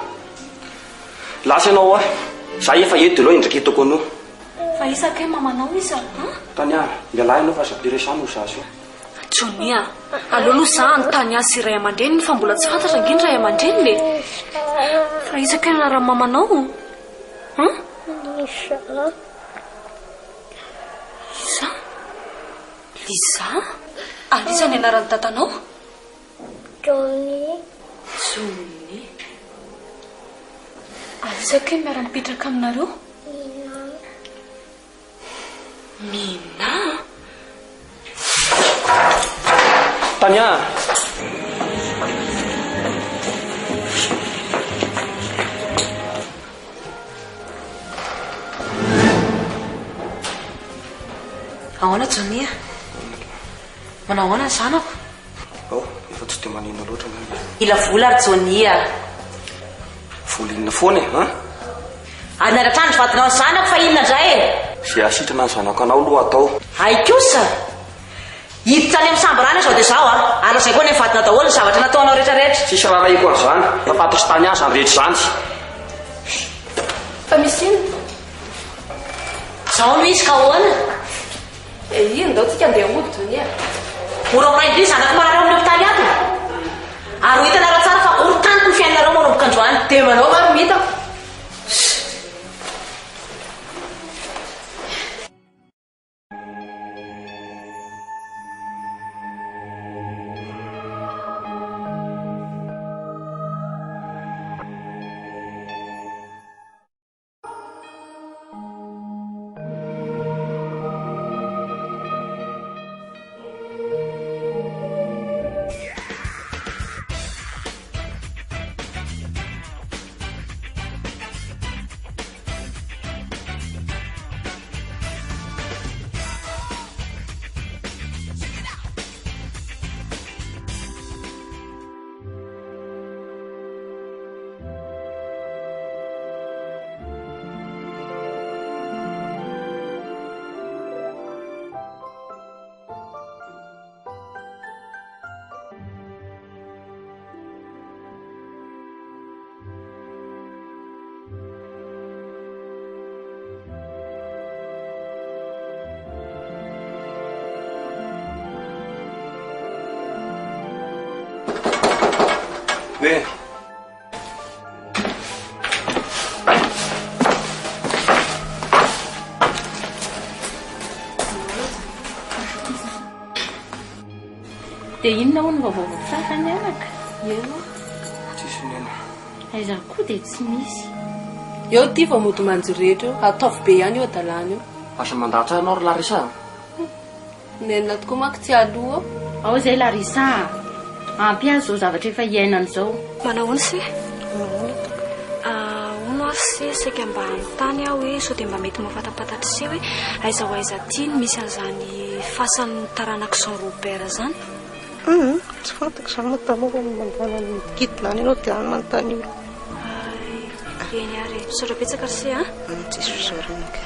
lasa ianao a za efa eto de loha indraky hitako anao fa isaka mamanao izy tany ahy mialahy ianao fa zapiresano zazy io Johnny aloaloha za anytany azy sy ray aman-dreniny fa mbola tsy fantatra angeny ray aman-dreniny fa isaka anaraha mamanao Liza Liza Alisa ny anarany tatanao Johnny Alisa ke miara-mipetraka aminareo Mina Tanya ahoana Johnny manao ahoana ny zanako efa tsy dia manino loatra ila vola ary Johnny vola inona foana e ary naratra ny vadinao ny zanako fa inona indray e zay asitrana ny zanako anao loha atao ay kosa hiditra any amin'ny samborana zao dia zao ary zay koa ny vadina daholo ny zavatra nataonao rehetrarehetra tsisy raharaiko an'izany fa fantatry tany azy any rehetra zany fa misy ino zao misy ka ahoana ino dao tsika andeha hody Johnny ora indri zanako marary amin'ny hopitaly ato ary ho hitanareo tsara fa orotaniko ny fiainareo manomboka androany dia manao maro mitako Dia inona hono vaovao tsara ny anaka eo tsisy nena aiza koa dia tsy misy eo ty fa mody manjo rehetra eo ataovy be ihany eo adalany eo asa mandatsy anao ry Larisa nenina tokoa manko tsy aloha ao zay Larisa ampy azy zao zavatra efa iainany zao manao hono se hono aho se saika mba anytany aho hoe sao dia mba mety mahafantapatatra se hoe aiza ho aiza tiany misy an'izany fasan'ny taranako Jean Robert zany. Tsy fantako izany matanao mandana ny kitinany ianao dia any manontany olo. Eny ary misaotra betsaka ry se a? Tsisy fisaorana ka.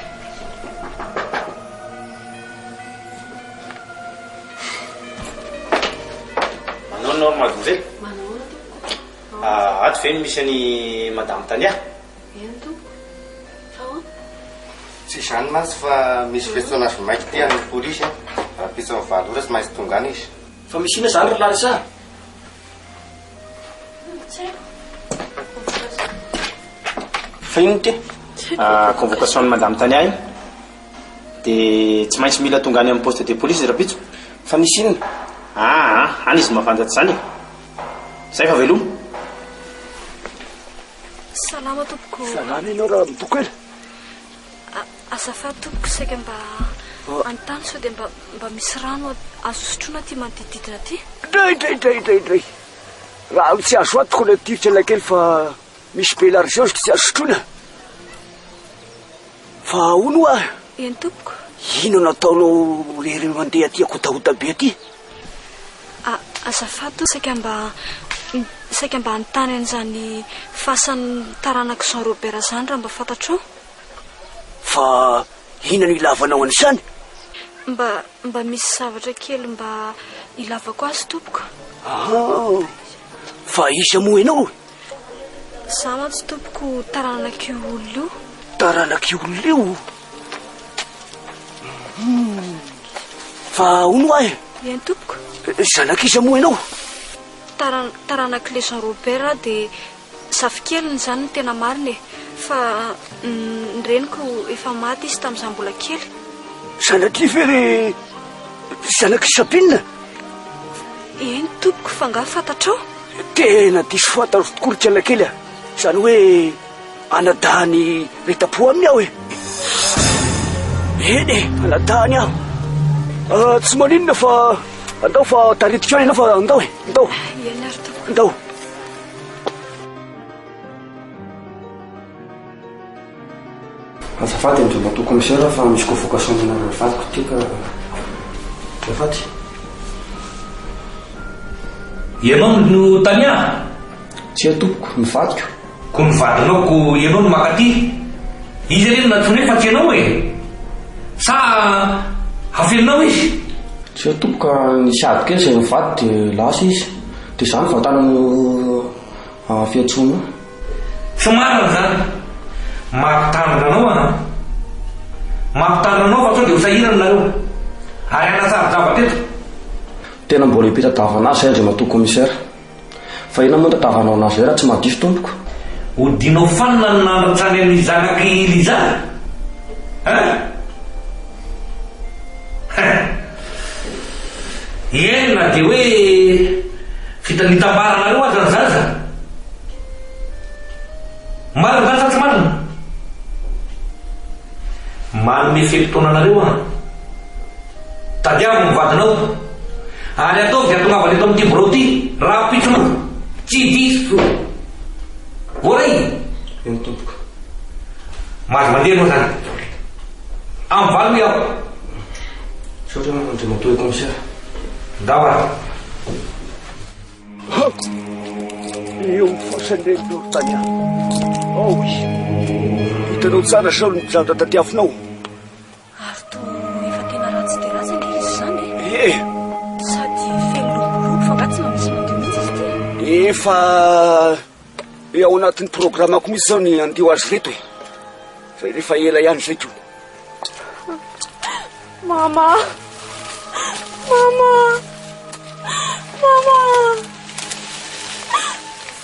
Manao mademoiselle. Ato ve misy any madame Tania? Eny tompoko. Fa ho? Tsy izany mantsy fa misy personage maiky ty any polisy raha pitsy amin'ny valora tsy maintsy tonga any izy. Fa misy ina zany ry Larisa? Fa ino ty? Convocation ny madame Tania iny dia tsy maintsy mila tonga any amin'ny poste de police raha pitso. Fa misy inona? Any izy mahafantatsy zany. Zay fa veloma. Salama tompoko. Salama ianao raha mitoko ela. Azafady tompoko saika mba anontany sao dia mba misy rano azo sotroina ty manodidididina ty. Indray. Raha tsy azo ato koa tiritra lakely fa misy be larisiazy tsy azo sotroina. Fa ono a. Eny tompoko. Ino nataonao rery mandeha aty akotaota be aty? Azafady to saika mba anontany an'izany fasan'ny taranako Jean Robert zany raha mba fantatrao. Fa ina no ilavanao an'izany? Mba misy zavatra kely mba ilavako azy tompoko. Fa isa moa ianao? Za mantsy tompoko taranak'io olona io. Taranak'io olona io? Fa ono ahy? Eny tompoko. Zanak'isa moa ianao? Taranak'le Jean Robert dia zafikeliny zany ny tena marina e. Fa ny reniko efa maty izy tamin'izaho mbola kely. Zanak'i fery zanak'Isapinina? Eny tompoko fa nga fantatrao? Tena diso fantaro tokory lakely a. Zany hoe anadahany reta-po aminy aho e. Eny e, anadahany aho. Tsy maninona fa andao fa taritikao ianao fa andao e. Andao. Eny ary tompoko. Andao. Azafady ndro mba toko commissaire fa misy convocation aminareo vadiko ty ka azafady. Ianao no Tania? Tsy atompoko, mivadiko. Ko mivadinao ko ianao no makaty? Izy reny natsony fa tsy ianao e? Sa hafelinao izy? Tsy atompoko ka nisy ady kely izay mivady dia lasa izy. Dia izany vatanano fiantsoana. Tsy marina zany. Mampitandrina anao mampitandrina anao fa sao dia ho sahirana nareo ary anasavy teto. Tena mbola hipetadava anazy zay ndray matoa commissaire. Fa ina moa tadavanao anazy zay raha tsy mahadiso tompoko. Hodinao fanina ny nandratsany amin'ny zanaky Liza? Eny na dia hoe fitanitambaranareo azy ny zaza. Marina zany sa tsy marina? Manome felotaona anareo tadiavo mivadinao ary ataovy atonavana eto amin'ity borao ty raha pitsono tsy diso voray. Eny tompoko. Mazy mandeha anao zany amin'ny valo iaho. Saotra ndray matoa e commissaire. Dava eo mifasan'ireo Tania. Hitanao tsara sao ny zavatra tadiavinao. Ary to efa tena ratsy dia ratsy ange izy zany e. Sady feno lobolobo fa nga tsy mamisy mandio mihitsy izy ty. Efa ao anatin'ny programako mihitsy zao ny andio azy reto e. Zay rehefa ela ihany zay ko. Mama.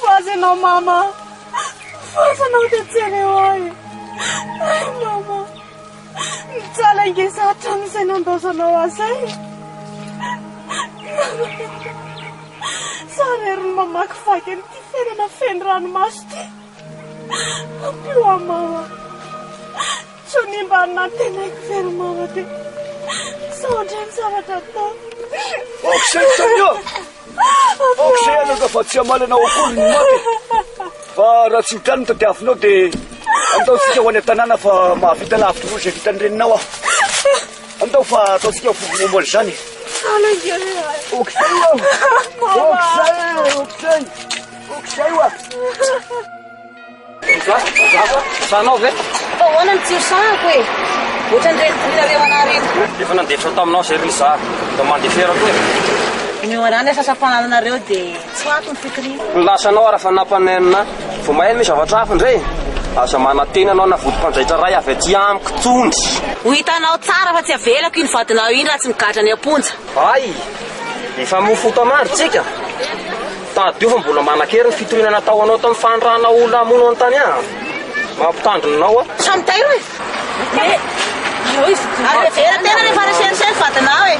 Fasanao mama. Fasanao dia tsy eo ahy. Ay mama. Mitsala ingesa hatramin'izay nandaosanao azay. Sarery ny mamaky vaky an'ity ferana feno ranomasy ty. Ampio a mama. Tsy ho nimba anatenaiko very mama ty. Saodra ny zavatra tao. Okisay Tania. Okisay anao fa tsy amalanao akory ny maty. Fa raha tsy hotrany tadiavinao dia andao tsika ho any an-tanàna fa mahavita lavitra roa izay vitan'ny reninao aho. andao fa ataontsika fomomboly zany okizay oa sanao ve ahoana ny tsiro sahako e ohatran'ireny anareny koa efa nandefitra taminao zay ry za da mandeferako e mioarany sasapananareo dia tsy ato ny fikirina lasanao araha fa nampanenina vo maheno misy zavatra hafa ndre aza mananteny anao na vodim-panjaitra ray avy aty amiko tsondry ho hitanao tsara fa tsy avelako iny vadinao iny raha tsy migadra ny amponja ay efa mofota maro tsika tadio fa mbola manan-kery ny fitoriana natao anao tamin'ny fandrana olona amono an-tany mampitandronanao samitairo e arevera tena rehefa reseriseny vadinao e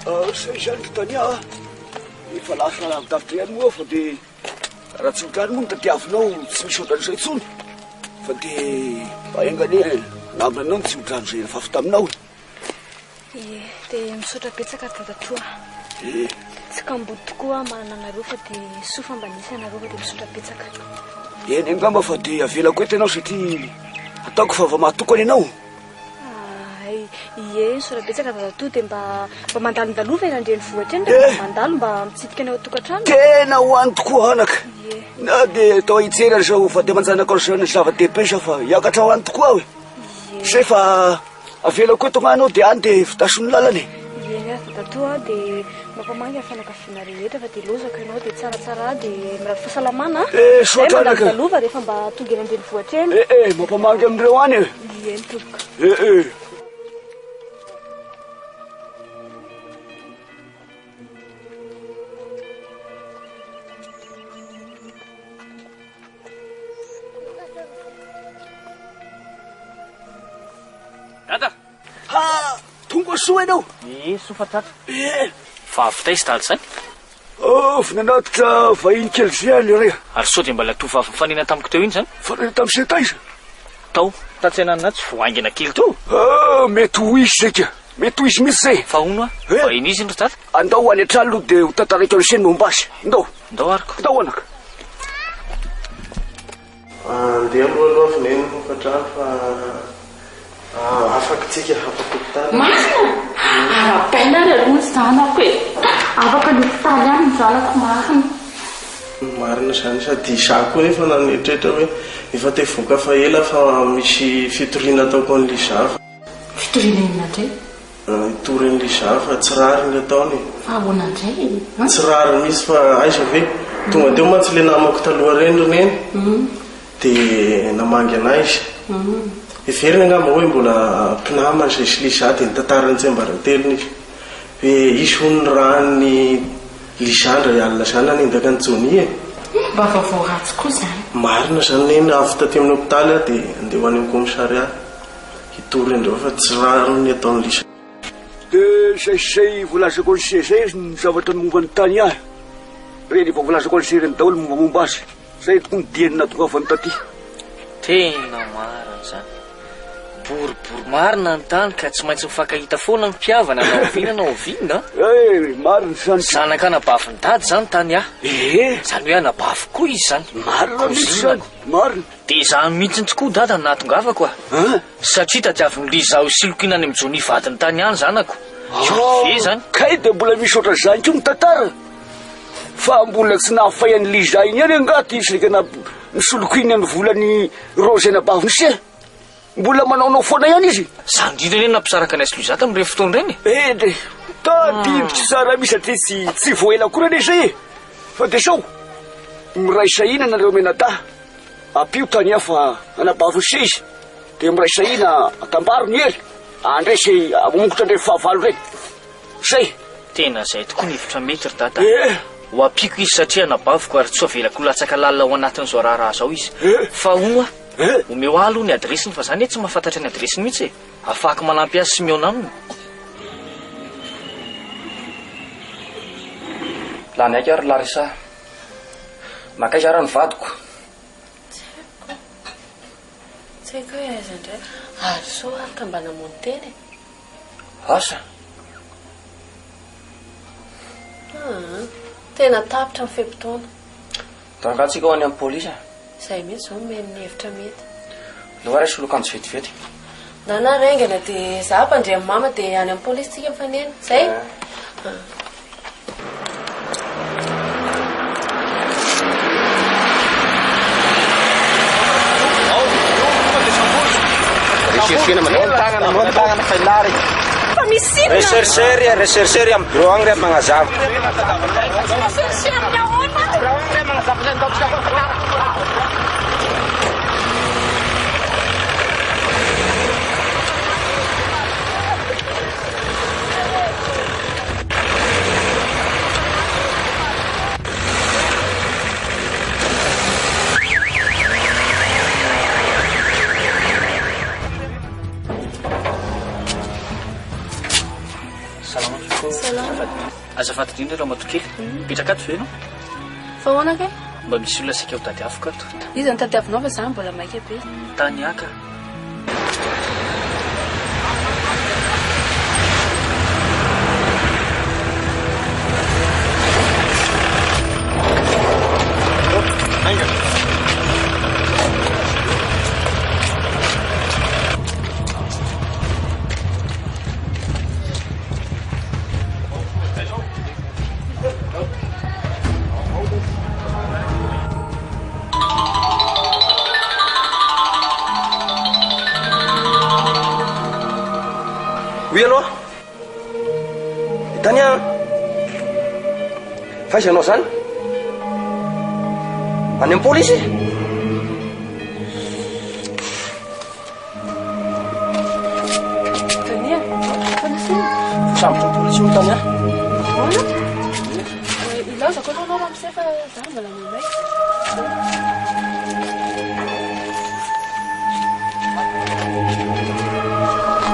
zay zany fotania efa lasa davitra ihany moa fa dia raha tsy otrany moa ny tadiavinao tsy misy ohatran'izay tsony fa dia aengany naminanao ny tsy otrany zay rehefa avy taminao dia misaotra betsaka dadatoa tsy kambody tokoa manana anareo fa dia sofa mba nisy anareo fa dia misaotra betsaka eny angamba fa dia avelako eto ianao satria ataoko fa va mahatokany ianao ie misaotra betsaka dadatoa dia mba mandalondalova eny andreny vohatra eny dia mandalo mba mitsidika anao tokantrano tena hoany tokoa anaka na dia atao hitsery zao fa dia manjanaka zany zava-dehibe sa fa hiakatra hoany tokoa aho e zay fa avelako eto gnanao dia any dia fitasony lalany eny a dadatoa dia mampamangy fanakafiana rehetra fa dia lozako ianao dia tsaratsara dia mirady fahasalamana soatra anaka mandalondalova rehefa mba tonga eny andreny vohatra eny mampamangy amin'ireo any eny toboka Dada tonga soa ianao sofa tratra fa avitay sy daly zany finanatitra vahiny kely zay any re ary sao dia mba latova fanena tamiko teo iny zany fanena tamin'ny setaiza tao tatsenana tsy voaingina kely to mety ho izy zay ka mety ho izy misy zay fa ono a vahiny izy indro tata andao ho any an-trano aloha dia ho tantaraiko any seny mombasy ndao ariko ndao anaka andeha aloha fineny mofatrano fa afaka tsika hapakotany masina arabaina ry aloha ny zanako e afaka nofitaly any ny zanako marina marina zany sady zako nefa nanetretra hoe efa te voka fa ela fa misy fitoriana ataoko an'li zava fitoriana inona ndray itory an'li zava tsy rary ny ataony ahoana ndray tsy rary misy fa aiza ve tonga teo mantsy le namako taloha rendriny eny dia namangy anay izy everiny angamba hoe mbola mpinamana zay sy liza dia nitantarany tsembaratelony izy hoe isy ho ny rany lizandra alina zany nanendaka ny joni e mba vavoaratsy koa zany marina zany eny avy taty amin'ny hopitaly a dia andeha ho any amin'ny komisaria hitory andreo fa tsy rary ny ataony liza dia zay volazako ny se zay ny zavatra ny momba ny tany ahy reny efa volazako ny sereny daholo mombamomba azy zay toko ny dienina tonga avany taty tena marina zany boribory marina ny tany ka tsy maintsy mifankahita foana ny mpiavana na oviana na oviana marina zany zanaka anabavy ny dady zany tany ahy zany hoe anabavy koa izy zany marina mihitsy zany marina dia zany mihitsiny tokoa dada natongavako satria tadiaviny lizaho siloko inany amin'ny joni vadiny tany any zanako ve zany kay dia mbola misy oatra zany ko mitantara fa mbola tsy nahafay any liza iny any angaty srika nisoloko iny any volany rozy anabaviny se mbola manaonao foana ihany izy zany indrindra reny nampisaraka anay sylozata amin'ireny fotoana reny ede tadiditra tsara misy satria tsy voela koa reny zay fa dia sao miraisahina nareo menada apio tany aho fa anabaviny se izy dia miraisahina atambaro ny ely andresy amomokotra ndre fahavalo reny zay tena zay tokoa nivitra metry dada ho apiako izy satria anabaviko ary tsy avelako latsaka lalina ao anatin'izao raharaha zao izy fa ono omeo ahy aloha ny adresiny fa zany hoe tsy mahafantatra ny adresiny mihitsy afahako manampy azy sy miona aminy la ny aika ary larisa makaiza raha ny vadiko tsy haiko hoe aiza indray ary so arika mba namony teny asa tena tapitra ny fepitaona dangatsika ho any amin'ny polisa Izay mihitsy izao nomeny hevitra mety. Loara sy lokanjo vetivety. Da na rengana dia za mpandre amin'ny mama dia any amin'ny polisy tsika mifanena. Zay? Tagnana failary. Fa misy sinona. Recherchery amin'ny bureau agny rehefa magnazava. Recherche amin'ny ahoana? Azafady indrindra raha matokely. Mipetraka ato ve ianao? Fa ahoana kay? Mba misy olona sika ho tadiaviko ato. Izy ny tadiavinao fa za mbola maika be. Tany aka. Oui aloha hitany a faisanao zany any amin'ny polisy Tania, fanasina. Sambotra polisy io tany a. Ahoana? Ilaozako aloha anao amin'izay fa za mbola mimaika.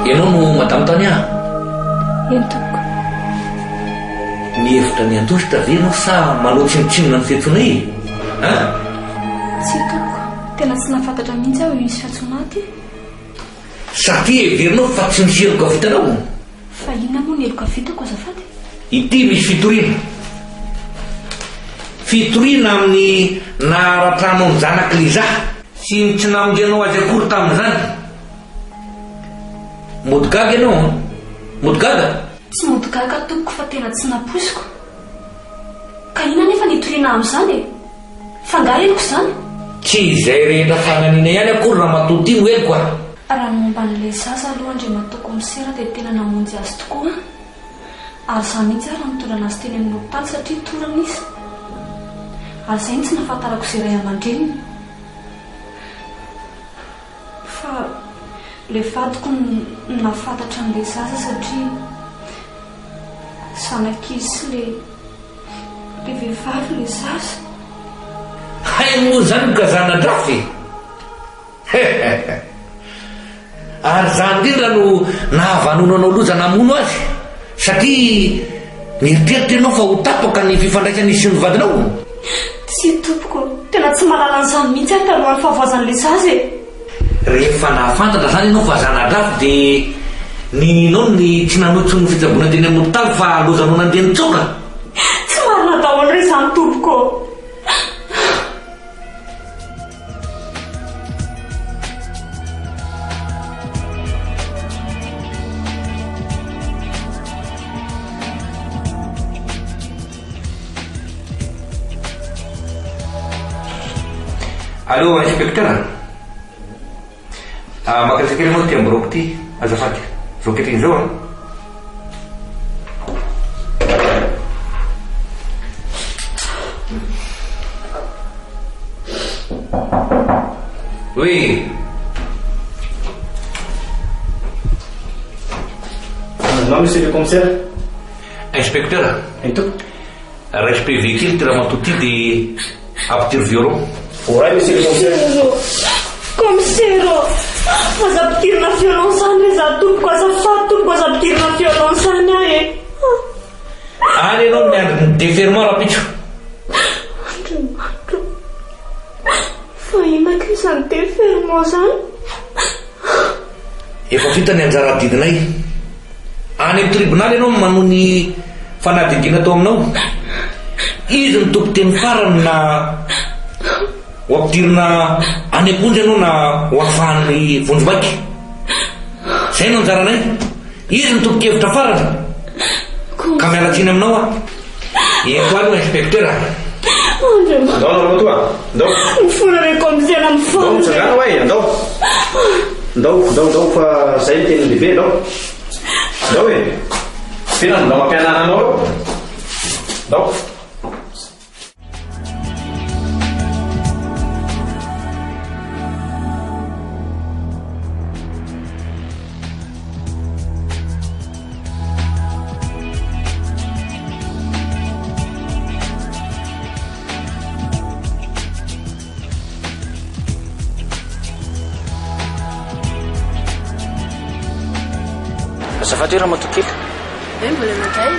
Ianao no madamo Tania? Eny tompoko. Mihevitra ny andositra ve ianao sa manao tsinotsinona ny fiantsonay? Tsy tompoko. Tena tsy nahafantatra mihitsy aho misy fiantsoana aty. Satria heverinao fa tsy misy heloka vitanao. Fa inona moa ny heloka vitako azafady? Ity misy fitoriana. Fitoriana amin'ny naharatranao ny zanak'Liza sy ny tsy namonjenao azy akory tamin'izany. Modogaga ianao? Modogaga? Tsy modogaga tompoko fa tena tsy naposiko. Ka inona nefa nitoriana amin'izany e? Fangaha heloka izany? Tsy izay rehetra fananiana ihany akory raha matoty ho heloka. Raha momba n'ilay zaza aloha andre matoko misera dia tena namonjy azy tokoa. Ary za mihitsy ary nitorana azy teny amin'ny hopitaly satria torana izy. Ary izay ny tsy nahafantarako izay ray aman-dreniny. Fa ilay vadiko nahafantatra an'ilay zaza satria zanak'izy sy ilay vehivavy ilay zaza. Hay moa zany ka zanan-drafy. Ary zany indrindra no nahavanona anao loza namono azy satria mieritreritra ianao fa ho tapaka ny fifandraisan'izy sy ny vadinao. Tsy tompoko, tena tsy mahalala an'izany mihitsy aho talohan'ny fahavazan'ilay zaza e. Rehefa nahafantatra zany ianao fa zanan-drafy dia ninao ny tsy nanotsy ny fitsaboana teny amin'ny hopitaly fa lozanao nandeha nitsoka. Tsy marina daholo re izany tompoko. Allô, inspecteur? Makasy kely moa ty amboroko ty, azafady. Zao ketriny zao. Oui. Non, monsieur le commissaire. Inspecteur? Então? Respect véhicule ty raha matoty dia ampitiry violon. Oray, monsieur le commissaire. Commissaire, aza ampidirina violon zany re za tompoko, azafady tompoko aza ampidirina violon zany ahy e. Any ianao miandry ny déferment rapitso. Andriamanitra, fa inona ke izany déferment zany? Efa vita ny anjara didinay. Any amin'ny tribunal ianao manohy ny fanadidina tao aminao. Izy ny tompo teny farany na ho ampidirina any amponjy ianao na ho afahan'ny vonjovaiky. Zay no anjaranay. Izy ny tompon-kevitra farany. Ka mialatsiny aminao a. Eto aloha inspecteur. Andao nareo toa. Andao. Mifonareko amizay na Andao mitsangana hoay, andao. Andao fa zay ny teny lehibe andao. Andao e. Tena andao mampianana anao. Andao. Azafady hoe raha matokely. Mbola mandray.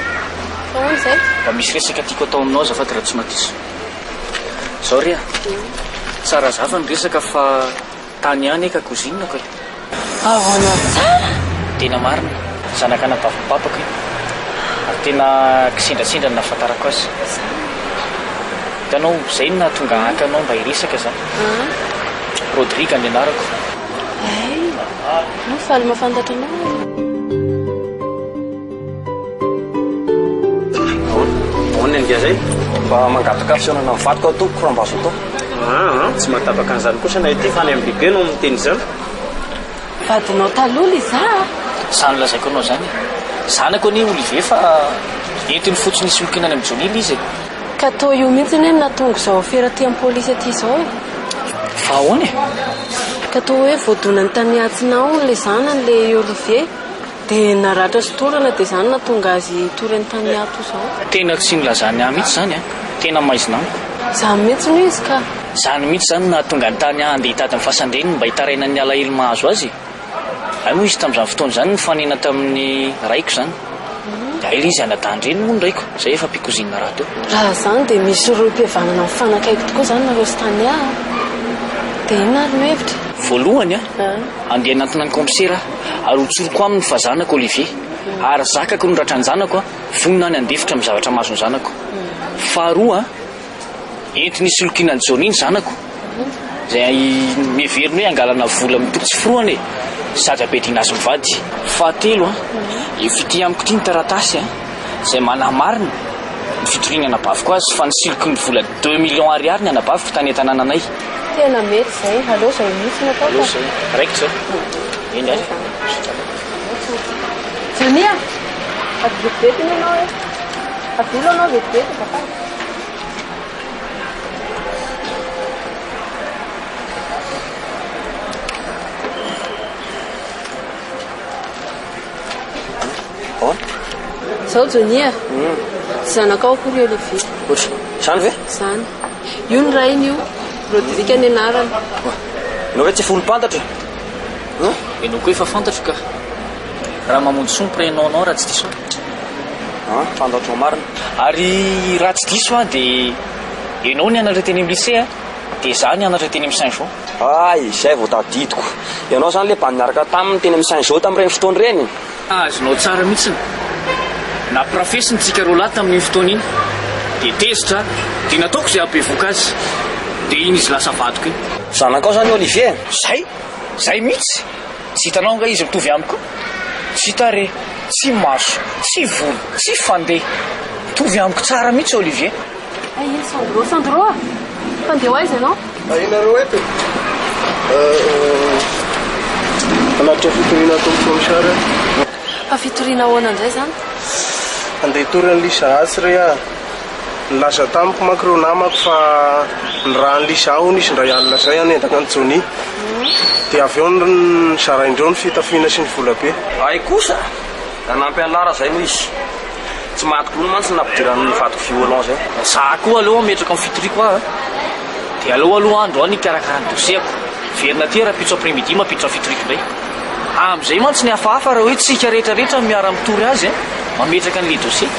Fa hono zay? Mba misy resaka tiako atao aminao azafady raha tsy matiso. Zao ria. Tsara zafa ny resaka fa tany any eka kozinako e. Ahoana tsara? Tena marina. Zanakana bavopapako e. Ary tena kisendrasendra ny nahafantarako azy. Hitanao zay no nahatonga ankanao mba hiresaka zany. Rodrigue ny anarako. No faly mahafantatra anao. Ahoana ny zay? Mba mangatokafisiona mivadiko ao tompoko raha mba azo atao. Tsy mahatabaka an'izany kosa na ity fa ny amin'ny bebe no miteny izany. Vadinao taloha iza. Sany lazaiko anao zany. Zanako any Olivier fa entiny fotsiny isy olokina any amin'ny Jonil izy. Ka tô io mihitsy ny nahatonga izao afera aty amin'ny polisy aty izao e. Fa ahoana e? Ka tô hoe voadonany tany atsinao le zanany le Olivier dia naratra sy torana dia zany nahatonga azy torany tany ato izao. Tena tsy nilazany ahy mihitsy zany a. Tena maizinamiko. Zany mihitsy no izy ka. Zany mihitsy zany nahatonga ny tany ahy andeha hitady amin'ny fasandreniny mba hitaraina ny alahelo mahazo azy. Ay moa izy tamin'izany fotoana zany nifanena tamin'ny raiko zany. Dia aila izy anadandreny moa ny raiko. Zay efa mpikozinina raha teo. Raha zany dia misy roa mpihavanana mifanakaiky tokoa zany nareo sy tany ahy. Dia inona ary no hevitra? Voalohany a andeha anatona ny komisera ary hotsoroko aminy fa zanako Olivier ary zakako ny ratrany zanako a vonina any andefitra amin'ny zavatra mahazo ny zanako. Faharoa entiny isy olokina ny Joniny zanako zay miheveriny hoe angalana vola mitokitsy foroany sady apetrina azy mivady. Fahatelo a fity amiko ty ny taratasy a zay manamarina ny fitorinana baviko azy fa nisiloko ny vola 2 millions ariary ny anabaviko tany an-tanànanay. Tena mety zay. Aleo zay mihitsy natao. Aleo zay. Raiko zay. Eny ary. Jonia, aty vetivety ny anao e. Avilo anao vetivety papa. Zao Jonia. Zanakao akory Olivier. Zany ve? Zany. Io ny raha iny io. Rodrigue ny anarany. Ianao hoe tsy folo-pantatra? Ianao koa efa fantatro ka. Raha mamonjy soa ny prénom-nao raha tsy diso. Fantatro marina. Ary raha tsy diso a dia ianao ny anatra teny amin'ny lycée a dia za ny anatra teny amin'ny Saint-Jean. Izay vao tadidiko. Ianao zany le mba niaraka taminy teny amin'ny Saint-Jean tamin'ireny fotoana ireny. Azonao tsara mihitsiny. Naprofesiny tsika roa lahy tamin'iny fotoana iny. Dia tezitra dia nataoko izay habevoka azy. Dia iny izy lasa vadiko iny. Zanakao zany Olivier? Zay mihitsy. Tsy hitanao nga izy mitovy amiko. Tsy hita re, tsy maso, tsy volo, tsy fandeha. Mitovy amiko tsara mihitsy Olivier. Ino Sandro? Fandeha aiza ianao? Inareo eto. Anaty fitoriana tompo komisara. Fa fitoriana ahoana indray zany? Andeha hitory ny lisa asy re a. Nilaza tamiko manko ireo namako fa ny raha ny lisa ahony izy ndray alina zay anendaka ny Joni. Dia avy eo ny zaraindreo ny fitafiana sy ny volabe. Ay kosa da nampy an'lara zay moa izy. Tsy matiko loha mantsy nampidiran'ny vadiko violon zay. Za koa aloha metraka amin'ny fitoriako a. Dia aloha andro any ikarakara ny dosiako. Verina ty raha-pitso après-midi mampitso amin'ny fitoriako indray. Amin'izay mantsy ny hafahafa raha hoe tsika rehetrarehetra miara mitory azy mametraka an'le dossier.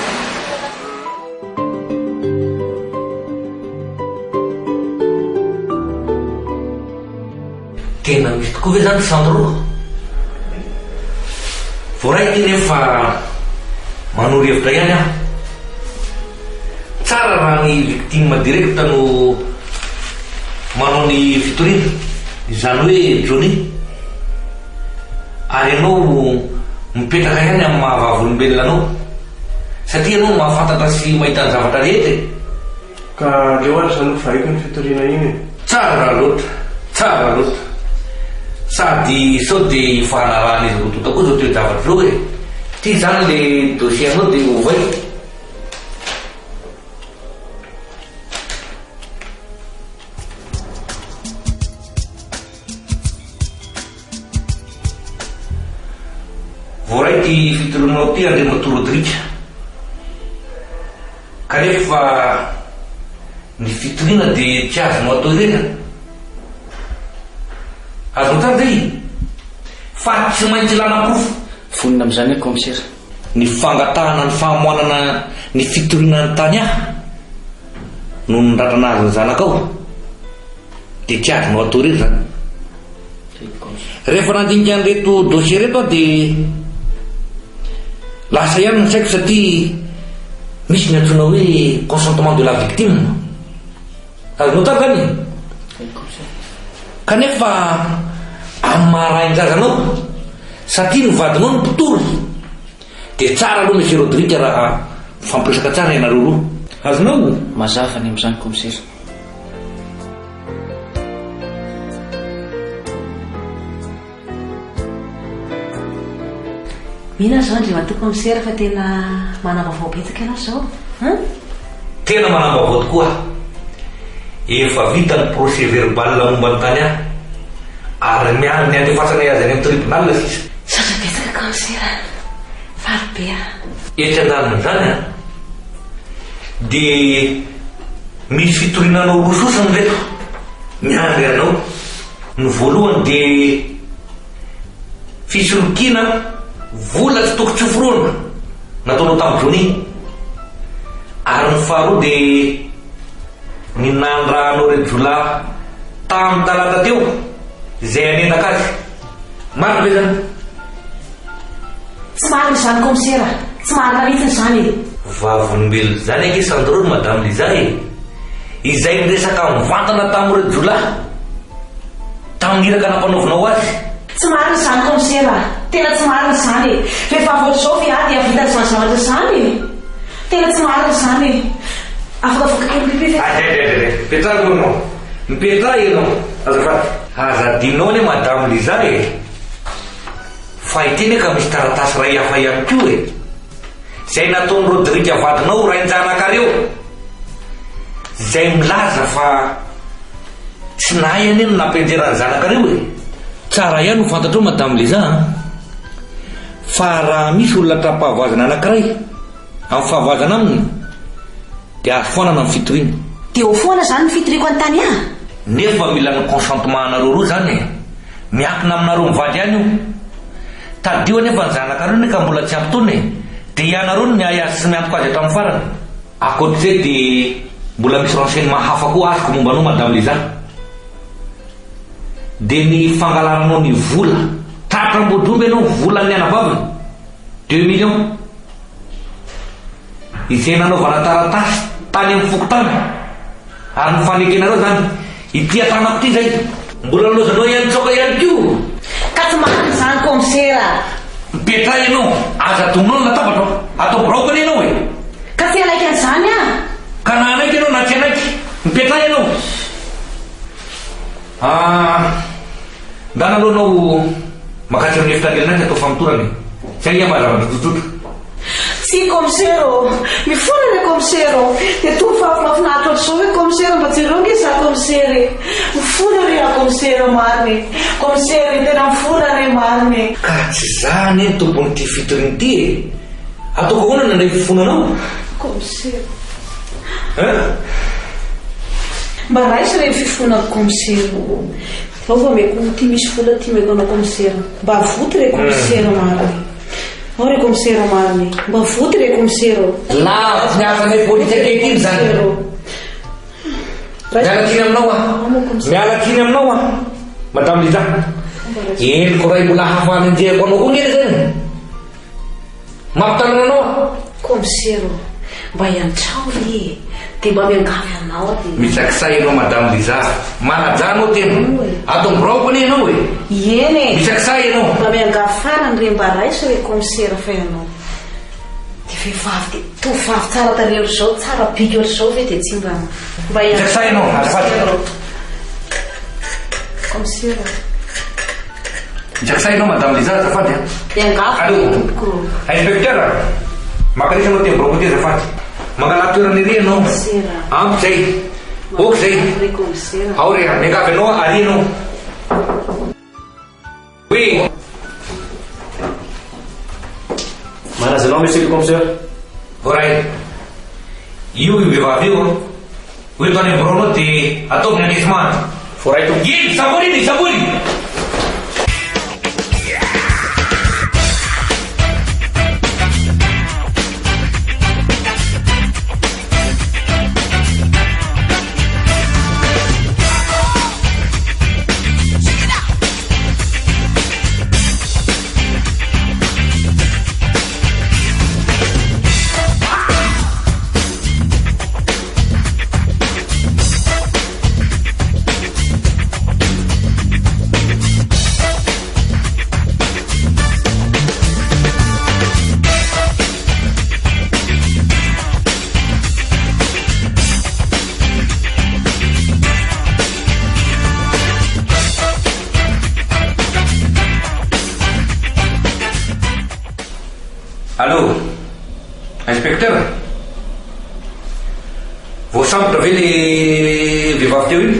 Tena misy tokoa ve zany Sandro? Voaraiky nefa manoro hevitra ihany aho. Tsara raha ny victime directa no manao ny fitoriana izany hoe Johnny ary ianao mipetraka ihany amin'ny mahavavolombelona anao satria ianao mahafantatra sy mahita ny zavatra rehetra ka leo ary zany vaiko ny fitoriana iny tsara loatra sady sao dia fahanarahana izy rotota koa zao teo zavatra zao hoe ty zany le dossier anao dia ovay voaraiky fitorianao ty Andriamatoa Rodrika kanefa ny fitoriana dia tsy azonao atao irena azonao tsara zay fa tsy maintsy lana-pofo vonina amin'izany hoe commissaire ny fangatahana ny fahamoanana ny fitoriana ny tany ahy no nyndratrana azy ny zanakao dia tsy azonao atao irery zany rehefa nandinika an'reto dossier reto a dia lasa ihany ny saiko satria misy ny antsoina hoe consentement de la victime azonao tsara zany kanefa amin'ny maharahin-jazanao satria ny vadinao ny mpitory dia tsara aloha monsieur Rodrika raha fampiresaka tsara ianareo roa azonao mazava ny amin'izany commissaire mihina zao Andriamatoa commissaire fa tena manam-baovao betsaka ianao zao tena manam-baovao tokoa efa vita ny procès verbal momba ny tany ahy ary miany ny andefatsana azy any amin'ny tribunal sisa satra betsaka commissaire varobe etry andaniny zany a dia misy fitorinanao rososany reto miandry anao ny voalohany dia fisolokiana vola tsy toko tsy oforoana nataonao tamin'ny Johnny ary ny faharoa dia ny nandrahanao rejola tamin'ny talata teo zay anendaka azy marina be zany tsy marina zany commissaire tsy marina mihitsiny zany vavolombelona zany ange sandrony madame Liza izay miresaka mivantana tamin'ny rejola tamin'ny iraka nampanaovanao azy tsy marina zany commissaire tena tsy marina zany rehefa voatra zao fiady avita zany zavatra zany tena tsy marina zany afaka kely petraha anao mipetraha ianao azafady azadinao ane madame Liza fa iteny ka misy taratasy ray hafa ihany ko zay nataony Rodrika vadinao rain-janakareo zay milaza fa tsy nahay ane no nampenjerany zanakareo tsara ihany ho fantatrao madame Liza fa raha misy olona tra-pahavazana anakiray amin'ny fahavazana aminy dia azo foana na amin'ny fitoriana dia ho foana zany ny fitoriako any tany ahy nefa mila ny consentement anareo roa zany miankina aminareo mivady ihany io tadio nefa ny zanakareo ne ka mbola tsy ampitony dia ianareo no miay azy sy miantoko azy hatramin'ny farany akoatr'izay dia mbola misy renseignement hafa koa azoko momba anao madame Liza dia ny fangalaranao ny vola tratram-bodromby ianao vola ny anavaviny 2 millions izay nanaovana taratasy tany amin'ny fokotany ary ny fanekenareo zany ity atanako ty zay mbola lozanao ihany tsoka ihany ko ka tsy marina zany commissaire mipetra ianao aza tononao ny latabatra atao braokany ianao ka tsy alaiky an'izany ka na anaiky ianao na tsy anaiky mipetra ianao ndana alohanao makasy amin'ny efitra andelanaiky atao famotorany zay ia mazavatra tsotsotra tsy commissaire mifona re commissaire dia toy fafinafinatratra ohatr'izao hoe commissaire mba jereo nge za commissaire mifona re a commissaire mariny commissaire tena mifona re mariny ka tsy zany eny tompony ty fitoriny ty ataoko ahoana nandray fifonanao commissaire mba raisy re fifonako commissaire fa fa meko ty misy vola ty meko anao commissaire mba voty re commissaire mariny ao re commissaire mariny mba voty re commissaire la miasany politika akehityny zany mialakiny aminao mialakiny aminao madame Liza eniko ray mbola hafany anjehako anao koa ngeny zany mampitanana anao commissaire mba hiantraony dia mba miangavy anao dia misakisay ianao madame Liza manaja anao tena ato amborao koa ne ianao e eny misakisay ianao mba miangavy farany re mba raisy hoe commissaire fa ianao dia vehivavy dia tovavy tsara tarelo zao tsara biky ohatr'izao ve dia tsy mba misakisay ianao azafady commissaire misakisay ianao madame Liza azafady miangavy inspecteur makanisy anao tena borao koa ty azafady mangala toerana ery ianao ampy zay oky zay ao re miangavy anao ary ianao oui Malaza anao monsieur le commissaire voray io vehivavy io hoe tany amborao anao dia ataovy agnesimana voray to iny saboriny saboriny Allô, inspecteur voasambotra ve le vehivavy teo iny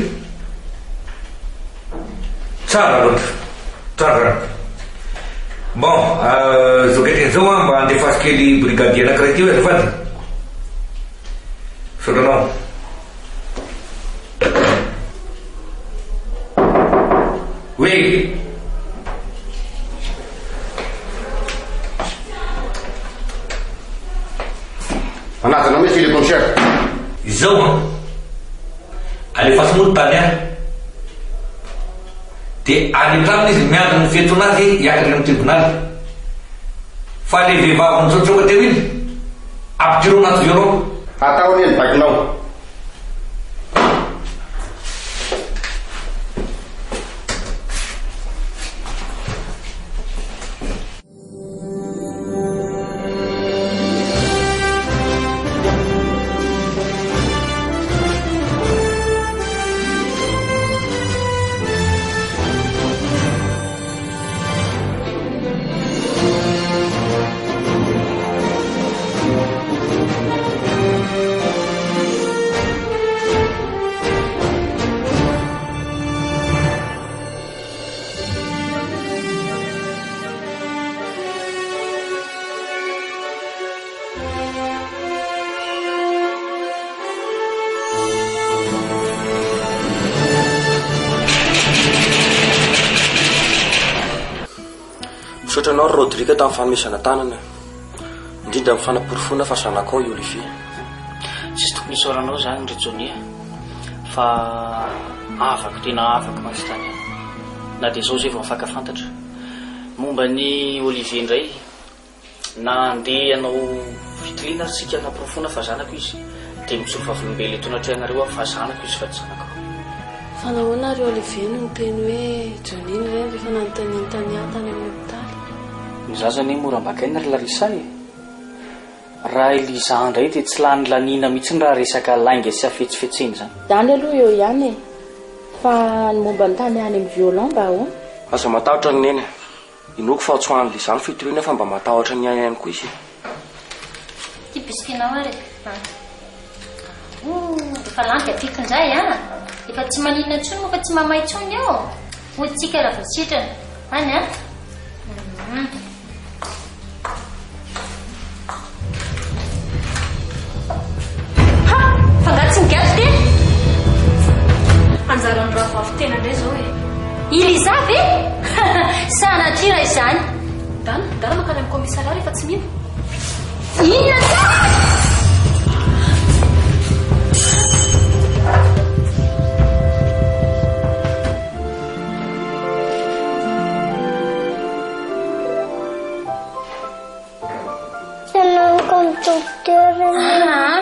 tsara loatra tsara bon zao ketriny zao a mba andefasy kely brigadier anankiray teo azafady sodranao oui Manatana monsieur le commissaire. Izao alefaso moa tany a dia any an-trano izy miandry ny fento anazy hiakatra amin'ny tribunal fa le vehivavy nitsotroka teo iny ampitiro anaty violon Ataony eny baikinao. Misaotra anao Rodrigue tamin'ny fanomezana tanana indrindra amin'ny fanaporofona fa zanakao i Olivier tsisy tokony isaoranao zany Retsonia fa afaka tena afaka mantsy tany na dia zao zay vao mifakafantatra momba ny Olivier indray na andeha ianao fitiliana sika naporofona fa zanako izy dia misolo vavolombely eto anatrehana fa zanako izy fa tsy zanako fa nahoana ry Olivier no niteny hoe Jonine ireny rehefa nanontaniany tany tany amin'ny hopitaly mizazany morambakaina ry Larisa e raha Eliza indray dia tsy lany lanina mihitsy raha resaka lainga sy afetsifetseny zany zany aloha eo ihany e fa ny momba ny tany any amin'ny violon mba ho aza matahotra ny neny inoko fa otsoan'le zany fitoriana fa mba matahotra ny ihany koa izy ty bisikinao ary efa lanty apiko indray a efa tsy maninona ntsony moa fa tsy mamay ntsony eo hotsika raha vositrana any a fangatsy ny gato ty anjarany raha vavy tena indray zao e Eliza ve sanatira izany dana makany amin'ny commissariat rehefa tsy mino inona Senang conductor.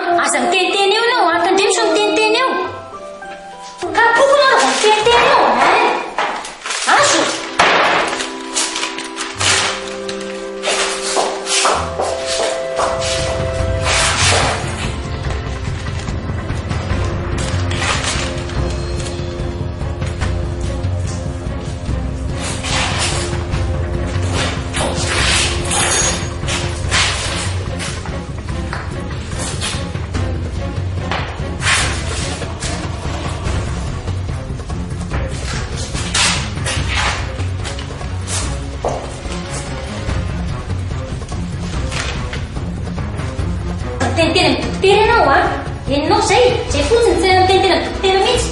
Zay fotsiny tsy mitentena dokotera mihitsy.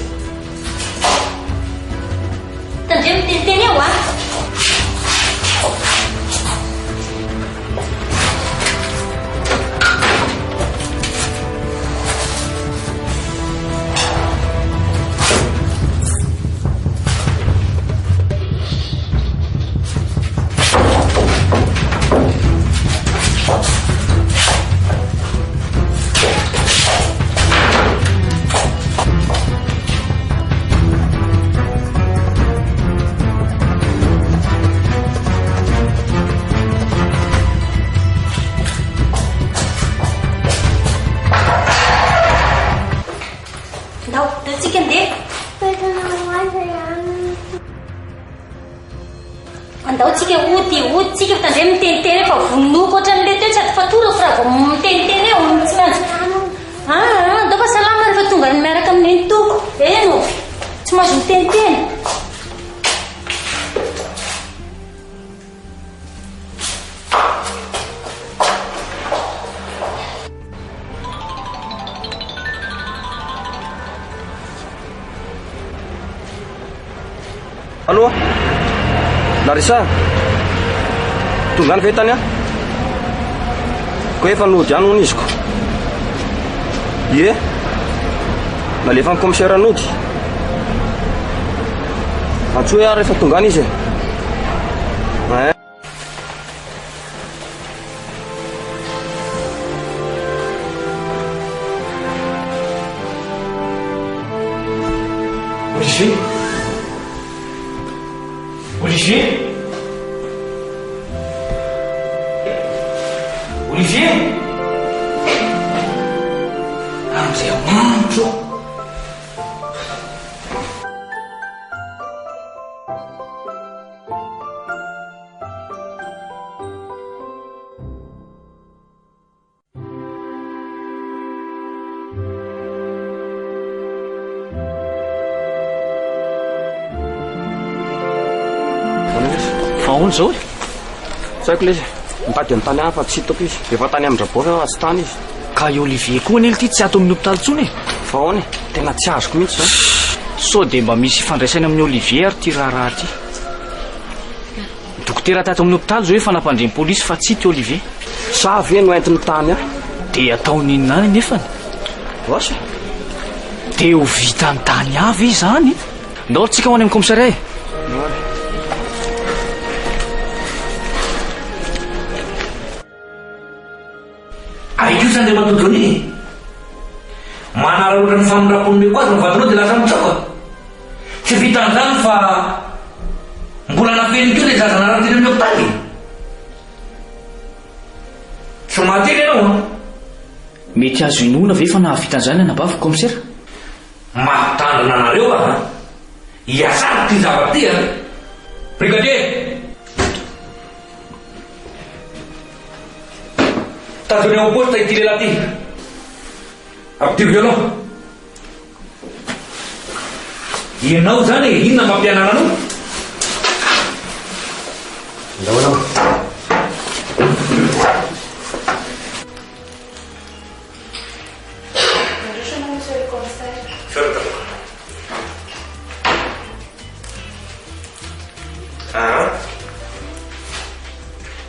Tandre mitenteny eo a. Andao tsika ody tsika tandre miteniteny fa vonoko ohatran'le teo tsy aty fatora fa raha vao miteniteny eo tsy maintsy andao fa salama rehefa tonga ny miaraka amin'ny toko eno tsy mahazo miteniteny. Allô Larissa tonga any ve tany aho ko efa nody any hono izy ko ie nalefa ny commissaire nody antso hoe ary rehefa tonga any izy Olivier Olivier amizay mantro Fahono zao e tsy haiko le izy mitady amin'ny tany hafa tsy hitako izy efa tany amin-drabo fa sy tany izy ka i Olivier koa nely ty tsy ato amin'ny hopitaly tsony e fa hoany tena tsy azoko mihitsy zany sao dia mba misy ifandraisany amin'ny Olivier ary ty raharaha ty dokotera tato amin'ny hopitaly zao hoe fa nampandreny polisy fa tsy ty Olivier sa ve no entiny tany aho dia ataony inona any nefany vasa dia ho vita ny tany avy izy zany ndao tsika ho any amin'ny commissariat e io zany le matodony manara ohatrany famindrapony me koa azy mivadinao dia lasa mitraka tsy vitan'izany fa mbola nafeny keo le zaza naranteny amin'ny hopitaly tsy mately ianao mety azo inoana ve fa nahavitan'izany anabavy commissaire mahatandrina anareo iasako ty zava-ty brigadier tazony ao posta ity lehilahy ty apity violon ianao zany e inona mampianana anao ndaonao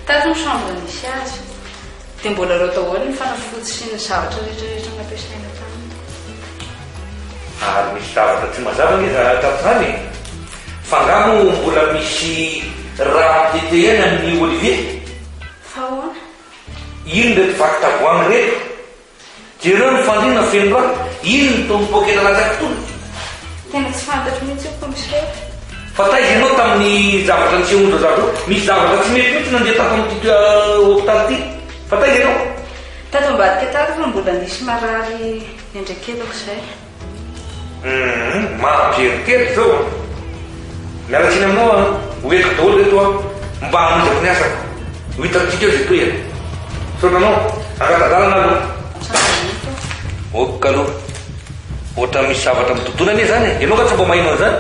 tato ny chambre misy azy dia mbola reo daholo ny fanafotsy sy ny zavatra rehetrarehetra nampiasaina taminy ary misy zavatra tsy mazava nge tato zany fa ngamo mbola misy raha tetehany amin'ny Olivier fa hoana ino ndraiky vaky tavoany reto jereo ny fandrina feno raha ino ny tompokena latsaky tony tena tsy fantatro mihitsy io commissaire fa taizy ianao tamin'ny zavatra ny sehondo zavatra misy zavatra tsy mety mihitsy nandeha tato amin'ity hôpitaly ty fa taizy ianao tato ambadika tato fa mbola nisy marary endrekelako zay mampieritery zao mialatsiny aminao hoentiko daholo reto mba hamonjako ny asako ho hitako tsika eo zay toera sonanao angatadalana aloha oka aloha ohatra misy zavatra mitotona ane zany ianao ka tsy mba mahinao an'izany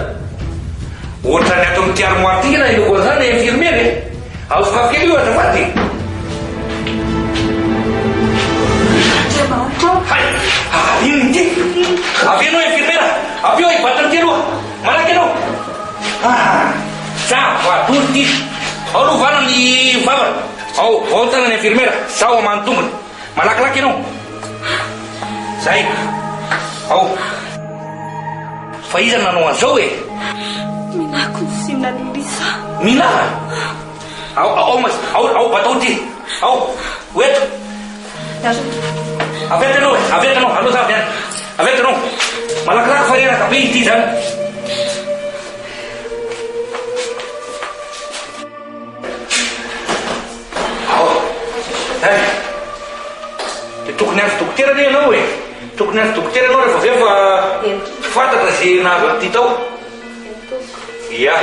ohatra ny ato amin'ity armoire ty na inoko an'izany infirmiere azokafo kely io azafady Hai Inona ty? Avy anao infirmiera, avy eo ivatana ty aloha. Malaky anao. Zava-doly ty. Ao aloha vana ny vavana. Ao tana ny infirmiera. Zaho amanontongony. Malakilaky ianao. Zay. Ao. Fa iza nanao an'izao e? Minako ny simina ny Lisa. Minaha? Ao batao ty. Ao. Oeto. Avy ato ianao. Aloha za avy any. Avy ato ianao. Malakilaky fa reraka be ity zany. Tokony azo dokotera ne ianao e. Tokony azo dokotera ianao rehefa avy fa fantatra izay nahazo an'ity tao. Ia.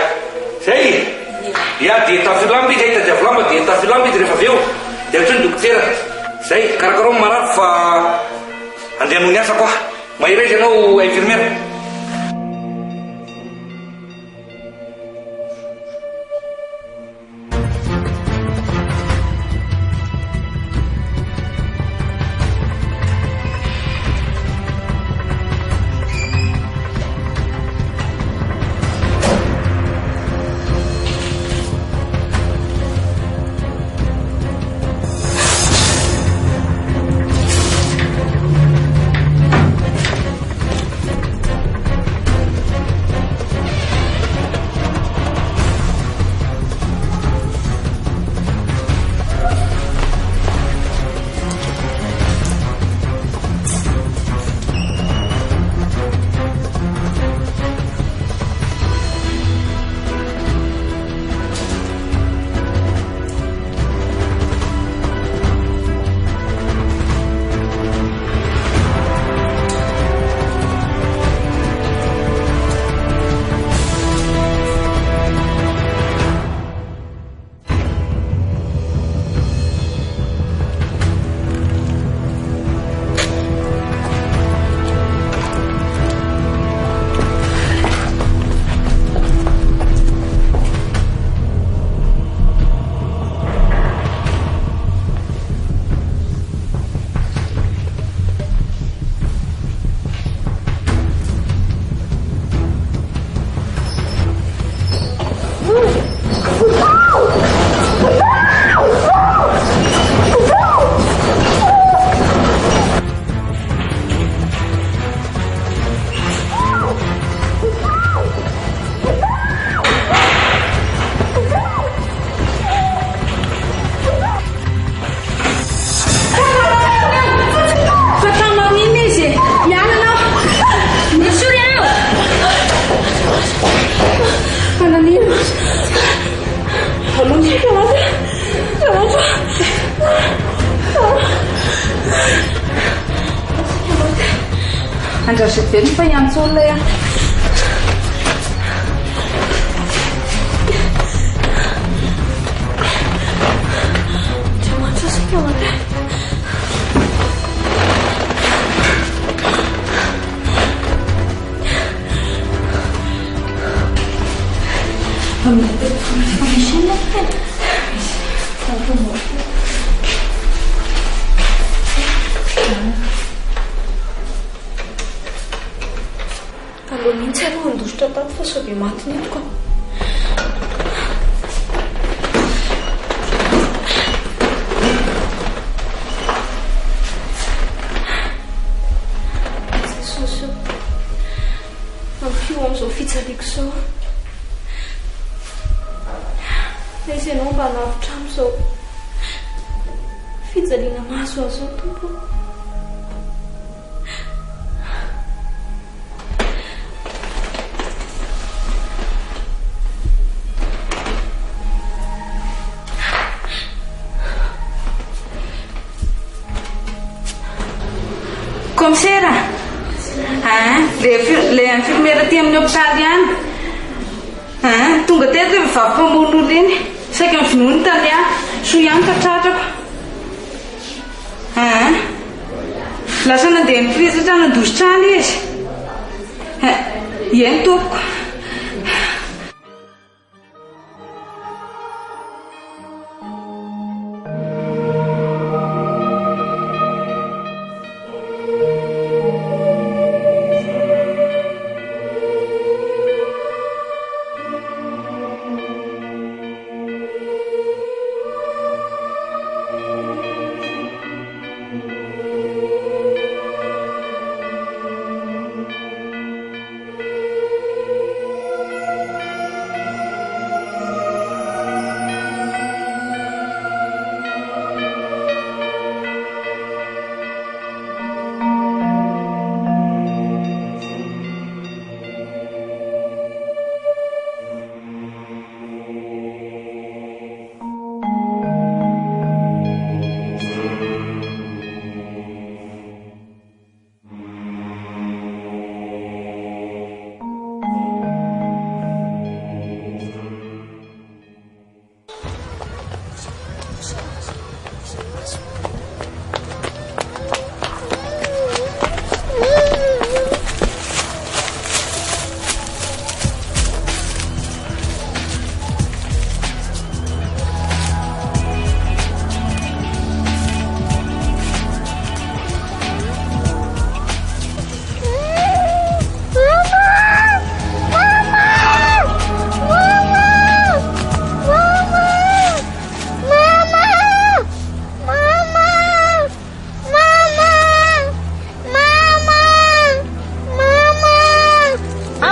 Zay. Ia dia tafilamba izy, tadiavolamba dia tafilamba izy rehefa avy eo. Dia ohatrany dokotera. Zay, karakarao marary fa andeha hanao ny asa koa. Mahiry izy ianao infirmiera. Andraso velony fa hiantso olona ia. Aloha mihitsy aloha andositra tato fa sao dia maty nitoko. Jesosy ampio amin'izao fitsaliako izao. Izy ianao mba halavitra amin'izao fijaliana maso azao tompo. Commissaire, le infirmiera aty amin'ny hôpitaly ihany. Tonga teto hoe vavy mpamono iny. Saika ny vonoiny tany soa ihany ka tratrako. Lasa nandeha ny frizatra nandositra any izy. Eny tompoko.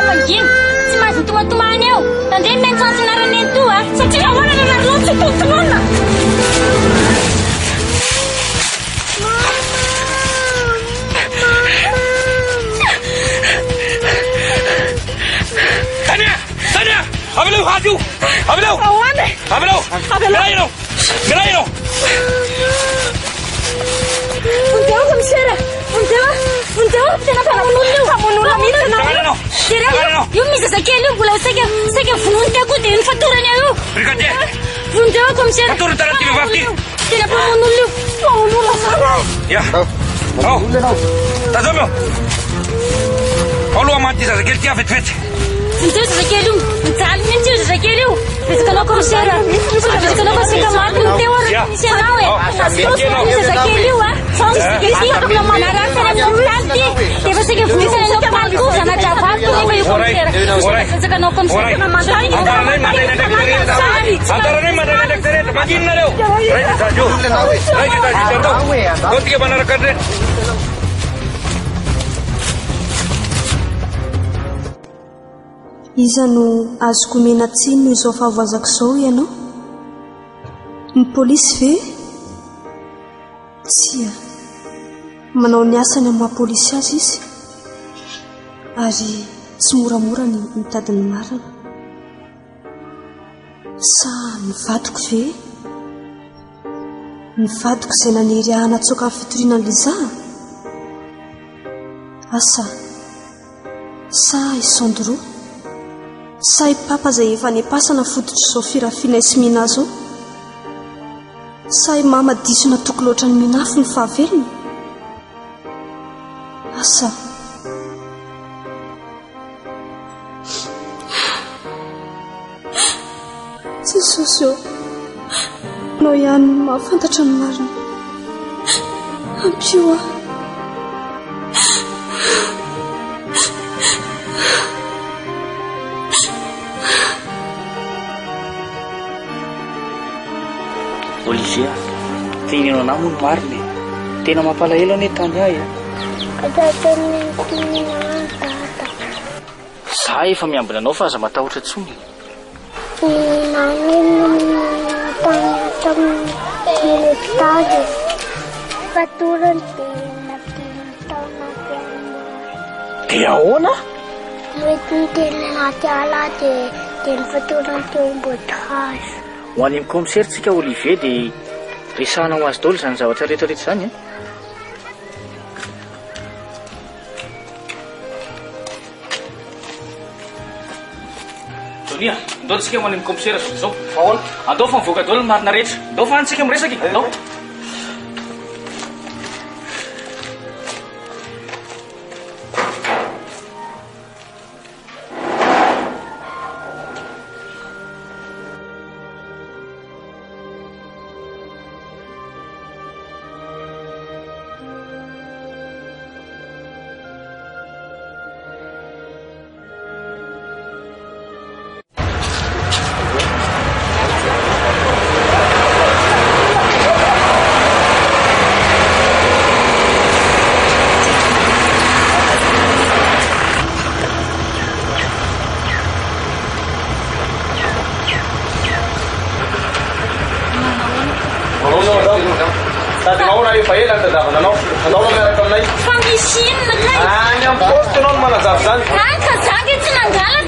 mangina tsy mahazo tomatomany eo tandreny mentsansinarany eny to a satria ahoanana nareo tsy totonona Tania! Aveleu, rádio! Aveleu! Aonde? Aveleu! Aveleu! Graino! Fundeu, comissária! Fundeu! Tena pamonula mihitsy anao. Tira io misy zakely io mbola saika vononty ako dia ny fatorany io. Brigadier! Fundeu, comissária! Fatorany taraty vehivavy ty! Tena pamonula io. Pamonula sana. Ya! Tazao meu! Aloha maty zazakely ty vetivety. Fundeu zazakely io. Mijaly mihitsy io zazakely io. Vezikanao comissária. Vezikanao fa sika maty ny teo ary misy anao e. Io zazakely io a. Izy tokony manarary tena amin'ny ty. Dia efa sika vonisana anao mpaly koa zanatra vato nefa io comissária. Vezikanao comissária. Antaranay mandray ndraiky rehetra. Mangino nareo. Raika zadio. Raika zadio tandao. Tao tika manaraka andreny. Iza no azoko mena tsiny izao fahavazako izao ianao? Ny polisy ve? Tsia, manao ny asany amin'ny maha-polisy azy izy ary tsy moramora ny mitady ny marina. Sa mivadiko ve? Mivadiko izay naniry hanatsoaka amin'ny fitoriana ny lizaha? Asa sa isandro? Sa i papa izay efa nepasana fototry izao firafiana sy mina zao? Sa i mama diso natoky loatra ny minafo ny fahavelony? Asa Jesosy eo, anao ihany no mahafantatra ny marina. Ampio aho. Olivia, tinino na moa ny marina e. Tena mampalahelo ane tany ahy e. Za efa miambina anao fa aza matahotra tsony. Dia ahoana? Ho any amin'ny commissaire tsika Olivier dia resahana ho azy daholo izany zavatra rehetrarehetra izany e. Tonia, andao tsika ho any amin'ny commissaire zao. Ahoana? Andao fa mivoaka daholo ny marina rehetra. Andao fa antsika miresaka. Andao.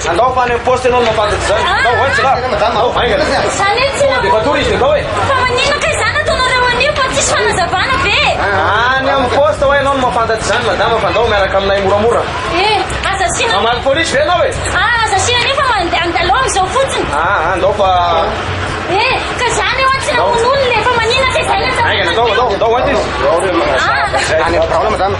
Andao fa any amin'ny poste ianao no mampataky izany. Andao hoaitsy raha. Andao vaingana. Dia touriste andao e. Fa maninona ka izany ataonareo anio fa tsisy fanazavana be. Any amin'ny poste hoe ianao no mampataky izany madama fa andao miaraka aminay moramora. Aza sina. Mamaly polisy ve ianao e? Aza sina nefa andaloha amin'izao fotsiny. Andao fa ka izany eo antsina mon'olona fa maninona ka izany vaingana. Andao hoaitsy izy. Any problème madama.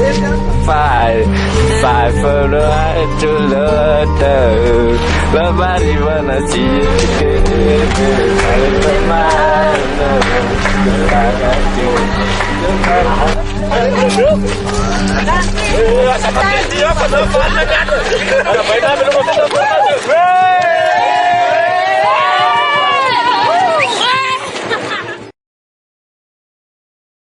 9-2. Phải phơ lại cho lỡ tờ lỡ ba đi vào là chỉ phải lên mà nó